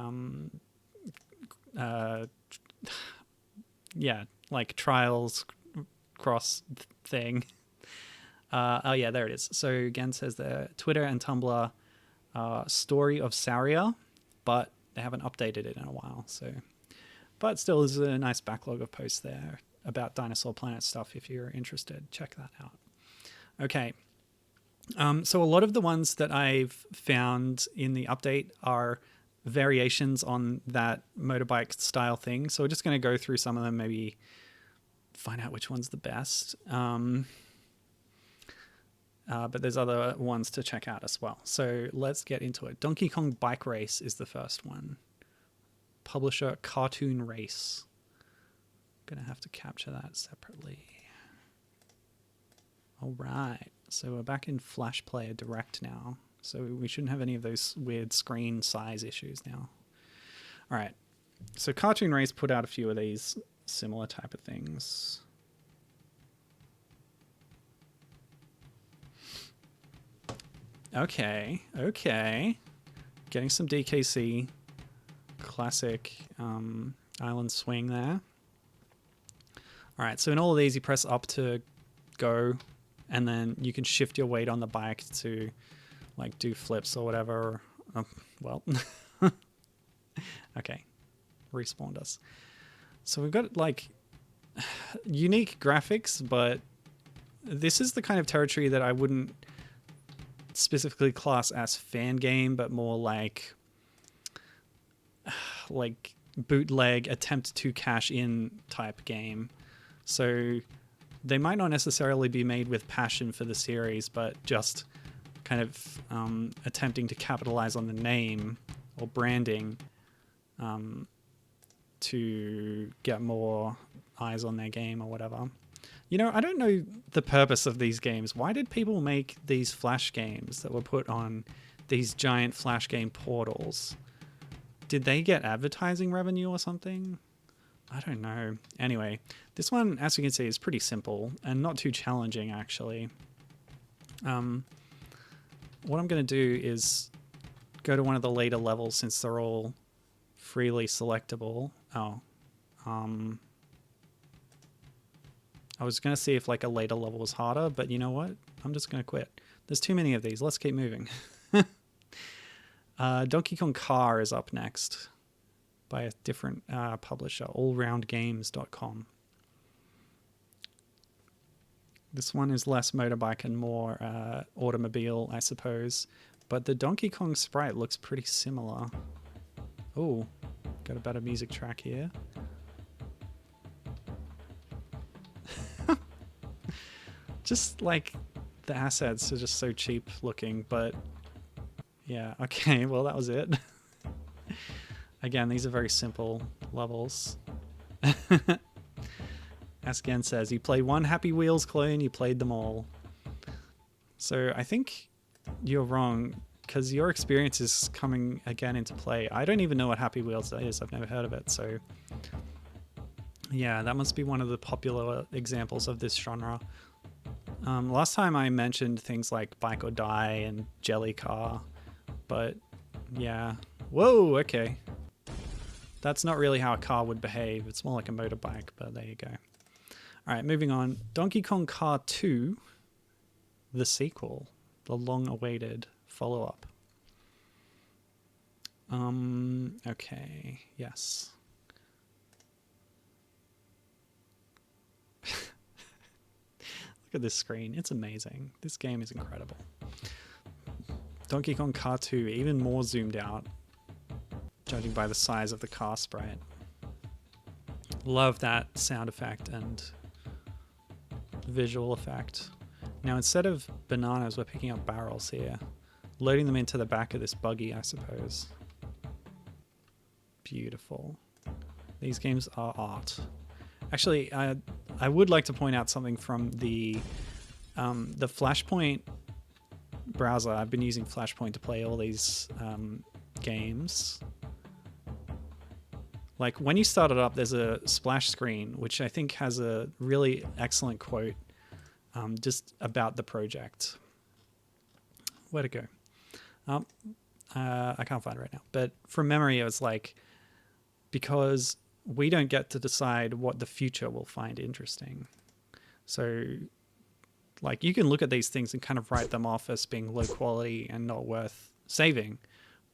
Speaker 1: like trials cross thing. Oh yeah, there it is. So Gen says the Twitter and Tumblr story of Saria, but they haven't updated it in a while. So, but still, there's a nice backlog of posts there about Dinosaur Planet stuff. If you're interested, check that out. Okay. So a lot of the ones that I've found in the update are variations on that motorbike style thing. So we're just going to go through some of them, maybe find out which one's the best. But there's other ones to check out as well. So let's get into it. Donkey Kong Bike Race is the first one. Publisher Cartoon Race. Gonna have to capture that separately. All right. So we're back in Flash Player Direct now. So we shouldn't have any of those weird screen size issues now. All right. So Cartoon Race put out a few of these similar type of things. Okay. Getting some DKC classic island swing there. All right, so in all of these, you press up to go, and then you can shift your weight on the bike to like do flips or whatever. Well, okay, respawned us. So we've got like unique graphics, but this is the kind of territory that I wouldn't specifically class as fan game, but more like bootleg attempt to cash in type game. So they might not necessarily be made with passion for the series, but just kind of attempting to capitalize on the name or branding to get more eyes on their game or whatever. You know, I don't know the purpose of these games. Why did people make these Flash games that were put on these giant Flash game portals? Did they get advertising revenue or something? I don't know. Anyway, this one, as you can see, is pretty simple and not too challenging, actually. What I'm going to do is go to one of the later levels since they're all freely selectable. I was going to see if like a later level was harder, but you know what? I'm just going to quit. There's too many of these. Let's keep moving. Donkey Kong Car is up next by a different publisher, allroundgames.com. This one is less motorbike and more automobile, I suppose. But the Donkey Kong sprite looks pretty similar. Oh, got a better music track here. Just like the assets are just so cheap looking, but yeah, okay, well that was it. Again, these are very simple levels. Asken says, you played one Happy Wheels clone, you played them all. So I think you're wrong, because your experience is coming again into play. I don't even know what Happy Wheels is. I've never heard of it. So yeah, that must be one of the popular examples of this genre. Last time I mentioned things like Bike or Die and Jelly Car, but yeah. Whoa, okay. That's not really how a car would behave. It's more like a motorbike, but there you go. All right, moving on. Donkey Kong Kart 2, the sequel, the long-awaited follow-up. Okay, yes. Look at this screen. It's amazing. This game is incredible. Donkey Kong Kart 2, even more zoomed out, judging by the size of the car sprite. Love that sound effect and visual effect. Now, instead of bananas, we're picking up barrels here. Loading them into the back of this buggy, I suppose. Beautiful. These games are art. Actually, I would like to point out something from the Flashpoint browser. I've been using Flashpoint to play all these games. Like, when you start it up, there's a splash screen, which I think has a really excellent quote just about the project. Where'd it go? I can't find it right now. But from memory, it was like, because we don't get to decide what the future will find interesting. So, like, you can look at these things and kind of write them off as being low quality and not worth saving.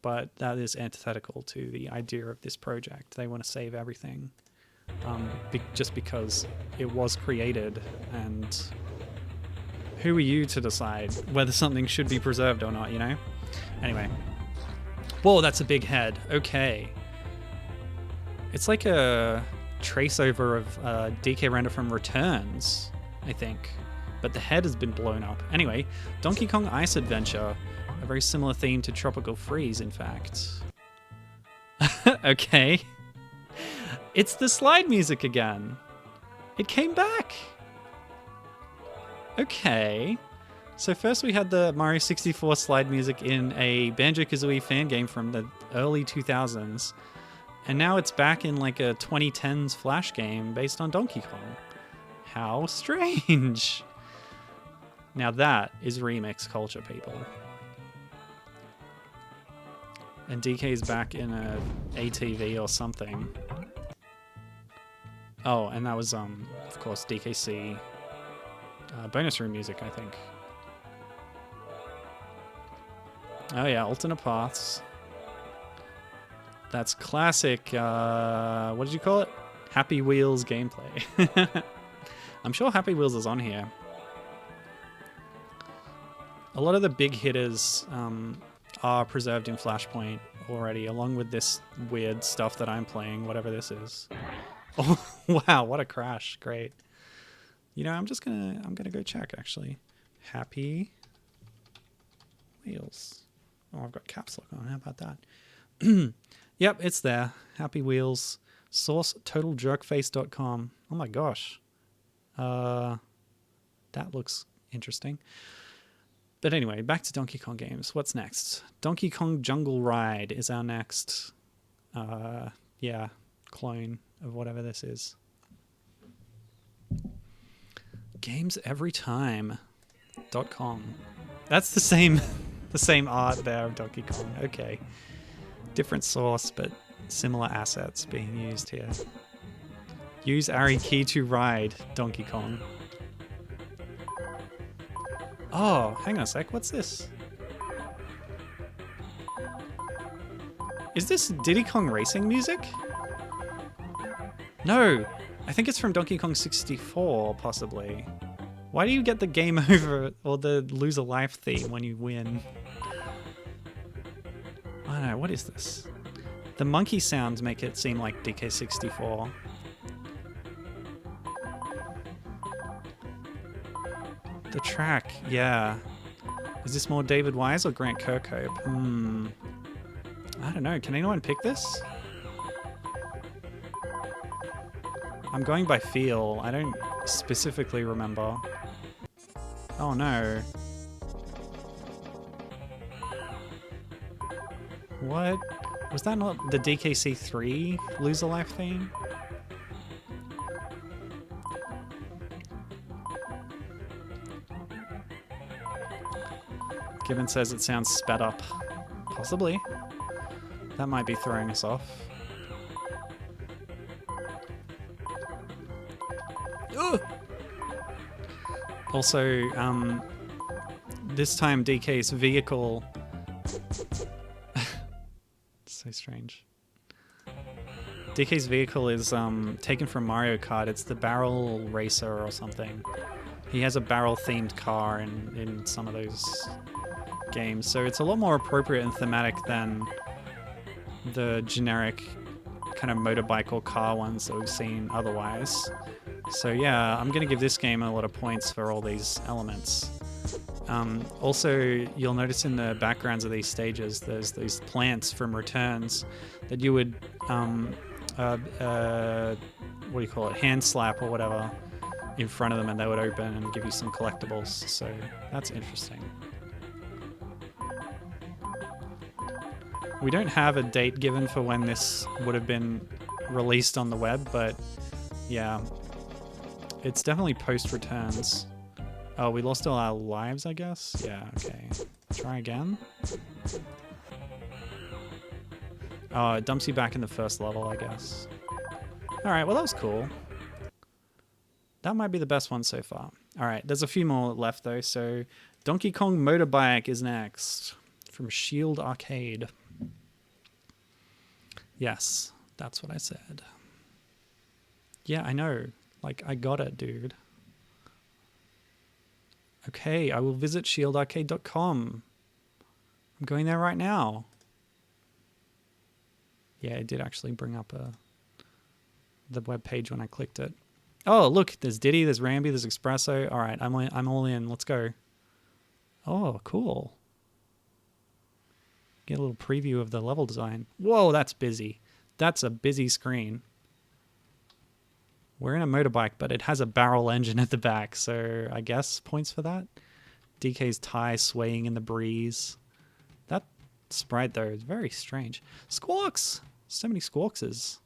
Speaker 1: But that is antithetical to the idea of this project. They want to save everything just because it was created, and who are you to decide whether something should be preserved or not, you know? Anyway. Whoa, that's a big head. Okay. It's like a traceover of DK Render from Returns, I think. But the head has been blown up. Anyway, Donkey Kong Ice Adventure. A very similar theme to Tropical Freeze, in fact. Okay. It's the slide music again. It came back. Okay. So first we had the Mario 64 slide music in a Banjo-Kazooie fan game from the early 2000s. And now it's back in like a 2010s Flash game based on Donkey Kong. How strange. Now that is remix culture, people. And DK's back in a ATV or something. Oh, and that was, of course, DKC bonus room music, I think. Oh yeah, alternate paths. That's classic, what did you call it? Happy Wheels gameplay. I'm sure Happy Wheels is on here. A lot of the big hitters are preserved in Flashpoint already, along with this weird stuff that I'm playing, whatever this is. Oh, wow, what a crash. Great. You know, I'm gonna go check, actually. Happy Wheels. Oh, I've got caps lock on. How about that? Yep, it's there. Happy Wheels. Source totaljerkface.com. Oh my gosh. That looks interesting. But anyway, back to Donkey Kong games. What's next? Donkey Kong Jungle Ride is our next, clone of whatever this is. GamesEveryTime.com. That's the same art there of Donkey Kong. Okay. Different source, but similar assets being used here. Use Ari key to ride Donkey Kong. Oh, hang on a sec. What's this? Is this Diddy Kong Racing music? No, I think it's from Donkey Kong 64, possibly. Why do you get the game over or the lose a life theme when you win? I don't know, what is this? The monkey sounds make it seem like DK64. The track, yeah. Is this more David Wise or Grant Kirkhope? I don't know. Can anyone pick this? I'm going by feel. I don't specifically remember. Oh no. What? Was that not the DKC3 Lose a Life theme? Gibbon says it sounds sped up. Possibly. That might be throwing us off. Ugh! Also, this time DK's vehicle... So strange. DK's vehicle is taken from Mario Kart. It's the Barrel Racer or something. He has a barrel-themed car in some of those games, so it's a lot more appropriate and thematic than the generic kind of motorbike or car ones that we've seen otherwise. So yeah, I'm gonna give this game a lot of points for all these elements. Also, you'll notice in the backgrounds of these stages, there's these plants from Returns that you would, what do you call it, hand slap or whatever in front of them, and they would open and give you some collectibles. So that's interesting. We don't have a date given for when this would have been released on the web, but yeah, it's definitely post-Returns. Oh, we lost all our lives, I guess? Yeah, okay. Try again. Oh, it dumps you back in the first level, I guess. Alright, well that was cool. That might be the best one so far. Alright, there's a few more left though, so Donkey Kong Motorbike is next. From Shield Arcade. Yes, that's what I said. Yeah, I know. Like, I got it, dude. Okay, I will visit shieldarcade.com. I'm going there right now. Yeah, it did actually bring up the web page when I clicked it. Oh, look, there's Diddy, there's Rambi, there's Espresso. All right, I'm all in. Let's go. Oh, cool. Get a little preview of the level design. Whoa, that's busy. That's a busy screen. We're in a motorbike, but it has a barrel engine at the back, so I guess points for that. DK's tie swaying in the breeze. That sprite, though, is very strange. Squawks! So many squawkses.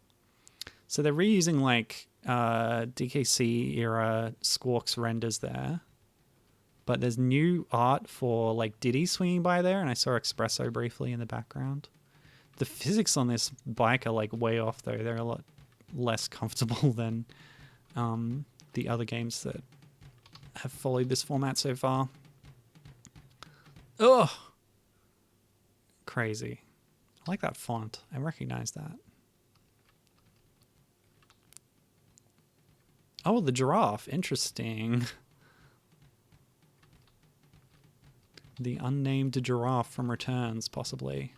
Speaker 1: So they're reusing, like, DKC-era Squawks renders there. But there's new art for, like, Diddy swinging by there, and I saw Espresso briefly in the background. The physics on this bike are, like, way off, though. They're a lot less comfortable than the other games that have followed this format so far. Ugh! Crazy. I like that font. I recognize that. Oh, the giraffe. Interesting. The unnamed giraffe from Returns, possibly.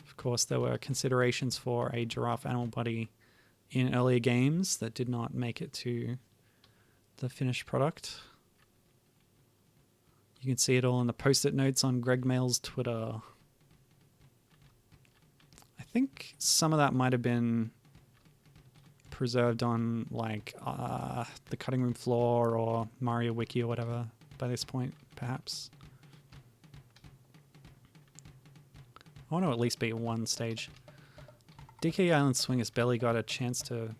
Speaker 1: Of course, there were considerations for a giraffe animal body in earlier games that did not make it to the finished product. You can see it all in the post-it notes on Greg Mail's Twitter. I think some of that might have been preserved on, like, the cutting room floor or Mario Wiki or whatever by this point, perhaps. I want to at least be at one stage. DK Island Swing has barely got a chance to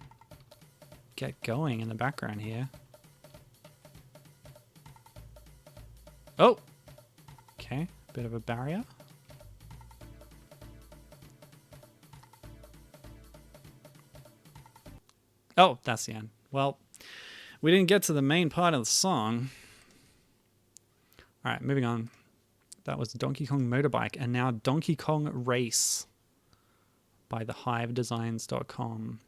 Speaker 1: get going in the background here. Oh! Okay, bit of a barrier. Oh, that's the end. Well, we didn't get to the main part of the song. Alright, moving on. That was Donkey Kong Motorbike, and now Donkey Kong Race by thehivedesigns.com.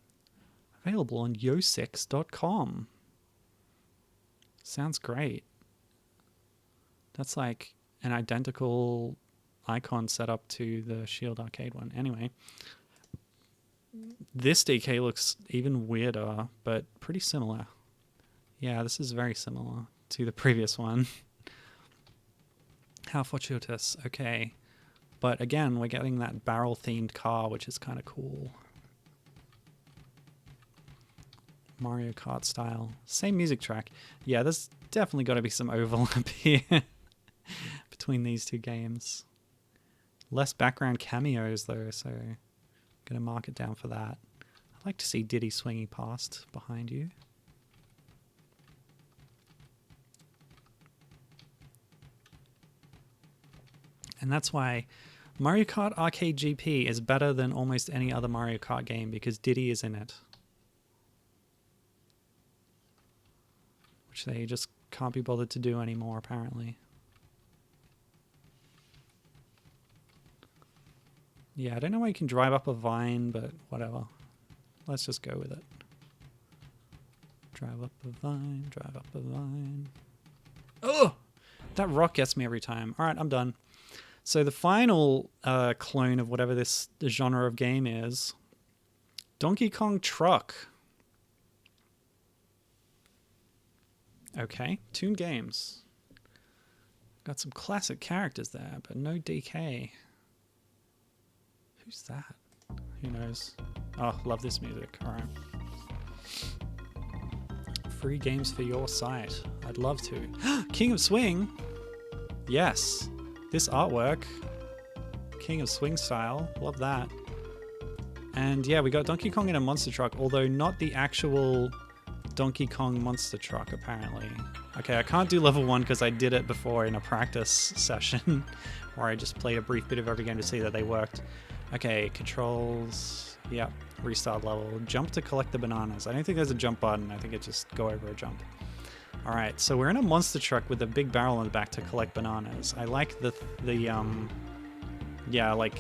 Speaker 1: Available on yosex.com. Sounds great. That's like an identical icon set up to the Shield Arcade one. Anyway, this DK looks even weirder, but pretty similar. Yeah, this is very similar to the previous one. How fortuitous. Okay. But again, we're getting that barrel-themed car, which is kind of cool. Mario Kart style. Same music track. Yeah, there's definitely got to be some overlap here between these two games. Less background cameos though, so I'm going to mark it down for that. I'd like to see Diddy swinging past behind you. And that's why Mario Kart Arcade GP is better than almost any other Mario Kart game, because Diddy is in it. Which they just can't be bothered to do anymore, apparently. Yeah, I don't know why you can drive up a vine, but whatever. Let's just go with it. Drive up a vine, drive up a vine. Oh! That rock gets me every time. Alright, I'm done. So the final clone of whatever this genre of game is, Donkey Kong Truck. Okay, Toon Games. Got some classic characters there, but no DK. Who's that? Who knows? Oh, love this music. Alright. Free games for your site. I'd love to. King of Swing! Yes. This artwork. King of Swing style. Love that. And yeah, we got Donkey Kong in a monster truck, although not the actual Donkey Kong monster truck, apparently. Okay, I can't do level 1 because I did it before in a practice session where I just played a brief bit of every game to see that they worked. Okay, controls. Yep, restart level. Jump to collect the bananas. I don't think there's a jump button. I think it's just go over a jump. Alright, so we're in a monster truck with a big barrel in the back to collect bananas. I like yeah, like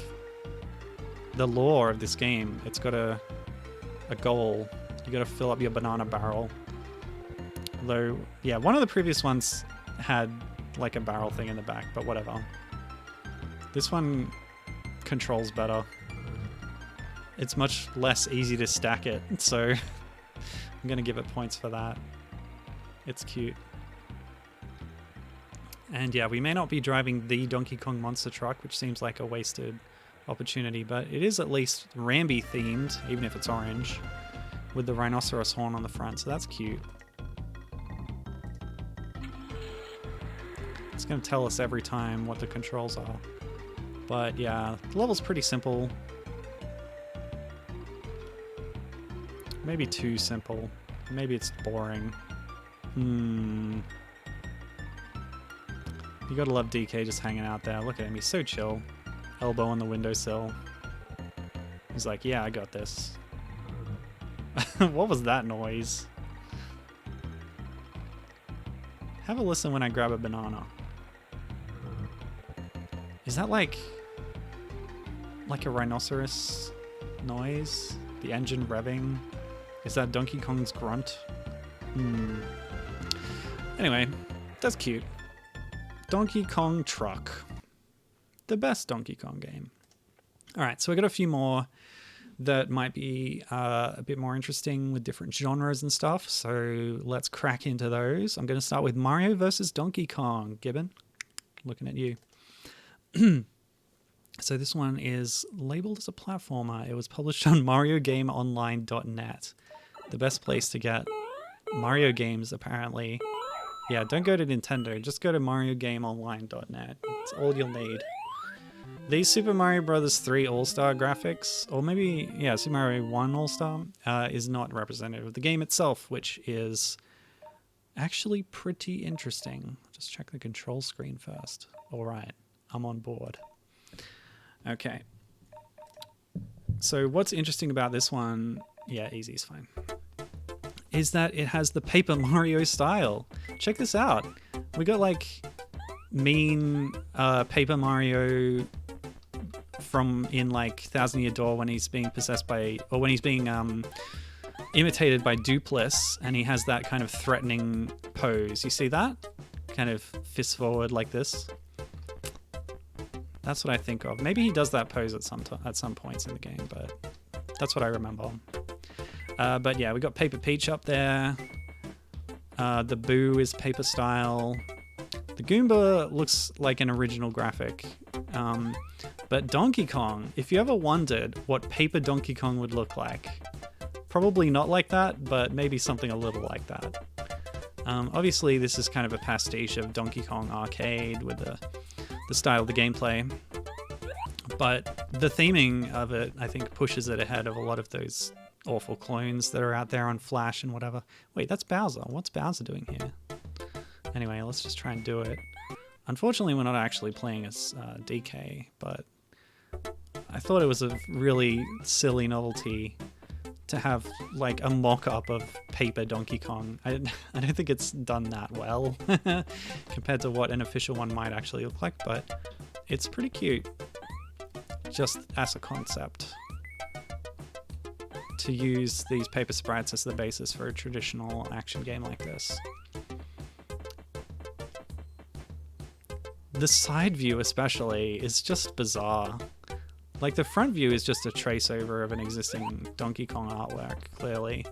Speaker 1: the lore of this game. It's got a goal. You gotta fill up your banana barrel. Although, yeah, one of the previous ones had like a barrel thing in the back, but whatever. This one controls better. It's much less easy to stack it, so I'm gonna give it points for that. It's cute. And yeah, we may not be driving the Donkey Kong monster truck, which seems like a wasted opportunity, but it is at least Ramby themed, even if it's orange, with the rhinoceros horn on the front, so that's cute. It's going to tell us every time what the controls are. But yeah, the level's pretty simple. Maybe too simple. Maybe it's boring. You gotta love DK just hanging out there. Look at him, he's so chill. Elbow on the windowsill. He's like, yeah, I got this. What was that noise? Have a listen when I grab a banana. Is that like a rhinoceros noise? The engine revving? Is that Donkey Kong's grunt? Anyway, that's cute. Donkey Kong Truck. The best Donkey Kong game. Alright, so I got a few more that might be a bit more interesting with different genres and stuff, so let's crack into those. I'm going to start with Mario vs. Donkey Kong. Gibbon, looking at you. So this one is labeled as a platformer. It was published on MarioGameOnline.net. The best place to get Mario games, apparently. Yeah, don't go to Nintendo. Just go to MarioGameOnline.net. It's all you'll need. These Super Mario Bros. 3 All-Star graphics, or maybe, yeah, Super Mario 1 All-Star, is not representative of the game itself, which is actually pretty interesting. Just check the control screen first. Alright, I'm on board. Okay. So what's interesting about this one, yeah, easy is fine, is that it has the Paper Mario style. Check this out. We got like mean Paper Mario from in like Thousand Year Door when he's being possessed by, or when he's being imitated by Dupless, and he has that kind of threatening pose. You see that? Kind of fist forward like this. That's what I think of. Maybe he does that pose at some points in the game, but that's what I remember. But yeah, we got Paper Peach up there. The Boo is paper style. The Goomba looks like an original graphic. But Donkey Kong, if you ever wondered what Paper Donkey Kong would look like, Probably not like that, but maybe something a little like that. Obviously, this is kind of a pastiche of Donkey Kong Arcade with the style of the gameplay. But the theming of it, I think, pushes it ahead of a lot of those awful clones that are out there on Flash and whatever. Wait, that's Bowser. What's Bowser doing here? Anyway, let's just try and do it. Unfortunately, we're not actually playing as DK, but I thought it was a really silly novelty to have like a mock-up of paper Donkey Kong. I don't think it's done that well compared to what an official one might actually look like, but it's pretty cute just as a concept to use these paper sprites as the basis for a traditional action game like this. The side view especially is just bizarre. Like, the front view is just a trace over of an existing Donkey Kong artwork, clearly.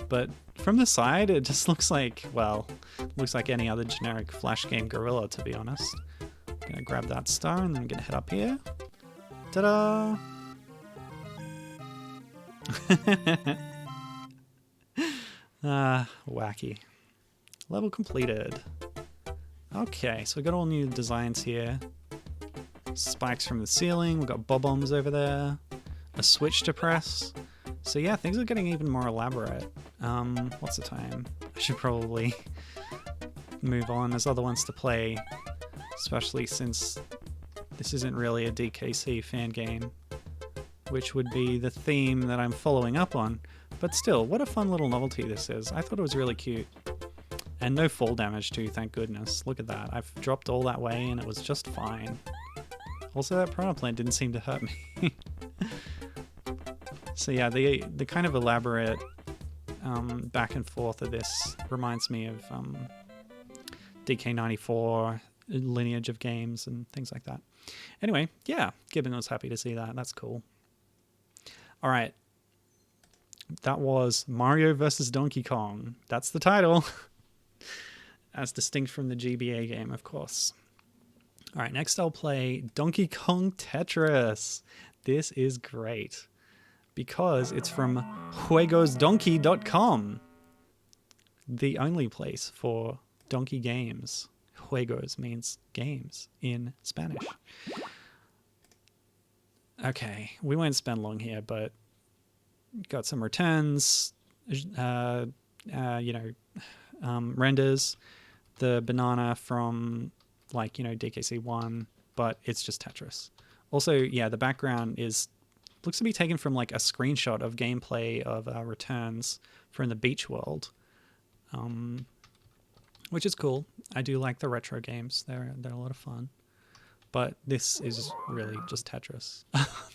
Speaker 1: But from the side, it just looks like, well, looks like any other generic Flash game gorilla, to be honest. I'm gonna grab that star and then gonna head up here. Ta-da! Wacky. Level completed. Okay, so we got all new designs here. Spikes from the ceiling, we've got bob-ombs over there, a switch to press. So yeah, things are getting even more elaborate. What's the time? I should probably move on. There's other ones to play, especially since this isn't really a DKC fan game, which would be the theme that I'm following up on. But still, what a fun little novelty this is. I thought it was really cute. And no fall damage too, thank goodness. Look at that. I've dropped all that way and it was just fine. Also, that piranha plant didn't seem to hurt me. So yeah, the kind of elaborate back and forth of this reminds me of DK94 lineage of games and things like that. Anyway, yeah, Gibbon was happy to see that. That's cool. All right. That was Mario vs. Donkey Kong. That's the title. As distinct from the GBA game, of course. All right, next I'll play Donkey Kong Tetris. This is great because it's from juegosdonkey.com, the only place for donkey games. Juegos means games in Spanish. Okay, we won't spend long here, but got some returns, renders, the banana from DKC1, but it's just Tetris. Also, yeah, the background looks to be taken from like a screenshot of gameplay of returns from the beach world, which is cool. I do like the retro games. They're a lot of fun. But this is really just Tetris.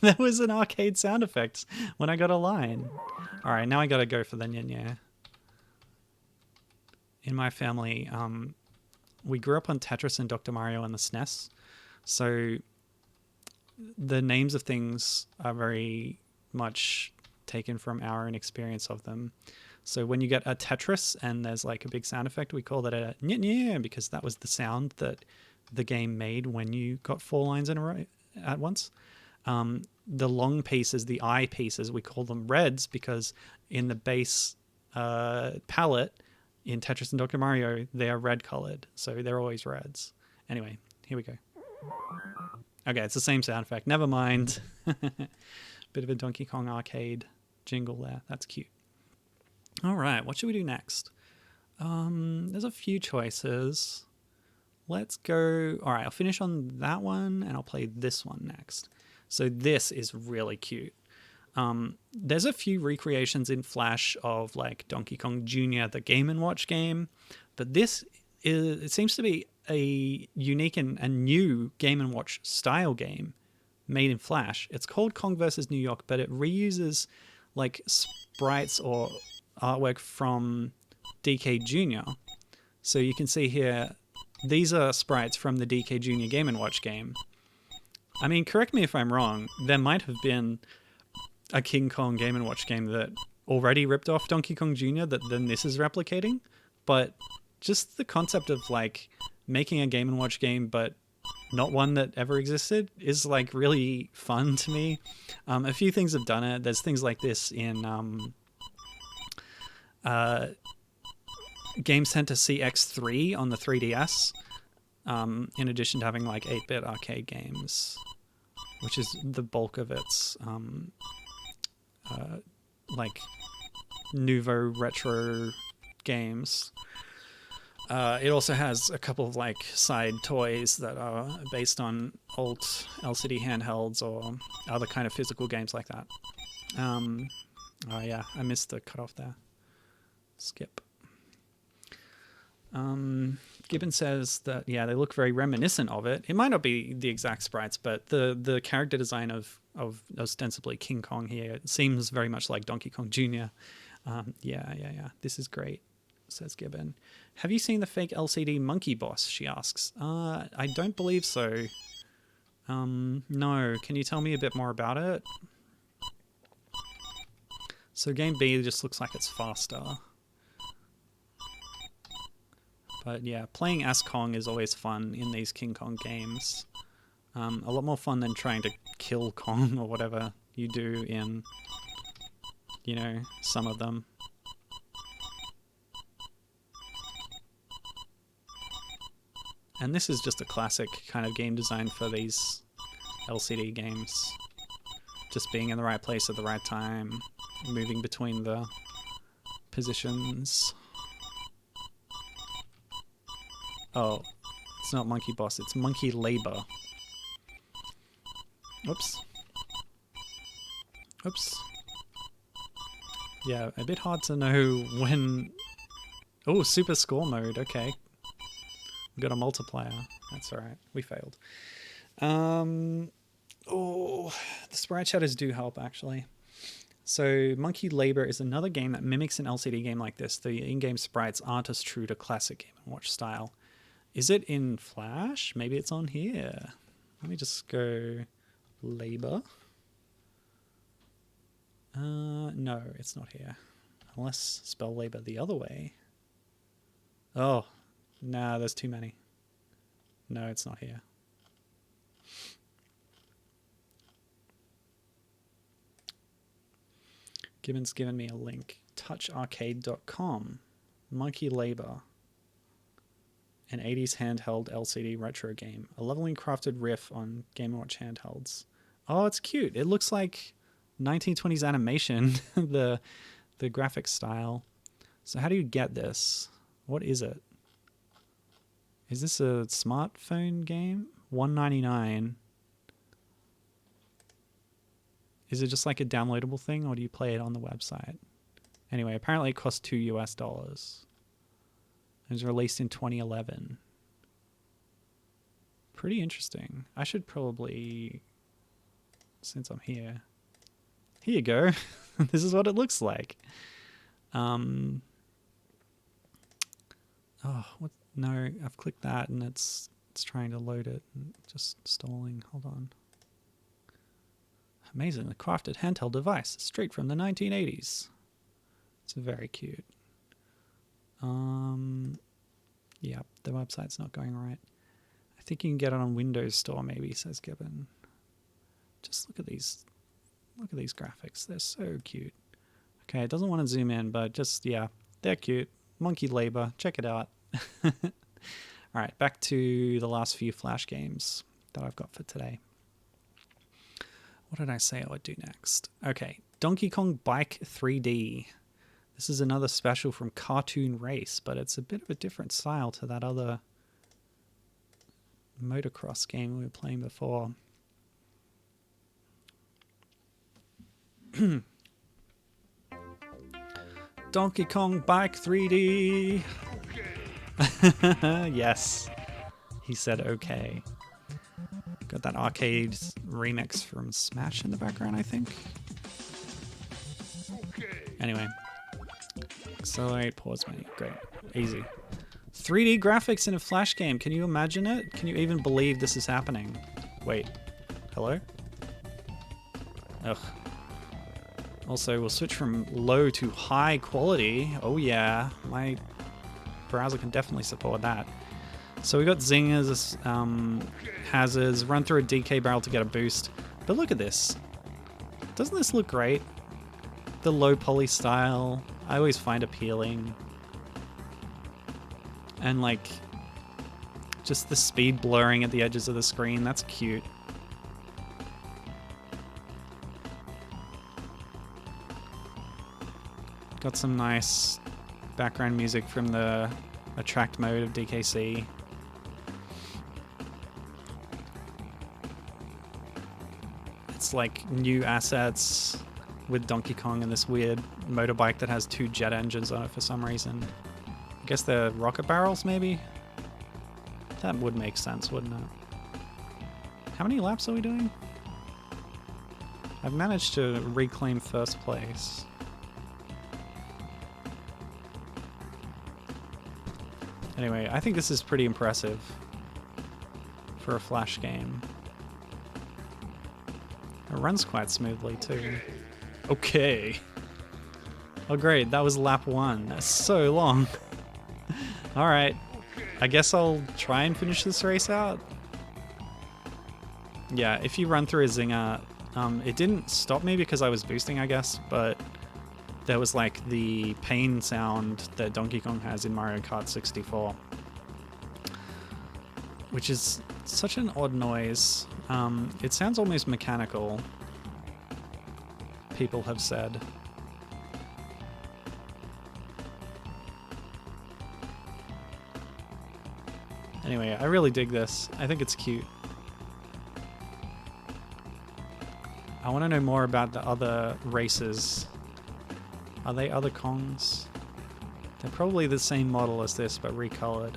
Speaker 1: There was an arcade sound effect when I got a line. All right, now I got to go for the nya. In my family, we grew up on Tetris and Dr. Mario and the SNES. So the names of things are very much taken from our own experience of them. So when you get a Tetris and there's like a big sound effect, we call that a nya because that was the sound that the game made when you got 4 lines in a row at once. The long pieces, the I pieces, we call them reds because in the base palette in Tetris and Dr. Mario, they are red colored. So they're always reds. Anyway, here we go. Okay, it's the same sound effect. Never mind. Bit of a Donkey Kong arcade jingle there. That's cute. All right, what should we do next? There's a few choices. Let's go. All right, I'll finish on that one and I'll play this one next. So this is really cute. There's a few recreations in Flash of like Donkey Kong Jr, the Game & Watch game, but it seems to be a unique and a new Game & Watch style game made in Flash. It's called Kong vs. New York, but it reuses like sprites or artwork from DK Jr. So you can see here, these are sprites from the DK Jr Game & Watch game. I mean, correct me if I'm wrong, there might have been a King Kong Game & Watch game that already ripped off Donkey Kong Jr. that then this is replicating, but just the concept of like making a Game & Watch game but not one that ever existed is like really fun to me. A few things have done it. There's things like this in Game Center CX3 on the 3DS, in addition to having like 8-bit arcade games, which is the bulk of its like nouveau retro games. It also has a couple of like side toys that are based on old LCD handhelds or other kind of physical games like that. Oh yeah, I missed the cutoff there. Skip. Gibbon says that, yeah, they look very reminiscent of it. It might not be the exact sprites, but the character design of ostensibly King Kong here seems very much like Donkey Kong Jr. Yeah. This is great, says Gibbon. Have you seen the fake LCD monkey boss, she asks. I don't believe so. No. Can you tell me a bit more about it? So game B just looks like it's faster. But yeah, playing as Kong is always fun in these King Kong games. A lot more fun than trying to kill Kong or whatever you do in, you know, some of them. And this is just a classic kind of game design for these LCD games. Just being in the right place at the right time, moving between the positions. Oh, it's not Monkey Boss, it's Monkey Labor. Oops. Oops. Yeah, a bit hard to know when... Oh, super score mode, okay. We got a multiplier. That's alright, we failed. Oh, the sprite shaders do help, actually. So, Monkey Labor is another game that mimics an LCD game like this. The in-game sprites aren't as true to classic Game & Watch style. Is it in Flash? Maybe it's on here. Let me just go labor. No, it's not here. Unless spell labor the other way. Oh, nah, there's too many. No, it's not here. Gibbon's given me a link. toucharcade.com. Monkey Labor. An 80s handheld LCD retro game. A leveling crafted riff on Game & Watch handhelds. Oh, it's cute. It looks like 1920s animation, the graphic style. So how do you get this? What is it? Is this a smartphone game? $1.99. Is it just like a downloadable thing, or do you play it on the website? Anyway, apparently it costs $2 US. It was released in 2011. Pretty interesting. I should probably, since I'm here. Here you go. This is what it looks like. Oh, what? No, I've clicked that and it's trying to load it. Just stalling. Hold on. Amazingly crafted handheld device, straight from the 1980s. It's very cute. Yeah, the website's not going right. I think you can get it on Windows Store, maybe, says Gibbon. Just look at these graphics. They're so cute. Okay, it doesn't want to zoom in, but just, yeah, they're cute. Monkey Labor, check it out. All right, back to the last few Flash games that I've got for today. What did I say I would do next? Okay, Donkey Kong Bike 3D. This is another special from Cartoon Race, but it's a bit of a different style to that other motocross game we were playing before. Donkey Kong Bike 3D. Yes, he said okay. Got that arcade remix from Smash in the background, I think. Anyway. Accelerate, pause menu. Great. Easy. 3D graphics in a Flash game. Can you imagine it? Can you even believe this is happening? Wait. Hello? Ugh. Also, we'll switch from low to high quality. Oh yeah. My browser can definitely support that. So we got zingers, hazards, run through a DK barrel to get a boost. But look at this. Doesn't this look great? The low poly style, I always find appealing. And like, just the speed blurring at the edges of the screen, that's cute. Got some nice background music from the attract mode of DKC. It's like new assets with Donkey Kong and this weird motorbike that has 2 jet engines on it for some reason. I guess they're rocket barrels, maybe? That would make sense, wouldn't it? How many laps are we doing? I've managed to reclaim first place. Anyway, I think this is pretty impressive for a Flash game. It runs quite smoothly too. Okay. Oh great, that was lap 1. That's so long. Alright, I guess I'll try and finish this race out. Yeah, if you run through a zinger, it didn't stop me because I was boosting, I guess, but there was like the pain sound that Donkey Kong has in Mario Kart 64. Which is such an odd noise. It sounds almost mechanical, people have said. Anyway, I really dig this. I think it's cute. I want to know more about the other races. Are they other Kongs? They're probably the same model as this, but recolored.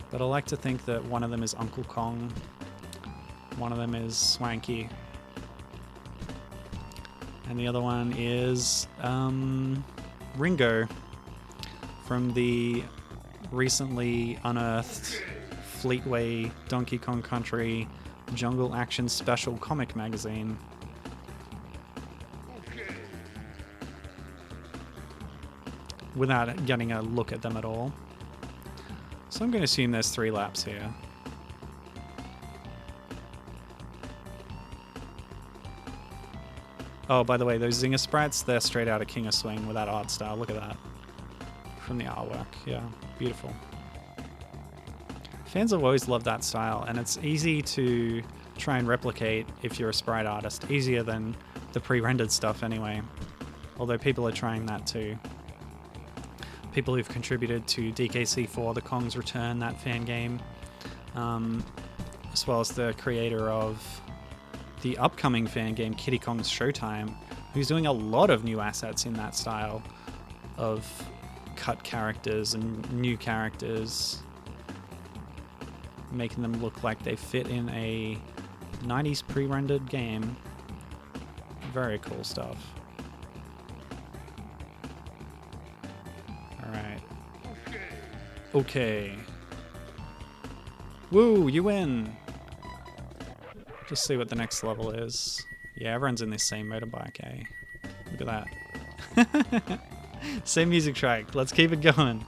Speaker 1: But I like to think that one of them is Uncle Kong, one of them is Swanky, and the other one is Ringo from the recently unearthed Fleetway Donkey Kong Country Jungle Action Special comic magazine. Without getting a look at them at all. So I'm going to assume there's 3 laps here. Oh, by the way, those Zinger sprites, they're straight out of King of Swing with that art style. Look at that. From the artwork. Yeah, beautiful. Fans have always loved that style, and it's easy to try and replicate if you're a sprite artist. Easier than the pre-rendered stuff anyway. Although people are trying that too. People who've contributed to DKC4, the Kong's Return, that fan game, as well as the creator of the upcoming fan game, Kiddy Kong's Showtime, who's doing a lot of new assets in that style of cut characters and new characters, making them look like they fit in a 90s pre-rendered game. Very cool stuff. Alright. Okay. Woo, you win! Just see what the next level is. Yeah, everyone's in this same motorbike, eh? Look at that. Same music track. Let's keep it going.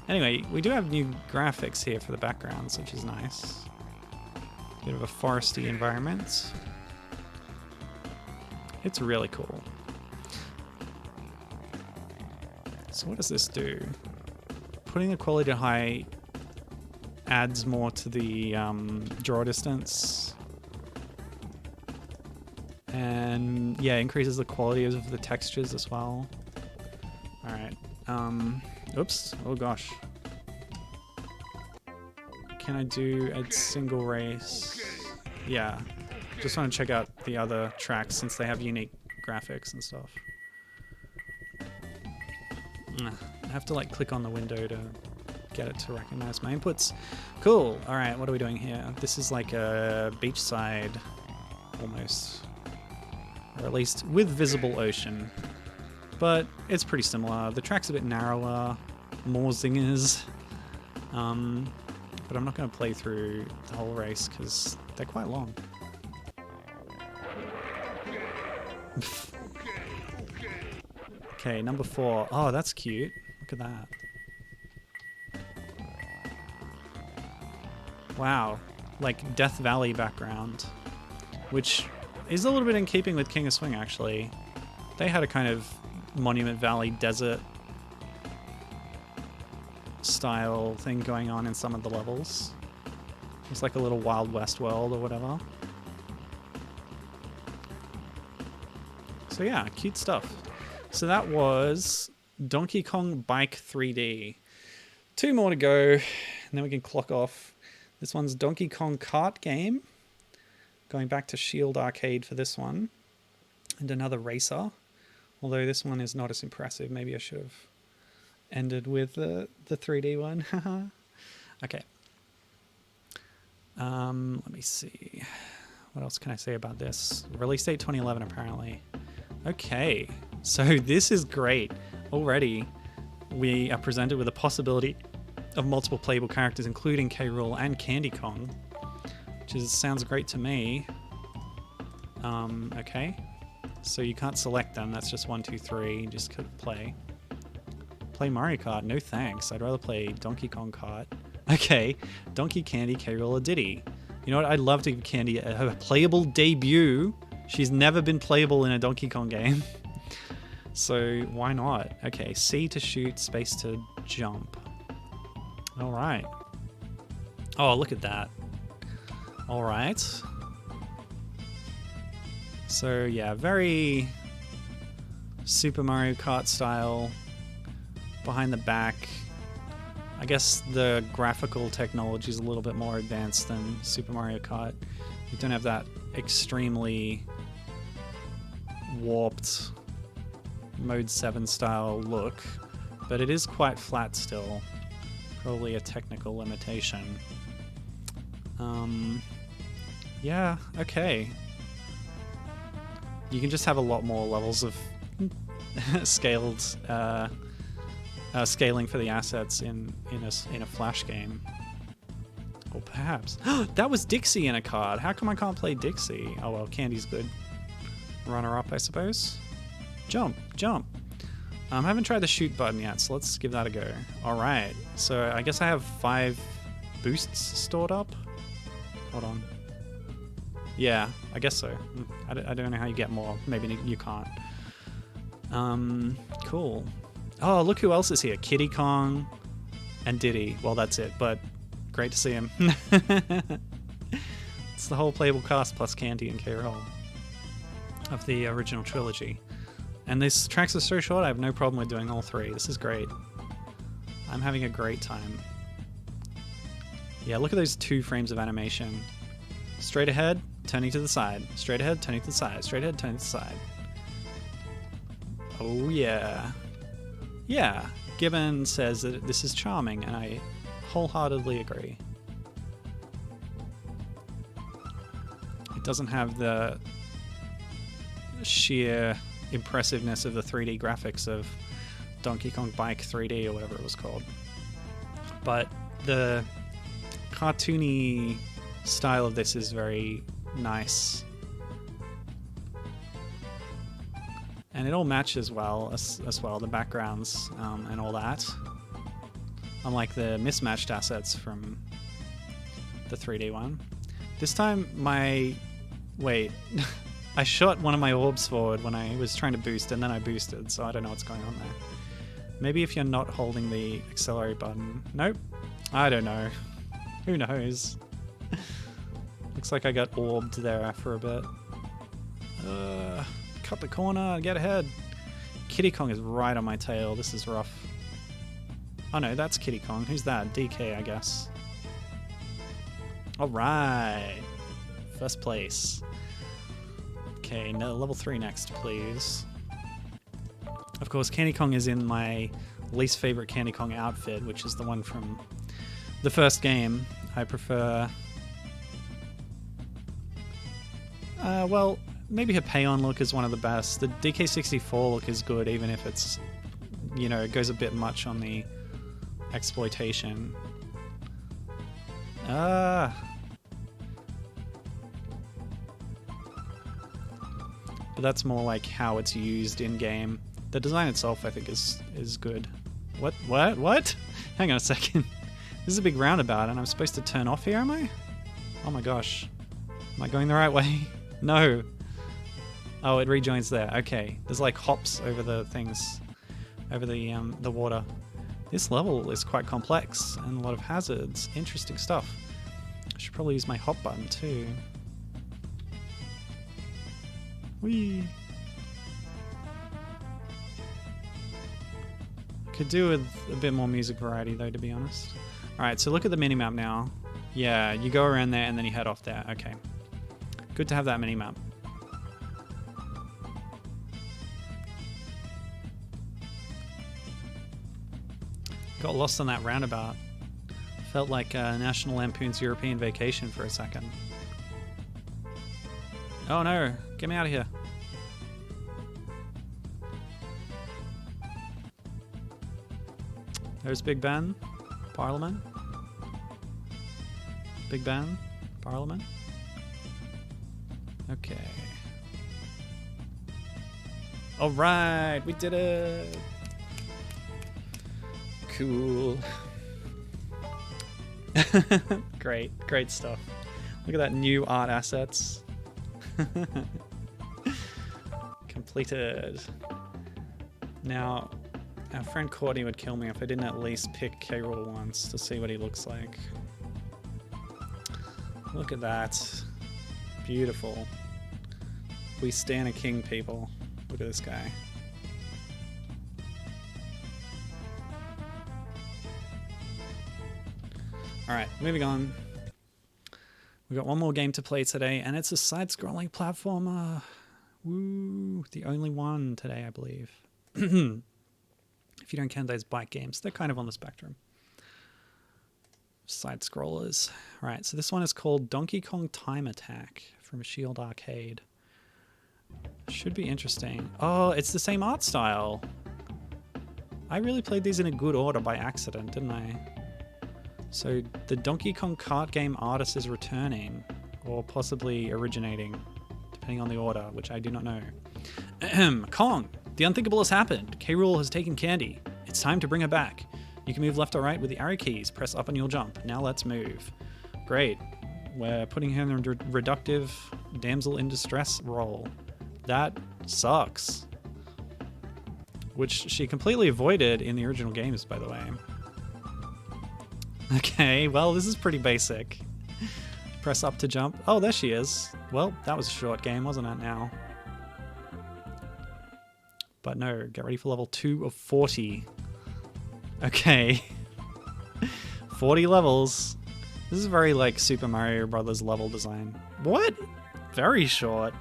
Speaker 1: Anyway, we do have new graphics here for the backgrounds, which is nice. Bit of a foresty environment. It's really cool. So what does this do? Putting the quality to high adds more to the draw distance. And yeah, increases the quality of the textures as well. Alright. Oops. Oh gosh. Can I do a single race? Yeah. Just want to check out the other tracks since they have unique graphics and stuff. I have to like click on the window to get it to recognize my inputs. Cool. Alright, what are we doing here? This is like a beachside almost. Or at least with visible ocean. But it's pretty similar. The track's a bit narrower, more zingers. But I'm not going to play through the whole race because they're quite long. Okay, number 4. Oh, that's cute. Look at that. Wow. Like Death Valley background. Which is a little bit in keeping with King of Swing, actually. They had a kind of Monument Valley desert style thing going on in some of the levels. It's like a little Wild West world or whatever. So yeah, cute stuff. So that was Donkey Kong Bike 3D. 2 more to go, and then we can clock off. This one's Donkey Kong Kart Game. Going back to Shield Arcade for this one. And another racer. Although this one is not as impressive. Maybe I should have ended with the 3D one. Okay. Let me see. What else can I say about this? Release date 2011 apparently. Okay. So this is great. Already we are presented with a possibility of multiple playable characters including K. Rool and Candy Kong. Which sounds great to me. Okay. So you can't select them. That's just 1, 2, 3. Just click play. Play Mario Kart? No thanks. I'd rather play Donkey Kong Kart. Okay. Donkey, Candy, K. Rool, or Diddy. You know what? I'd love to give Candy a playable debut. She's never been playable in a Donkey Kong game. So why not? Okay. C to shoot, space to jump. All right. Oh, look at that. All right. So yeah, very Super Mario Kart style. Behind the back. I guess the graphical technology is a little bit more advanced than Super Mario Kart. You don't have that extremely warped Mode 7 style look, but it is quite flat still. Probably a technical limitation. Yeah, okay. You can just have a lot more levels of scaled scaling for the assets in a Flash game. Or perhaps that was Dixie in a card. How come I can't play Dixie? Oh well, Candy's good. Runner up, I suppose. Jump, jump. I haven't tried the shoot button yet, so let's give that a go. All right. So I guess I have 5 boosts stored up. Hold on. Yeah, I guess so. I don't know how you get more. Maybe you can't. Cool. Oh, look who else is here. Kiddy Kong and Diddy. Well, that's it, but great to see him. It's the whole playable cast plus Candy and K. Rool of the original trilogy. And these tracks are so short, I have no problem with doing all 3. This is great. I'm having a great time. Yeah, look at those 2 frames of animation. Straight ahead, turning to the side. Straight ahead, turning to the side. Straight ahead, turning to the side. Oh yeah. Yeah, Gibbon says that this is charming, and I wholeheartedly agree. It doesn't have the sheer impressiveness of the 3D graphics of Donkey Kong Bike 3D or whatever it was called. But the cartoony style of this is very nice. And it all matches well as well, the backgrounds and all that. Unlike the mismatched assets from the 3D one. This time wait, I shot one of my orbs forward when I was trying to boost and then I boosted, so I don't know what's going on there. Maybe if you're not holding the accelerate button. Nope. I don't know. Who knows? Looks like I got orbed there for a bit. Cut the corner, get ahead. Kiddy Kong is right on my tail. This is rough. Oh no, that's Kiddy Kong. Who's that? DK, I guess. Alright. First place. Okay, no, level 3 next, please. Of course, Candy Kong is in my least favorite Candy Kong outfit, which is the one from the first game. I prefer... well, maybe her pay-on look is one of the best. The DK64 look is good, even if it's, you know, it goes a bit much on the exploitation. But that's more like how it's used in-game. The design itself, I think, is good. What? Hang on a second. This is a big roundabout, and I'm supposed to turn off here, am I? Oh my gosh. Am I going the right way? No. Oh, it rejoins there. Okay. There's like hops over the things, over the water. This level is quite complex and a lot of hazards. Interesting stuff. I should probably use my hop button too. Whee! Could do with a bit more music variety though, to be honest. Alright, so look at the minimap now. Yeah, you go around there and then you head off there. Okay. Good to have that minimap. Got lost on that roundabout. Felt like National Lampoon's European Vacation for a second. Oh no, get me out of here. There's Big Ben, Parliament. Big Ben, Parliament. Okay. Alright, we did it! Cool. Great stuff. Look at that, new art assets. Completed. Now, our friend Courtney would kill me if I didn't at least pick K-Rool once to see what he looks like. Look at that. Beautiful. We stand a king, people. Look at this guy. Alright, moving on. We've got one more game to play today, and it's a side-scrolling platformer. Woo! The only one today, I believe. If you don't count those bike games, they're kind of on the spectrum. Side-scrollers. Alright, so this one is called Donkey Kong Time Attack from Shield Arcade. Should be interesting. Oh, it's the same art style. I really played these in a good order by accident, didn't I? So the Donkey Kong Kart Game artist is returning, or possibly originating, depending on the order, which I do not know. Kong, the unthinkable has happened. K-Rool has taken candy. It's time to bring her back. You can move left or right with the arrow keys. Press up and you'll jump. Now let's move. Great. We're putting her in a reductive damsel in distress role. That sucks. Which she completely avoided in the original games, by the way. Okay, well, this is pretty basic. Press up to jump. Oh, there she is. Well, that was a short game, wasn't it now? But no, get ready for level 2 of 40. Okay. 40 levels. This is very like Super Mario Brothers level design. What? Very short.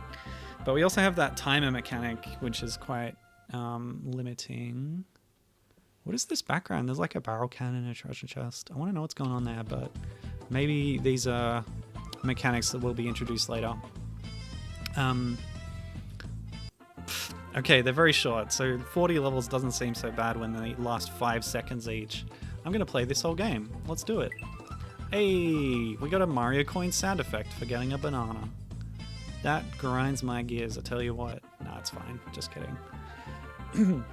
Speaker 1: But we also have that timer mechanic, which is quite limiting. What is this background? There's like a barrel cannon and a treasure chest. I want to know what's going on there, but maybe these are mechanics that will be introduced later. Okay, they're very short, so 40 levels doesn't seem so bad when they last 5 seconds each. I'm going to play this whole game. Let's do it. Hey, we got a Mario coin sound effect for getting a banana. That grinds my gears, I tell you what. Nah, it's fine. Just kidding.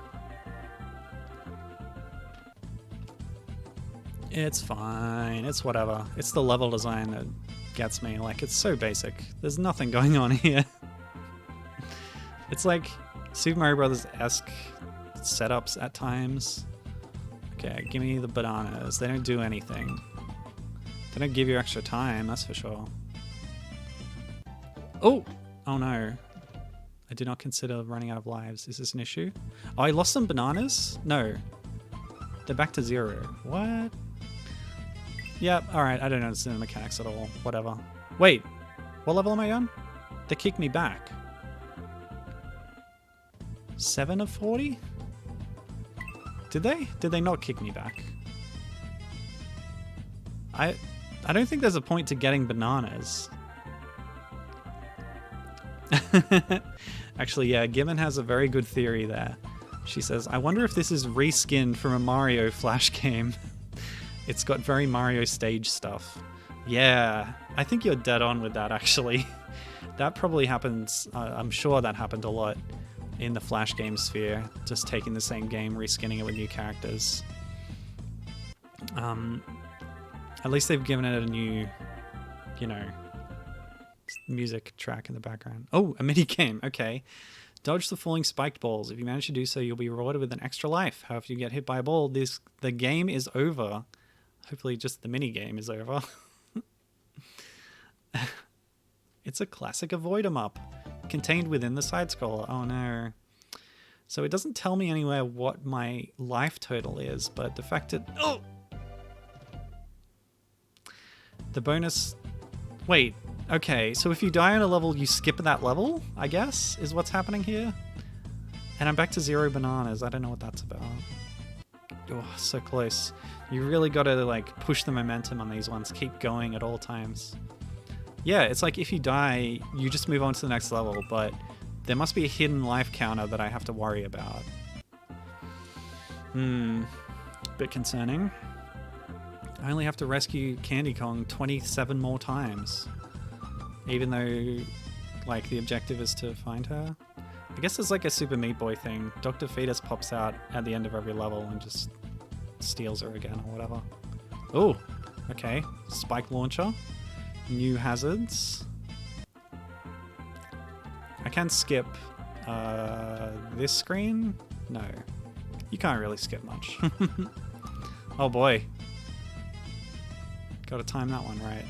Speaker 1: It's fine. It's whatever. It's the level design that gets me. Like, it's so basic. There's nothing going on here. It's like Super Mario Brothers-esque setups at times. Okay, give me the bananas. They don't do anything. They don't give you extra time, that's for sure. Oh! Oh no. I did not consider running out of lives. Is this an issue? Oh, I lost some bananas? No. They're back to 0. What? Yep, alright, I don't understand the mechanics at all. Whatever. Wait, what level am I on? They kicked me back. 7 of 40? Did they? Did they not kick me back? I don't think there's a point to getting bananas. Actually, yeah, Gibbon has a very good theory there. She says, I wonder if this is reskinned from a Mario Flash game. It's got very Mario stage stuff. Yeah, I think you're dead on with that, actually. That probably happens, I'm sure that happened a lot in the Flash game sphere, just taking the same game, reskinning it with new characters. At least they've given it a new, you know, music track in the background. Oh, a mini game. Okay. Dodge the falling spiked balls. If you manage to do so, you'll be rewarded with an extra life. However, if you get hit by a ball, the game is over. Hopefully just the mini game is over. It's a classic avoid 'em up, contained within the side scroller. Oh no. So it doesn't tell me anywhere what my life total is, but the fact that... Oh! The bonus... Wait, okay, so if you die on a level, you skip that level, I guess, is what's happening here? And I'm back to 0 bananas. I don't know what that's about. Oh, so close. You really got to, like, push the momentum on these ones. Keep going at all times. Yeah, it's like if you die, you just move on to the next level, but there must be a hidden life counter that I have to worry about. Bit concerning. I only have to rescue Candy Kong 27 more times. Even though, like, the objective is to find her. I guess it's like a Super Meat Boy thing. Dr. Fetus pops out at the end of every level and just steals her again or whatever. Oh, okay. Spike launcher. New hazards. I can skip this screen? No. You can't really skip much. Oh boy. Gotta time that one right.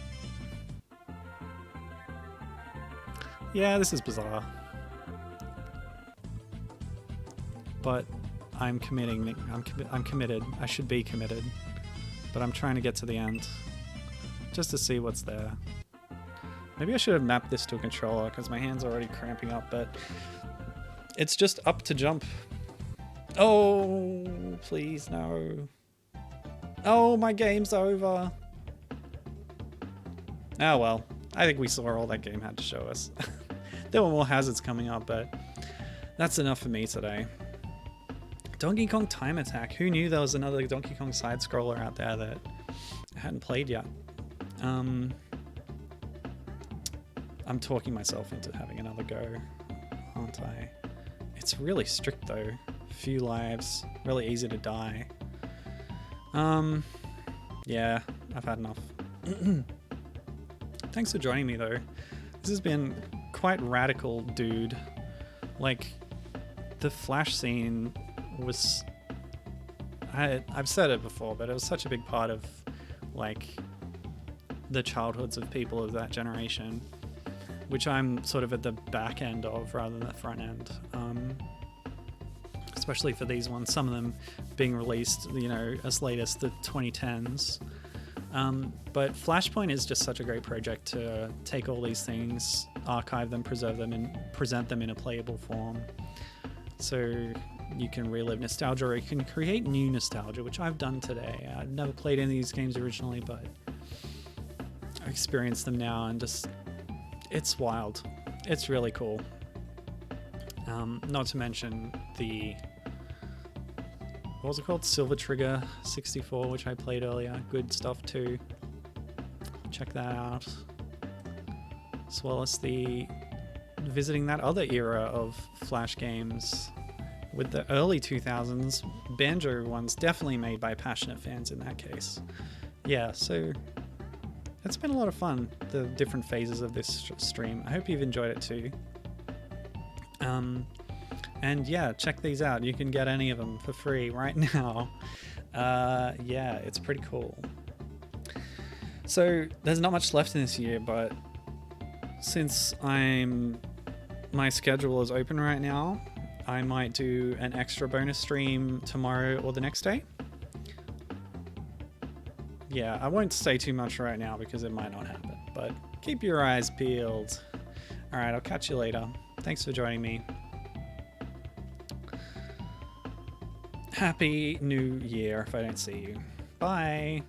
Speaker 1: Yeah, this is bizarre. But I'm committing. I'm committed. I should be committed. But I'm trying to get to the end. Just to see what's there. Maybe I should have mapped this to a controller because my hand's already cramping up, but it's just up to jump. Oh, please no. Oh, my game's over. Oh well, I think we saw all that game had to show us. There were more hazards coming up, but that's enough for me today. Donkey Kong Time Attack. Who knew there was another Donkey Kong side-scroller out there that I hadn't played yet? I'm talking myself into having another go, aren't I? It's really strict though. Few lives, really easy to die. Yeah, I've had enough. Thanks for joining me though. This has been quite radical, dude. Like, the Flash scene was... I've said it before, but it was such a big part of, like, the childhoods of people of that generation, which I'm sort of at the back end of rather than the front end. Especially for these ones, some of them being released, you know, as late as the 2010s. But Flashpoint is just such a great project to take all these things, archive them, preserve them, and present them in a playable form. So you can relive nostalgia, or you can create new nostalgia, which I've done today. I've never played any of these games originally, but I've experienced them now, and just, it's wild. It's really cool. Not to mention the... what was it called? Silver Trigger 64, which I played earlier. Good stuff too. Check that out. As well as the visiting that other era of Flash games with the early 2000s. Banjo ones definitely made by passionate fans in that case. Yeah, so it's been a lot of fun, the different phases of this stream. I hope you've enjoyed it too. And yeah, check these out. You can get any of them for free right now. Yeah, it's pretty cool. So there's not much left in this year, but since my schedule is open right now, I might do an extra bonus stream tomorrow or the next day. Yeah, I won't say too much right now because it might not happen, but keep your eyes peeled. All right, I'll catch you later. Thanks for joining me. Happy New Year if I don't see you. Bye.